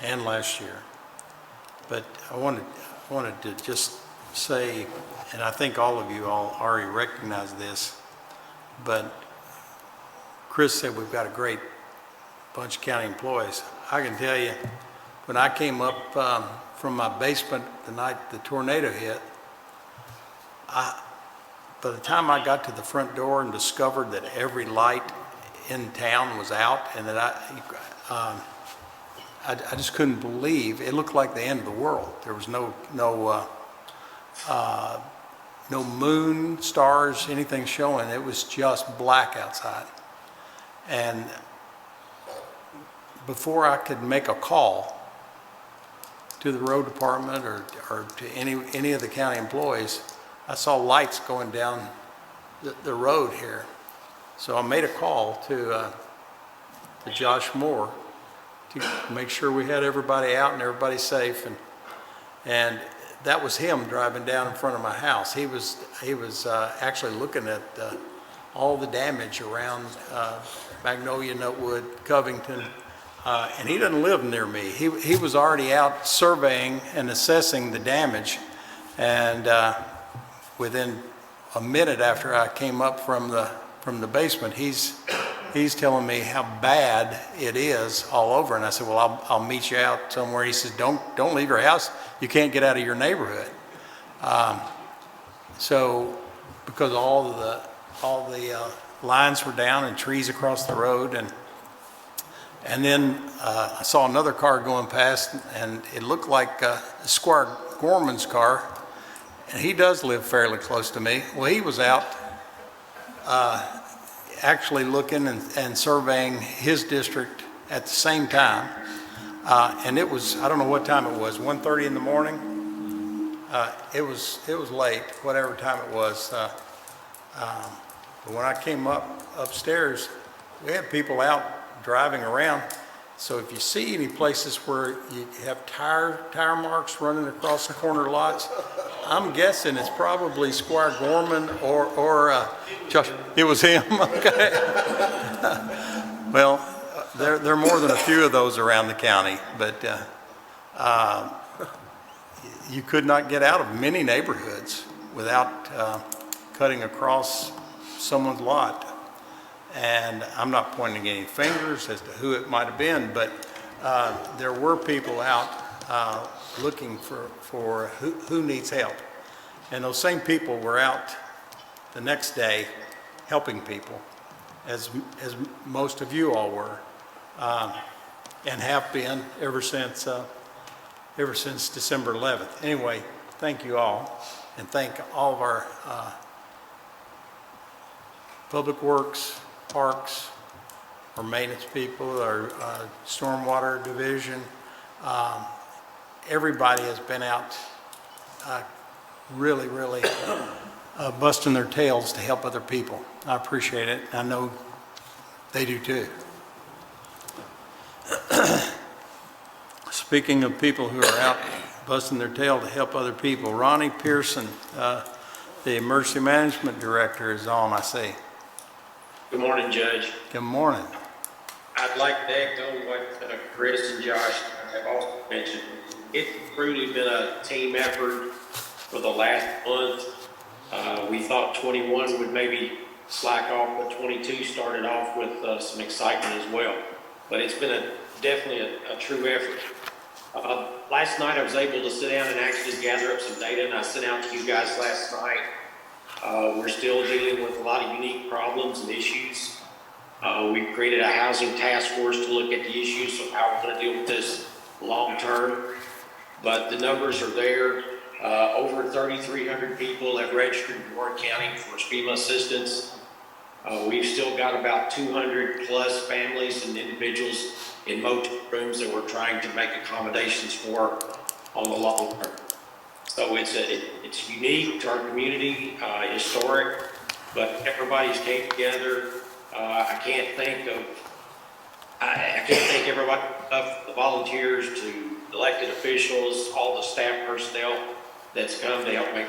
and last year. But I wanted to just say, and I think all of you all already recognize this, but Chris said we've got a great bunch of county employees. I can tell you, when I came up from my basement the night the tornado hit, by the time I got to the front door and discovered that every light in town was out, and that I just couldn't believe, it looked like the end of the world. There was no moon, stars, anything showing. It was just black outside. And before I could make a call to the road department or to any of the county employees, I saw lights going down the road here. So I made a call to Josh Moore to make sure we had everybody out and everybody safe, and that was him driving down in front of my house. He was actually looking at all the damage around Magnolia, Nutwood, Covington, and he doesn't live near me. He was already out surveying and assessing the damage, and within a minute after I came up from the basement, he's telling me how bad it is all over. And I said, well, I'll meet you out somewhere. He says, don't leave your house. You can't get out of your neighborhood. So because all the lines were down and trees across the road, and then I saw another car going past, and it looked like Squire Gorman's car. And he does live fairly close to me. Well, he was out actually looking and surveying his district at the same time. And it was, I don't know what time it was, 1:30 in the morning. It was late, whatever time it was. But when I came upstairs, we had people out driving around. So if you see any places where you have tire marks running across the corner lots, I'm guessing it's probably Squire Gorman or Josh. It was him. Okay. Well, there are more than a few of those around the county, but you could not get out of many neighborhoods without cutting across someone's lot. And I'm not pointing any fingers as to who it might have been, but there were people out looking for who needs help. And those same people were out the next day helping people, as most of you all were, and have been ever since December 11th. Anyway, thank you all, and thank all of our public works, parks, our maintenance people, our stormwater division. Everybody has been out really busting their tails to help other people. I appreciate it. I know they do too. Speaking of people who are out busting their tail to help other people, Ronnie Pearson, the Emergency Management Director, is on, I see. Good morning, Judge. Good morning. I'd like to echo what Chris and Josh have also mentioned. It's truly been a team effort for the last month. We thought 21 would maybe slack off, but 22 started off with some excitement as well. But it's been definitely a true effort. Last night I was able to sit down and actually gather up some data, and I sent out to you guys last night. We're still dealing with a lot of unique problems and issues. We created a housing task force to look at the issues of how we're going to deal with this long term. But the numbers are there. Over 3,300 people have registered in Warren County for FEMA assistance. We've still got about 200 plus families and individuals in motel rooms that we're trying to make accommodations for on the long term. So it's unique to our community, historic, but everybody's came together. I can't thank everybody, of the volunteers to elected officials, all the staff personnel that's come to help make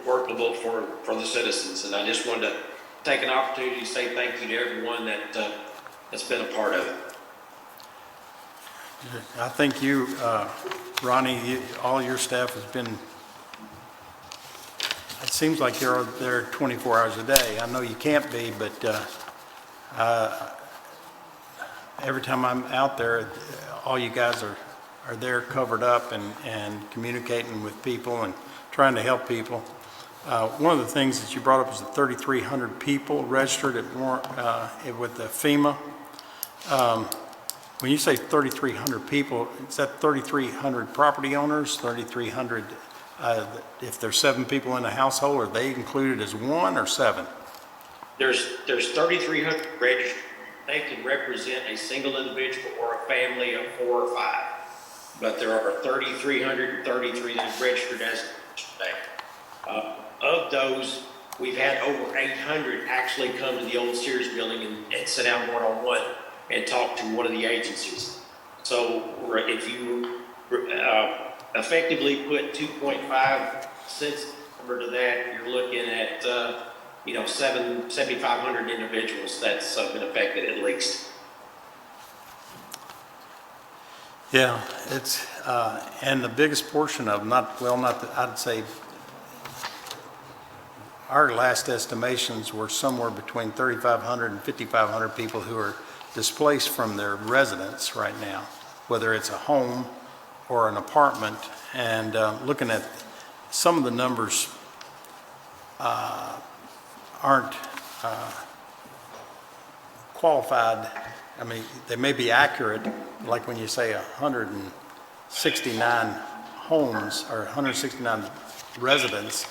workable for the citizens. And I just wanted to take an opportunity to say thank you to everyone that's been a part of it. I think you, Ronnie, all your staff has been, it seems like you're there 24 hours a day. I know you can't be, but every time I'm out there, all you guys are there covered up and communicating with people and trying to help people. One of the things that you brought up is the 3,300 people registered with the FEMA. When you say 3,300 people, is that 3,300 property owners, 3,300, if there's 7 people in a household, are they included as 1 or 7? There's 3,300 registered. They can represent a single individual or a family of 4 or 5. But there are 3,333 that have registered as of today. Of those, we've had over 800 actually come to the old Sears building and sit down one-on-one and talk to one of the agencies. So if you effectively put 2.5 cents number to that, you're looking at 7,500 individuals that's been affected at least. Yeah, it's and the biggest portion of them, I'd say our last estimations were somewhere between 3,500 and 5,500 people who are displaced from their residence right now, whether it's a home or an apartment. And looking at some of the numbers aren't qualified. I mean, they may be accurate, like when you say 169 homes or 169 residents,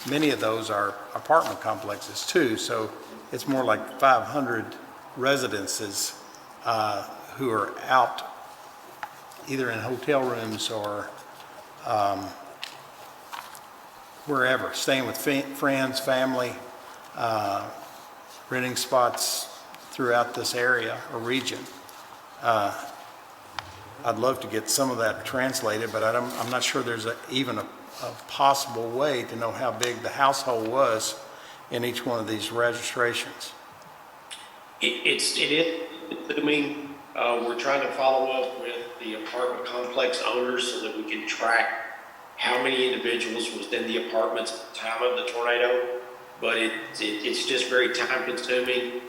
many of those are apartment complexes too. So it's more like 500 residences who are out either in hotel rooms or wherever, staying with friends, family, renting spots throughout this area or region. I'd love to get some of that translated, but I'm not sure there's even a possible way to know how big the household was in each one of these registrations. It is assuming We're trying to follow up with the apartment complex owners so that we can track how many individuals was in the apartments at the time of the tornado. But it's just very time consuming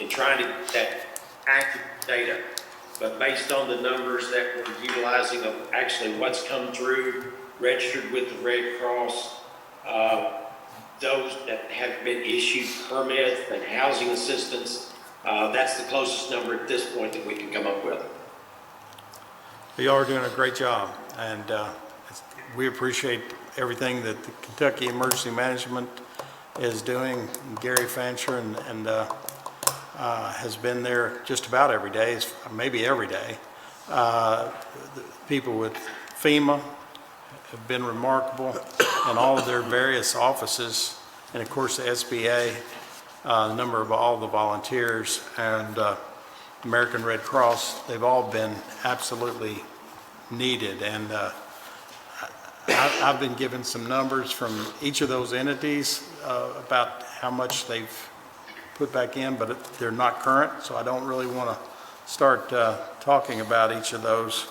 in trying to get that accurate data. But based on the numbers that we're utilizing of actually what's come through, registered with the Red Cross, those that have been issued permits and housing assistance, that's the closest number at this point that we can come up with. You all are doing a great job, and we appreciate everything that the Kentucky Emergency Management is doing. Gary Fancher and has been there just about every day, maybe every day. The people with FEMA have been remarkable, and all of their various offices, and of course the SBA, a number of all the volunteers, and American Red Cross. They've all been absolutely needed, and I've been given some numbers from each of those entities about how much they've put back in, but they're not current, so I don't really want to start talking about each of those.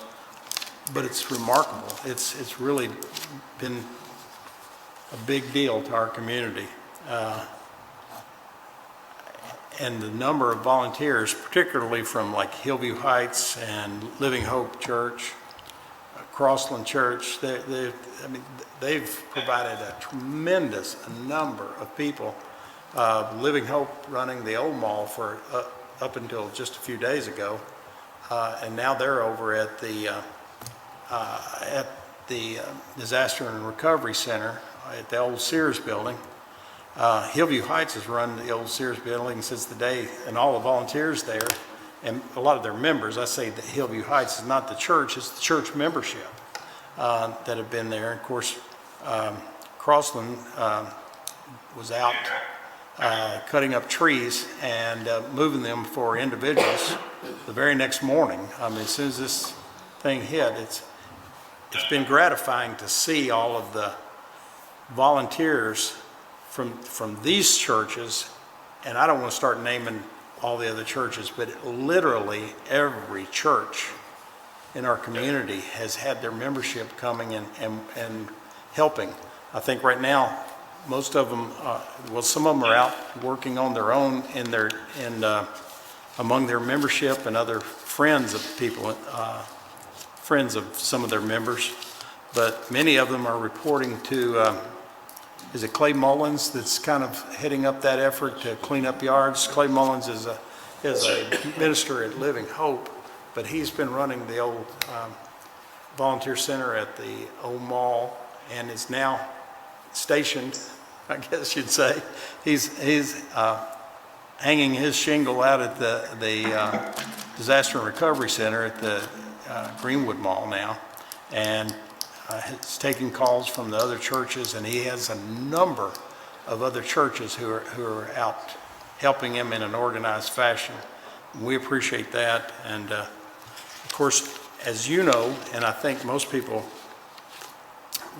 But it's remarkable. It's really been a big deal to our community. And the number of volunteers, particularly from like Hillview Heights and Living Hope Church, Crossland Church, they've provided a tremendous number of people. Living Hope running the old mall for up until just a few days ago, and now they're over at the Disaster and Recovery Center at the old Sears building. Hillview Heights has run the old Sears building since the day, and all the volunteers there, and a lot of their members. I say that Hillview Heights is not the church, it's the church membership that have been there. And of course, Crossland was out cutting up trees and moving them for individuals the very next morning. I mean, as soon as this thing hit, it's been gratifying to see all of the volunteers from these churches, and I don't want to start naming all the other churches, but literally every church in our community has had their membership coming and helping. I think right now most of them, well, some of them are out working on their own among their membership and other friends of people, friends of some of their members. But many of them are reporting to, is it Clay Mullins that's kind of heading up that effort to clean up yards? Clay Mullins is a minister at Living Hope, but he's been running the old volunteer center at the old mall and is now stationed, I guess you'd say. He's hanging his shingle out at the Disaster and Recovery Center at the Greenwood Mall now, and he's taking calls from the other churches, and he has a number of other churches who are out helping him in an organized fashion. We appreciate that, and of course, as you know, and I think most people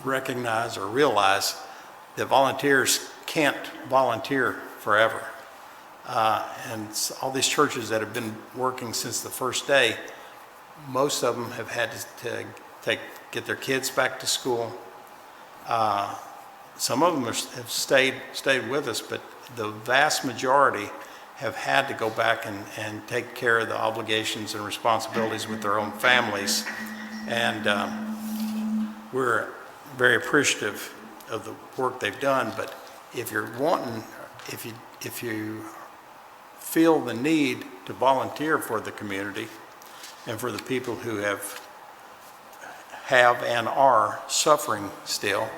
recognize or realize, that volunteers can't volunteer forever. And all these churches that have been working since the first day, most of them have had to get their kids back to school. Some of them have stayed with us, but the vast majority have had to go back and take care of the obligations and responsibilities with their own families. And we're very appreciative of the work they've done. But if you're wanting, if you feel the need to volunteer for the community and for the people who have and are suffering still,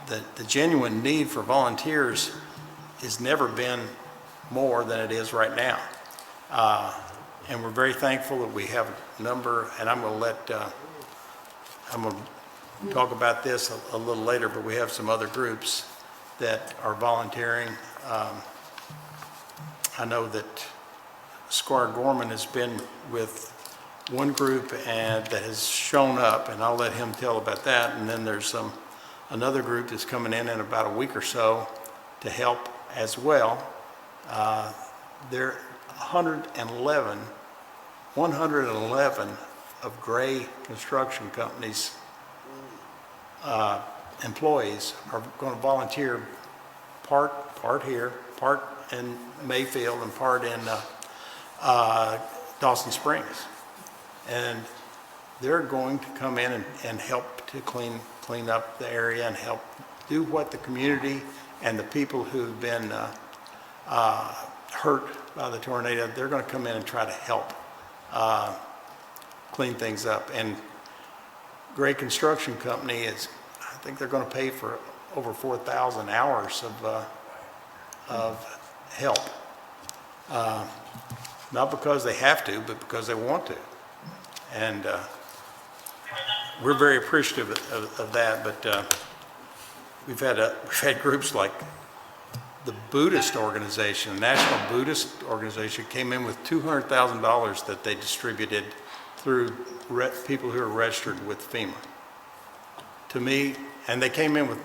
the genuine need for volunteers has never been more than it is right now. And we're very thankful that we have a number, and I'm going to talk about this a little later, but we have some other groups that are volunteering. I know that Squire Gorman has been with one group and that has shown up, and I'll let him tell about that. And then there's another group that's coming in about a week or so to help as well. 111 of Gray Construction Company's employees are going to volunteer part here, part in Mayfield and part in Dawson Springs. And they're going to come in and help to clean up the area and help do what the community and the people who've been hurt by the tornado, they're going to come in and try to help clean things up. And Gray Construction Company is, I think they're going to pay for over 4,000 hours of help. Not because they have to, but because they want to. And we're very appreciative of that, but we've had groups like the Buddhist organization, the National Buddhist Organization, came in with $200,000 that they distributed through people who are registered with FEMA. To me, and they came in with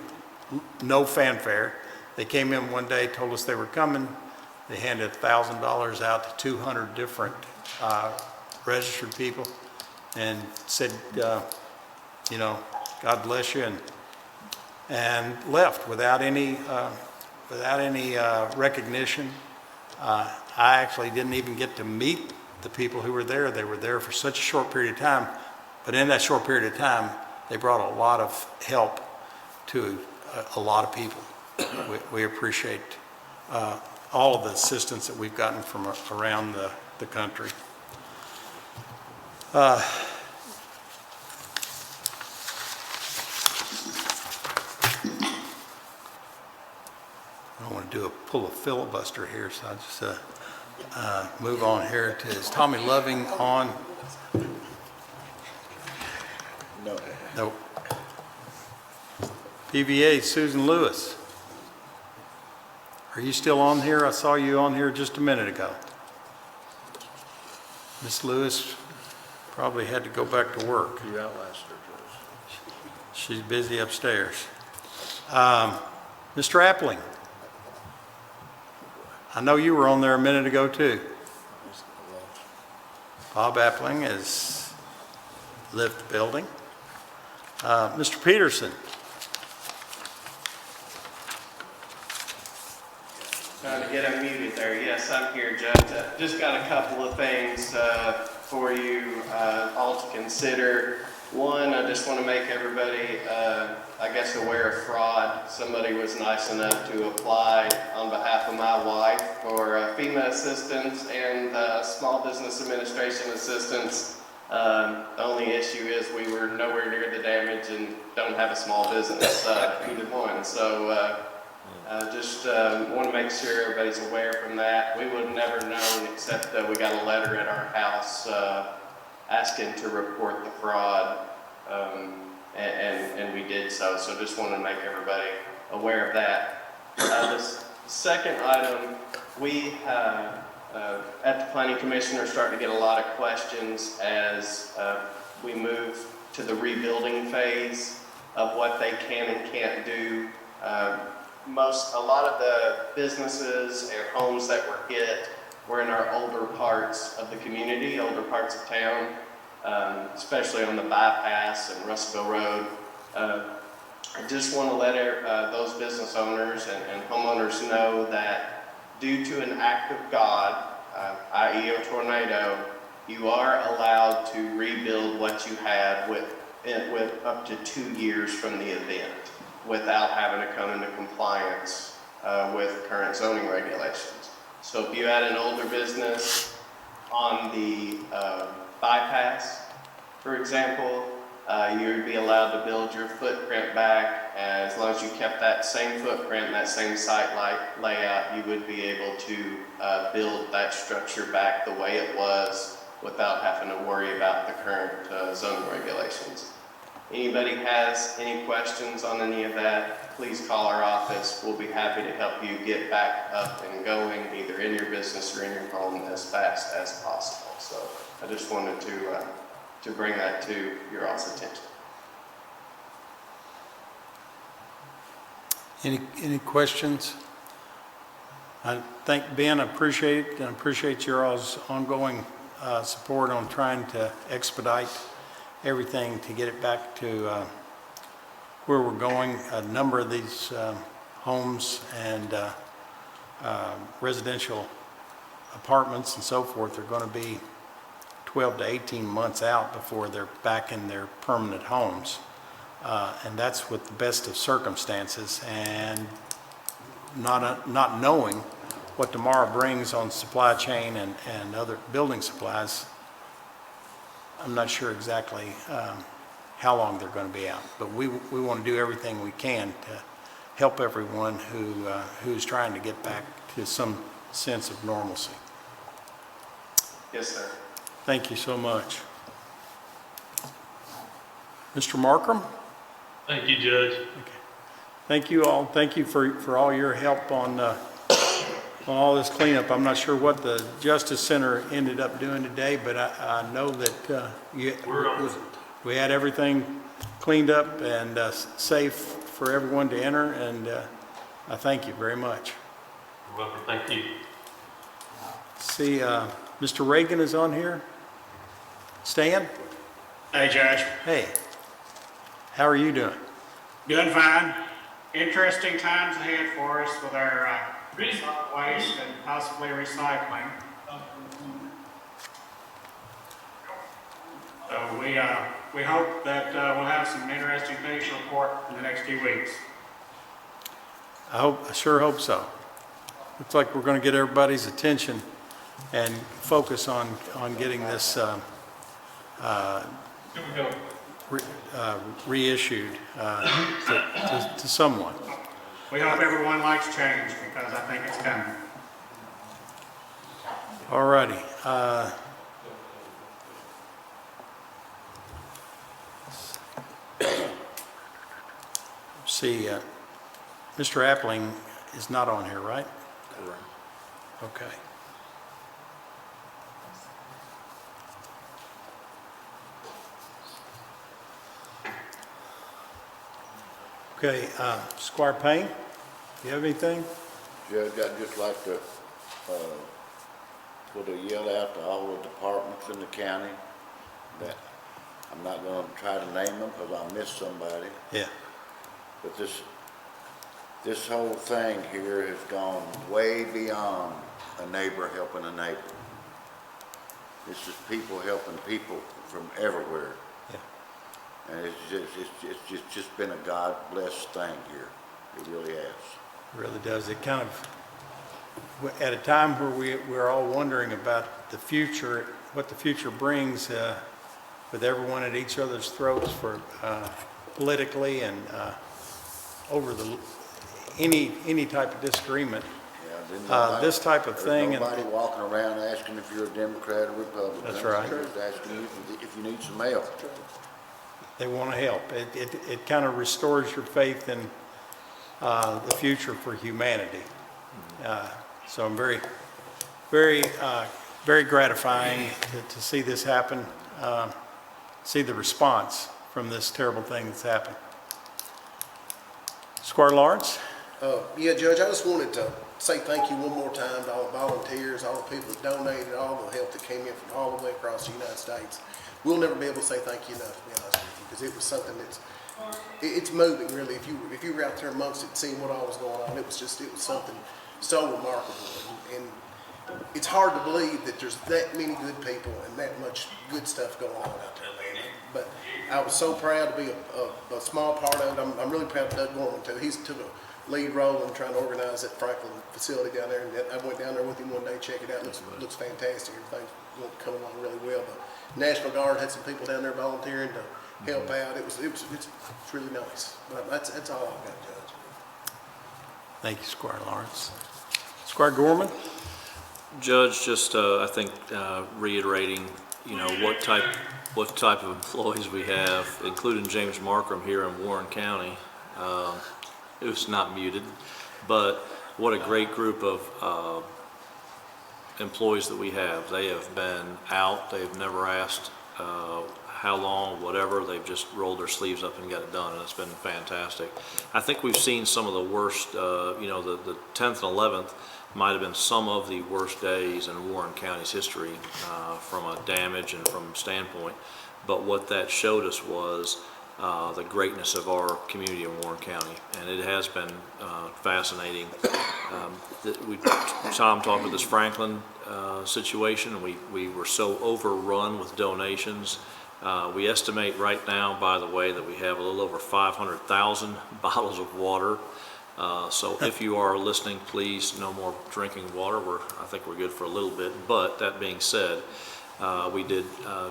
no fanfare. They came in one day, told us they were coming. They handed $1,000 out to 200 different registered people and said, you know, God bless you, and left without any recognition. I actually didn't even get to meet the people who were there. They were there for such a short period of time, but in that short period of time, they brought a lot of help to a lot of people. We appreciate all of the assistance that we've gotten from around the country. I don't want to pull a filibuster here, so I'll just move on here to, is Tommy Loving on? No. Nope. PVA, Susan Lewis. Are you still on here? I saw you on here just a minute ago. Miss Lewis probably had to go back to work. You outlasted her, Joyce. She's busy upstairs. Mr. Appling. I know you were on there a minute ago too. Bob Appling is lift building. Mr. Peterson. Trying to get unmuted there. Yes, I'm here, Judge. Just got a couple of things for you all to consider. One, I just want to make everybody, I guess, aware of fraud. Somebody was nice enough to apply on behalf of my wife for FEMA assistance and Small Business Administration assistance. The only issue is we were nowhere near the damage and don't have a small business, either one. So just want to make sure everybody's aware from that. We would have never known except we got a letter at our house asking to report the fraud, and we did so. So just want to make everybody aware of that. The second item, we at the Planning Commission are starting to get a lot of questions as we move to the rebuilding phase of what they can and can't do. A lot of the businesses and homes that were hit were in our older parts of the community, older parts of town, especially on the bypass and Russellville Road. I just want to let those business owners and homeowners know that due to an act of God, i.e. a tornado, you are allowed to rebuild what you had with up to 2 years from the event, without having to come into compliance with current zoning regulations. So if you had an older business on the bypass, for example, you would be allowed to build your footprint back. As long as you kept that same footprint, that same site layout, you would be able to build that structure back the way it was without having to worry about the current zoning regulations. Anybody has any questions on any of that, please call our office. We'll be happy to help you get back up and going, either in your business or in your home, as fast as possible. So I just wanted to bring that to your all's attention. Any questions? I thank Ben, I appreciate your all's ongoing support on trying to expedite everything to get it back to where we're going. A number of these homes and residential apartments and so forth are going to be 12 to 18 months out before they're back in their permanent homes. And that's with the best of circumstances, and not knowing what tomorrow brings on supply chain and other building supplies. I'm not sure exactly how long they're going to be out, but we want to do everything we can to help everyone who's trying to get back to some sense of normalcy. Yes, sir. Thank you so much. Mr. Markram? Thank you, Judge. Thank you all. Thank you for all your help on all this cleanup. I'm not sure what the Justice Center ended up doing today, but I know that we had everything cleaned up and safe for everyone to enter, and I thank you very much. You're welcome. Thank you. See, Mr. Reagan is on here. Stan? Hey, Judge. Hey. How are you doing? Doing fine. Interesting times ahead for us with our solid waste and possibly recycling. So we hope that we'll have some interesting things to report in the next few weeks. I sure hope so. Looks like we're going to get everybody's attention and focus on getting this reissued to someone. We hope everyone likes change, because I think it's coming. All righty. See, Mr. Appling is not on here, right? Correct. Okay. Okay, Squire Payne, you have anything? Judge, I'd just like to put a yell out to all the departments in the county that I'm not going to try to name them because I'll miss somebody. Yeah. But this whole thing here has gone way beyond a neighbor helping a neighbor. This is people helping people from everywhere. Yeah. And it's just been a God-blessed thing here. It really has. It really does. It kind of, at a time where we're all wondering about the future, what the future brings, with everyone at each other's throats for politically and over any type of disagreement. Yeah, this type of thing. There's nobody walking around asking if you're a Democrat or Republican. That's right. They're just asking you if you need some help. They want to help. It kind of restores your faith in the future for humanity. So I'm very, very, very gratifying to see this happen, see the response from this terrible thing that's happened. Squire Lawrence? Yeah, Judge, I just wanted to say thank you one more time to all the volunteers, all the people that donated, all the help that came in from all the way across the United States. We'll never be able to say thank you enough, to be honest with you, because it was something it's moving, really. If you were out there amongst it, seeing what all was going on, it was something so remarkable. And it's hard to believe that there's that many good people and that much good stuff going on out there, man. But I was so proud to be a small part of it. I'm really proud of Doug Gorman, too. He's took a lead role in trying to organize that Franklin facility down there. And I went down there with him one day, check it out. Looks fantastic. Everything's coming along really well. The National Guard had some people down there volunteering to help out. It's really nice. But that's all I've got, Judge. Thank you, Squire Lawrence. Squire Gorman? Judge, just I think reiterating, what type of employees we have, including James Markram here in Warren County. It was not muted, but what a great group of employees that we have. They have been out. They've never asked how long, whatever, they've just rolled their sleeves up and got it done, and it's been fantastic. I think we've seen some of the worst, the 10th and 11th might have been some of the worst days in Warren County's history from a damage and from standpoint. But what that showed us was the greatness of our community in Warren County, and it has been fascinating. Tom talked about this Franklin situation, and we were so overrun with donations. We estimate right now, by the way, that we have a little over 500,000 bottles of water. So if you are listening, please, no more drinking water. I think we're good for a little bit. But that being said, we did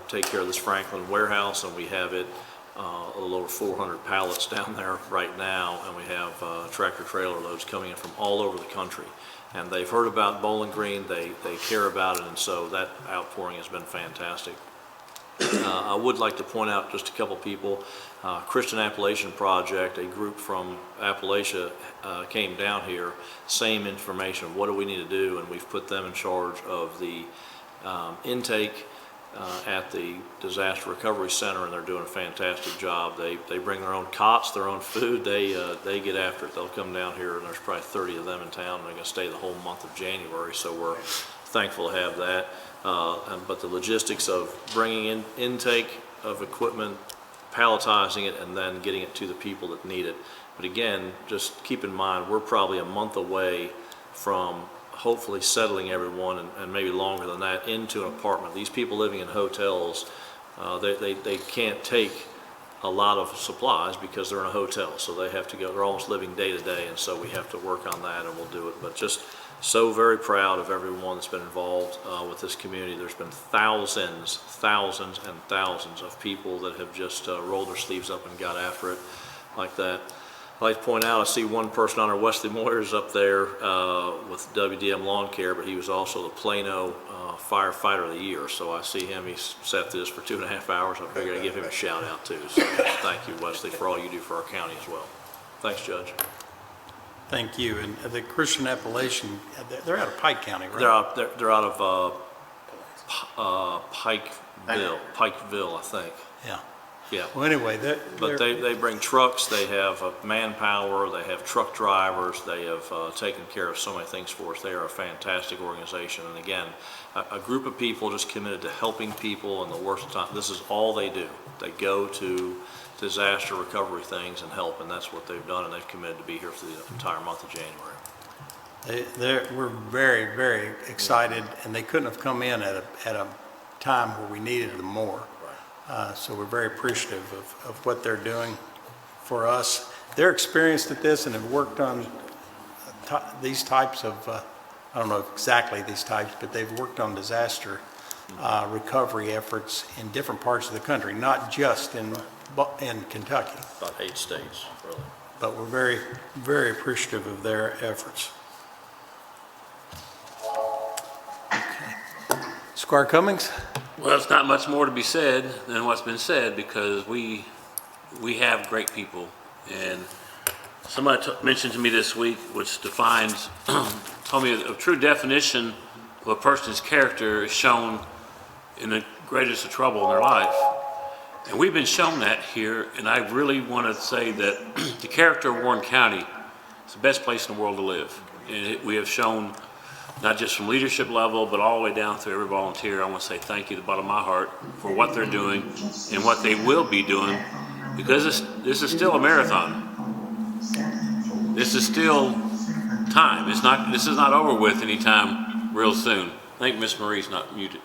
take care of this Franklin warehouse, and we have it a little over 400 pallets down there right now, and we have tractor trailer loads coming in from all over the country. And they've heard about Bowling Green, they care about it, and so that outpouring has been fantastic. I would like to point out just a couple people. Christian Appalachian Project, a group from Appalachia came down here, same information, what do we need to do, and we've put them in charge of the intake at the Disaster Recovery Center, and they're doing a fantastic job. They bring their own cots, their own food, they get after it. They'll come down here, and there's probably 30 of them in town, and they're going to stay the whole month of January, so we're thankful to have that. But the logistics of bringing in intake of equipment, palletizing it, and then getting it to the people that need it. But again, just keep in mind, we're probably a month away from hopefully settling everyone, and maybe longer than that, into an apartment. These people living in hotels, they can't take a lot of supplies because they're in a hotel, so they have to go, they're almost living day to day, and so we have to work on that, and we'll do it. But just so very proud of everyone that's been involved with this community. There's been thousands and thousands of people that have just rolled their sleeves up and got after it like that. I'd like to point out, I see one person on our Wesley Moyers up there with WDM Lawn Care, but he was also the Plano Firefighter of the Year. So I see him, he's sat through this for 2.5 hours. I figured I'd give him a shout out too. So thank you, Wesley, for all you do for our county as well. Thanks, Judge. Thank you. And the Christian Appalachian, they're out of Pike County, right? They're out of Pikeville, I think. Yeah. Yeah. Well, anyway, but they bring trucks, they have manpower, they have truck drivers, they have taken care of so many things for us. They are a fantastic organization. And again, a group of people just committed to helping people in the worst of time. This is all they do. They go to disaster recovery things and help, and that's what they've done, and they've committed to be here for the entire month of January. We're very, very excited, and they couldn't have come in at a time where we needed them more. So we're very appreciative of what they're doing for us. They're experienced at this and have worked on these types of, I don't know exactly these types, but they've worked on disaster recovery efforts in different parts of the country, not just in Kentucky. About 8 states, really. But we're very, very appreciative of their efforts. Okay. Squire Cummings? Well, it's not much more to be said than what's been said, because we have great people. And somebody mentioned to me this week, which defines, told me a true definition of a person's character is shown in the greatest of trouble in their life. And we've been shown that here, and I really want to say that the character of Warren County is the best place in the world to live. And we have shown, not just from leadership level, but all the way down through every volunteer. I want to say thank you to the bottom of my heart for what they're doing and what they will be doing, because this is still a marathon. This is still time. This is not over with anytime real soon. I think Miss Marie's not muted.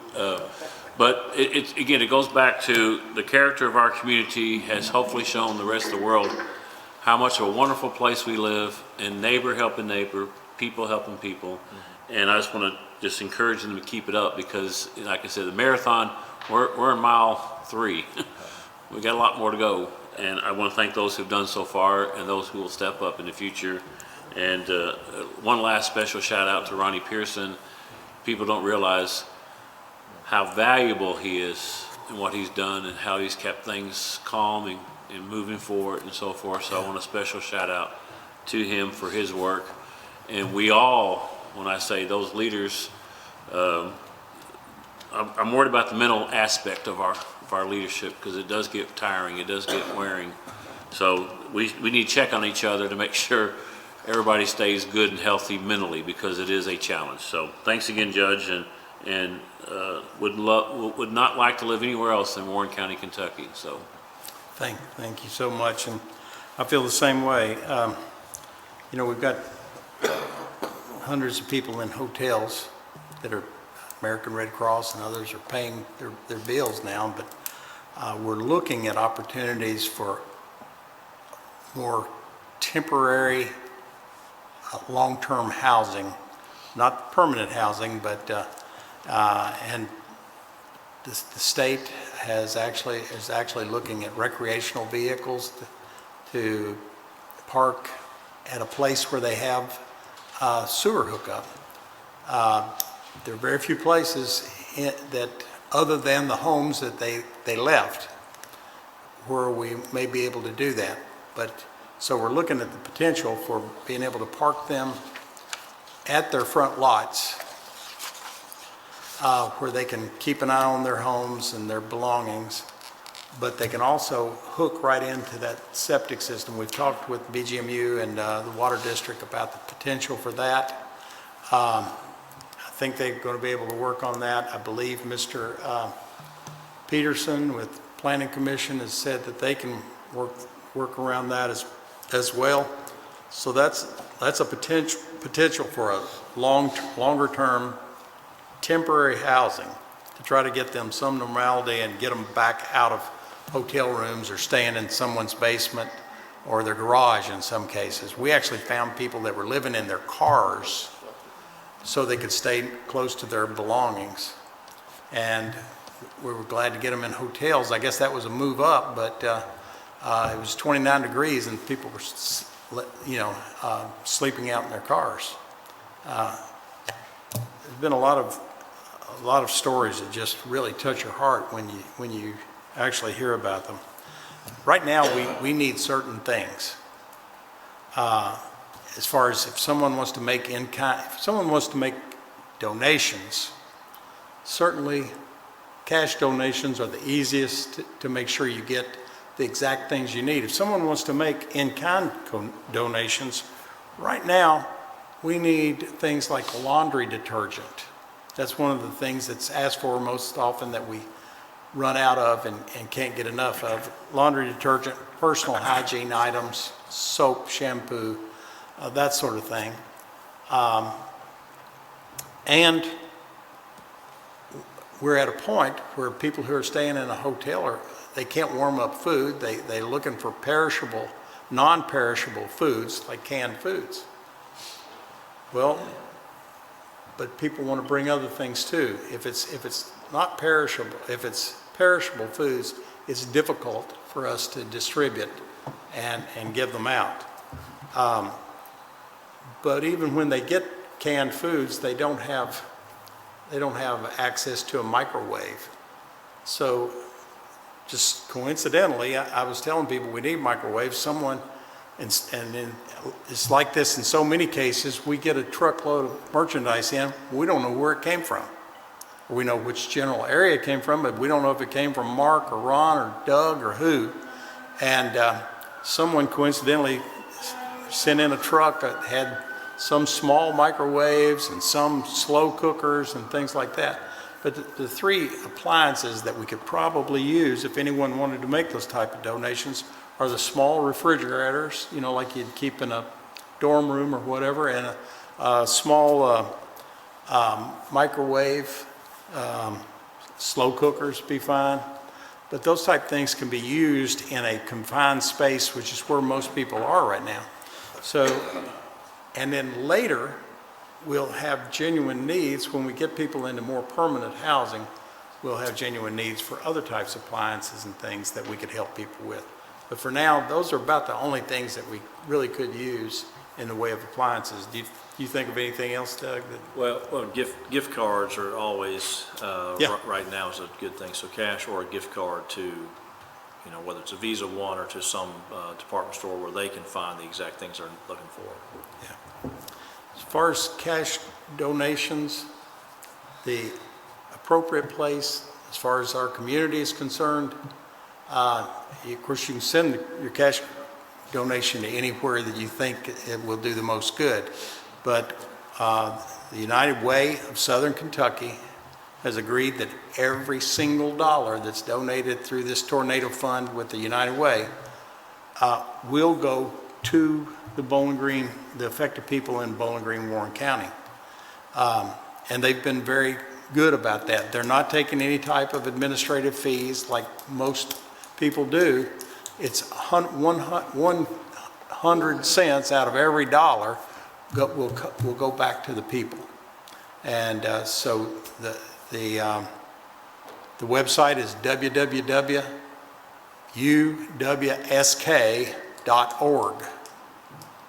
But again, it goes back to the character of our community has hopefully shown the rest of the world how much of a wonderful place we live, and neighbor helping neighbor, people helping people. And I just want to just encourage them to keep it up, because, like I said, the marathon, we're in mile 3. We got a lot more to go. And I want to thank those who've done so far and those who will step up in the future. And one last special shout out to Ronnie Pearson. People don't realize how valuable he is and what he's done and how he's kept things calm and moving forward and so forth. So I want a special shout out to him for his work. And we all, when I say those leaders, I'm worried about the mental aspect of our leadership, because it does get tiring, it does get wearing. So we need to check on each other to make sure everybody stays good and healthy mentally, because it is a challenge. So thanks again, Judge, and would not like to live anywhere else than Warren County, Kentucky. So Thank you so much, and I feel the same way. You know, we've got hundreds of people in hotels that are American Red Cross, and others are paying their bills now, but we're looking at opportunities for more temporary, long-term housing, not permanent housing, but and the state is actually looking at recreational vehicles to park at a place where they have sewer hookup. There are very few places that, other than the homes that they left, where we may be able to do that. But so we're looking at the potential for being able to park them at their front lots, where they can keep an eye on their homes and their belongings, but they can also hook right into that septic system. We've talked with BGMU and the Water District about the potential for that. I think they're going to be able to work on that. I believe Mr. Peterson with Planning Commission has said that they can work around that as well. So that's a potential for a longer term temporary housing to try to get them some normality and get them back out of hotel rooms or staying in someone's basement or their garage in some cases. We actually found people that were living in their cars so they could stay close to their belongings. And we were glad to get them in hotels. I guess that was a move up, but it was 29 degrees and people were, sleeping out in their cars. There's been a lot of stories that just really touch your heart when you actually hear about them. Right now, we need certain things. As far as if someone wants to make donations, certainly cash donations are the easiest to make sure you get the exact things you need. If someone wants to make in-kind donations, right now we need things like laundry detergent. That's one of the things that's asked for most often that we run out of and can't get enough of. Laundry detergent, personal hygiene items, soap, shampoo, that sort of thing. And we're at a point where people who are staying in a hotel they can't warm up food. They're looking for perishable, non-perishable foods like canned foods. Well, but people want to bring other things too. If it's not perishable, if it's perishable foods, it's difficult for us to distribute and give them out. But even when they get canned foods, they don't have access to a microwave. So just coincidentally, I was telling people we need microwaves. And it's like this in so many cases. We get a truckload of merchandise in, we don't know where it came from. We know which general area it came from, but we don't know if it came from Mark or Ron or Doug or who. And someone coincidentally sent in a truck that had some small microwaves and some slow cookers and things like that. But the three appliances that we could probably use if anyone wanted to make those type of donations are the small refrigerators, like you'd keep in a dorm room or whatever, and a small microwave, slow cookers be fine. But those type things can be used in a confined space, which is where most people are right now. So, and then later, we'll have genuine needs when we get people into more permanent housing. We'll have genuine needs for other types of appliances and things that we could help people with. But for now, those are about the only things that we really could use in the way of appliances. Do you think of anything else, Doug? Well, gift cards are always, Yeah. right now is a good thing. So cash or a gift card to, whether it's a Visa One or to some department store where they can find the exact things they're looking for. Yeah. As far as cash donations, appropriate place as far as our community is concerned. Of course, you can send your cash donation to anywhere that you think it will do the most good. But the United Way of Southern Kentucky has agreed that every single dollar that's donated through this tornado fund with the United Way will go to the Bowling Green, the affected people in Bowling Green, Warren County. And they've been very good about that. They're not taking any type of administrative fees like most people do. It's 100 cents out of every dollar will go back to the people. And so the website is www.uwsk.org.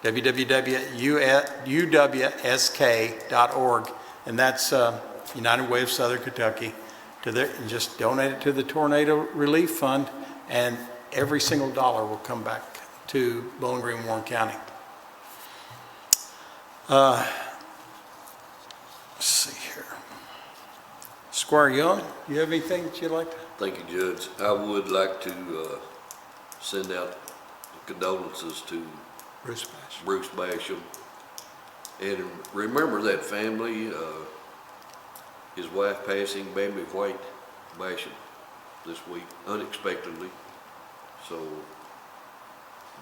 www.uwsk.org, and that's United Way of Southern Kentucky. And just donate it to the Tornado Relief Fund, and every single dollar will come back to Bowling Green, Warren County. Let's see here. Squire Young, you have anything that you'd like to? Thank you, Judge. I would like to send out condolences to Bruce Basham. And remember that family, his wife passing, Bambi White Basham, this week, unexpectedly. So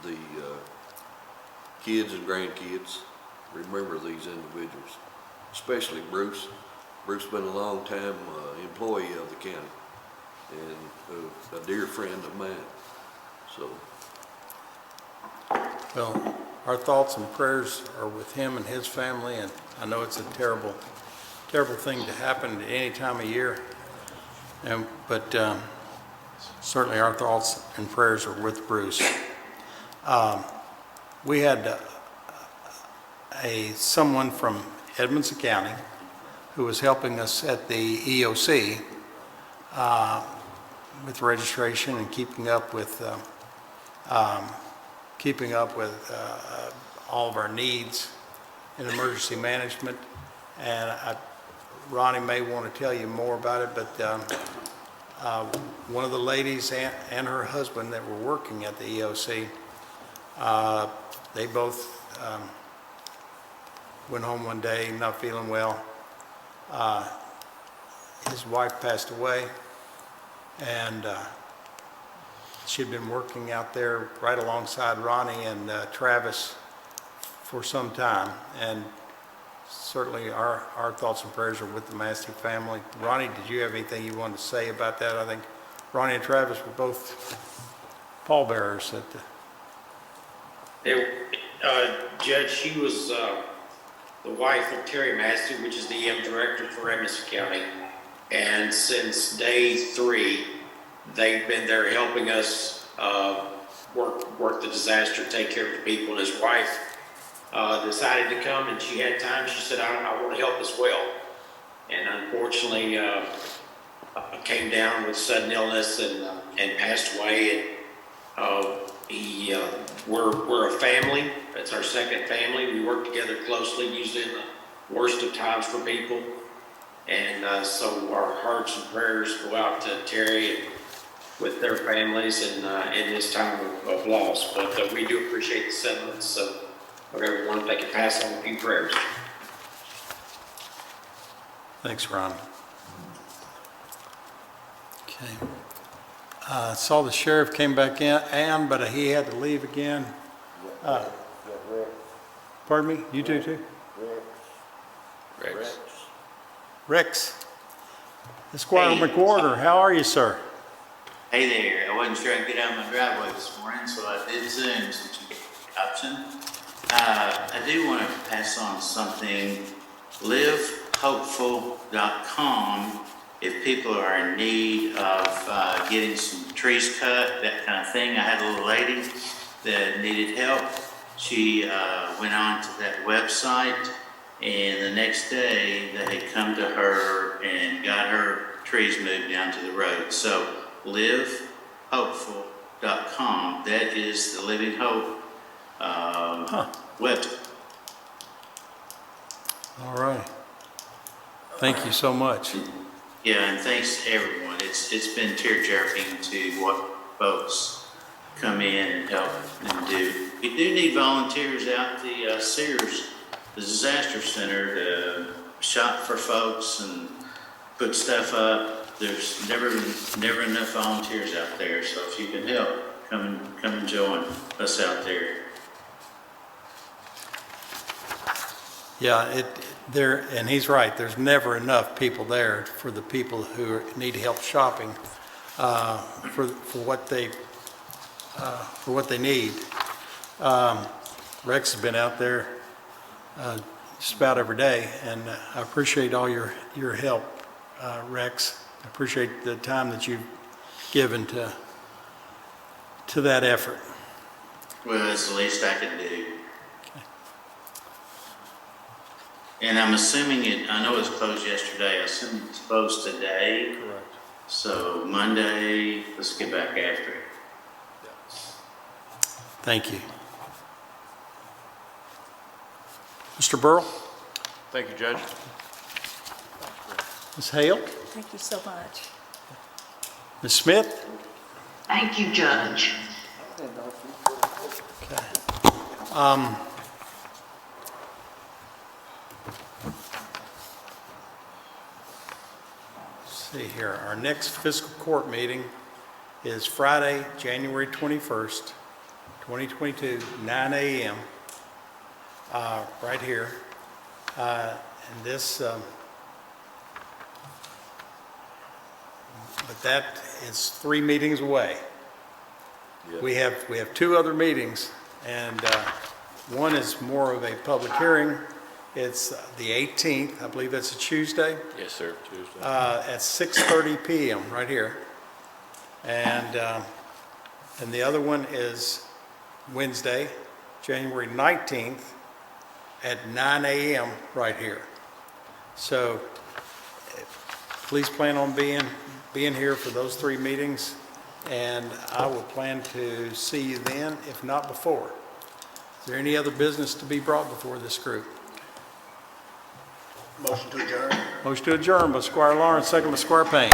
the kids and grandkids, remember these individuals, especially Bruce. Bruce has been a long time employee of the county and a dear friend of mine. So. Well, our thoughts and prayers are with him and his family, and I know it's a terrible, terrible thing to happen at any time of year. But certainly our thoughts and prayers are with Bruce. We had someone from Edmonson County who was helping us at the EOC with registration and keeping up with all of our needs in emergency management. And Ronnie may want to tell you more about it, but one of the ladies and her husband that were working at the EOC, they both went home one day not feeling well. His wife passed away, and she'd been working out there right alongside Ronnie and Travis for some time, and certainly our thoughts and prayers are with the Massey family. Ronnie, did you have anything you wanted to say about that? I think Ronnie and Travis were both pallbearers at the... Judge, she was the wife of Terry Massey, which is the EM director for Edmonson County, and since day 3, they've been there helping us work the disaster, take care of the people. And his wife decided to come, and she had time. She said, I want to help as well. And unfortunately, came down with sudden illness and passed away. And we're a family. It's our second family. We work together closely, usually in the worst of times for people. And so our hearts and prayers go out to Terry and with their families and in this time of loss. But we do appreciate the sentiments. So everyone, if they can pass on a few prayers. Thanks, Ron. Okay. I saw the sheriff came back in, but he had to leave again. Pardon me? You too? Rex. Esquire McWhorter, how are you, sir? Hey there, I wasn't sure I'd get out of my driveway this morning, so I did Zoom since you gave me the option. I do want to pass on something. LiveHopeful.com, if people are in need of getting some trees cut, that kind of thing. I had a little lady that needed help. She went on to that website, and the next day they had come to her and got her trees moved down to the road. So LiveHopeful.com, that is the Living Hope website. All right. Thank you so much. Yeah, and thanks to everyone. It's been tear jerking to what folks come in and help and do. We do need volunteers out at the Sears, the disaster center, to shop for folks and put stuff up. There's never enough volunteers out there. So if you can help, come and join us out there. Yeah, and he's right, there's never enough people there for the people who need help shopping, for what they need. Rex has been out there, just about every day, and I appreciate all your help, Rex. I appreciate the time that you've given to that effort. Well, it's the least I can do. And I'm assuming I know it was closed yesterday, I assume it's closed today. Correct. So Monday, let's get back after it. Thank you. Mr. Burrell? Thank you, Judge. Ms. Hale? Thank you so much. Ms. Smith? Thank you, Judge. Okay. See here, our next fiscal court meeting is Friday, January 21st, 2022, 9 a.m. Right here. And this, but that is 3 meetings away. We have 2 other meetings, and one is more of a public hearing. It's the 18th, I believe that's a Tuesday. Yes, sir, Tuesday. At 6:30 p.m. right here. And the other one is Wednesday, January 19th at 9 a.m. right here. So please plan on being here for those 3 meetings, and I will plan to see you then, if not before. Is there any other business to be brought before this group? Motion to adjourn. Motion to adjourn by Squire Lawrence, second by Squire Payne.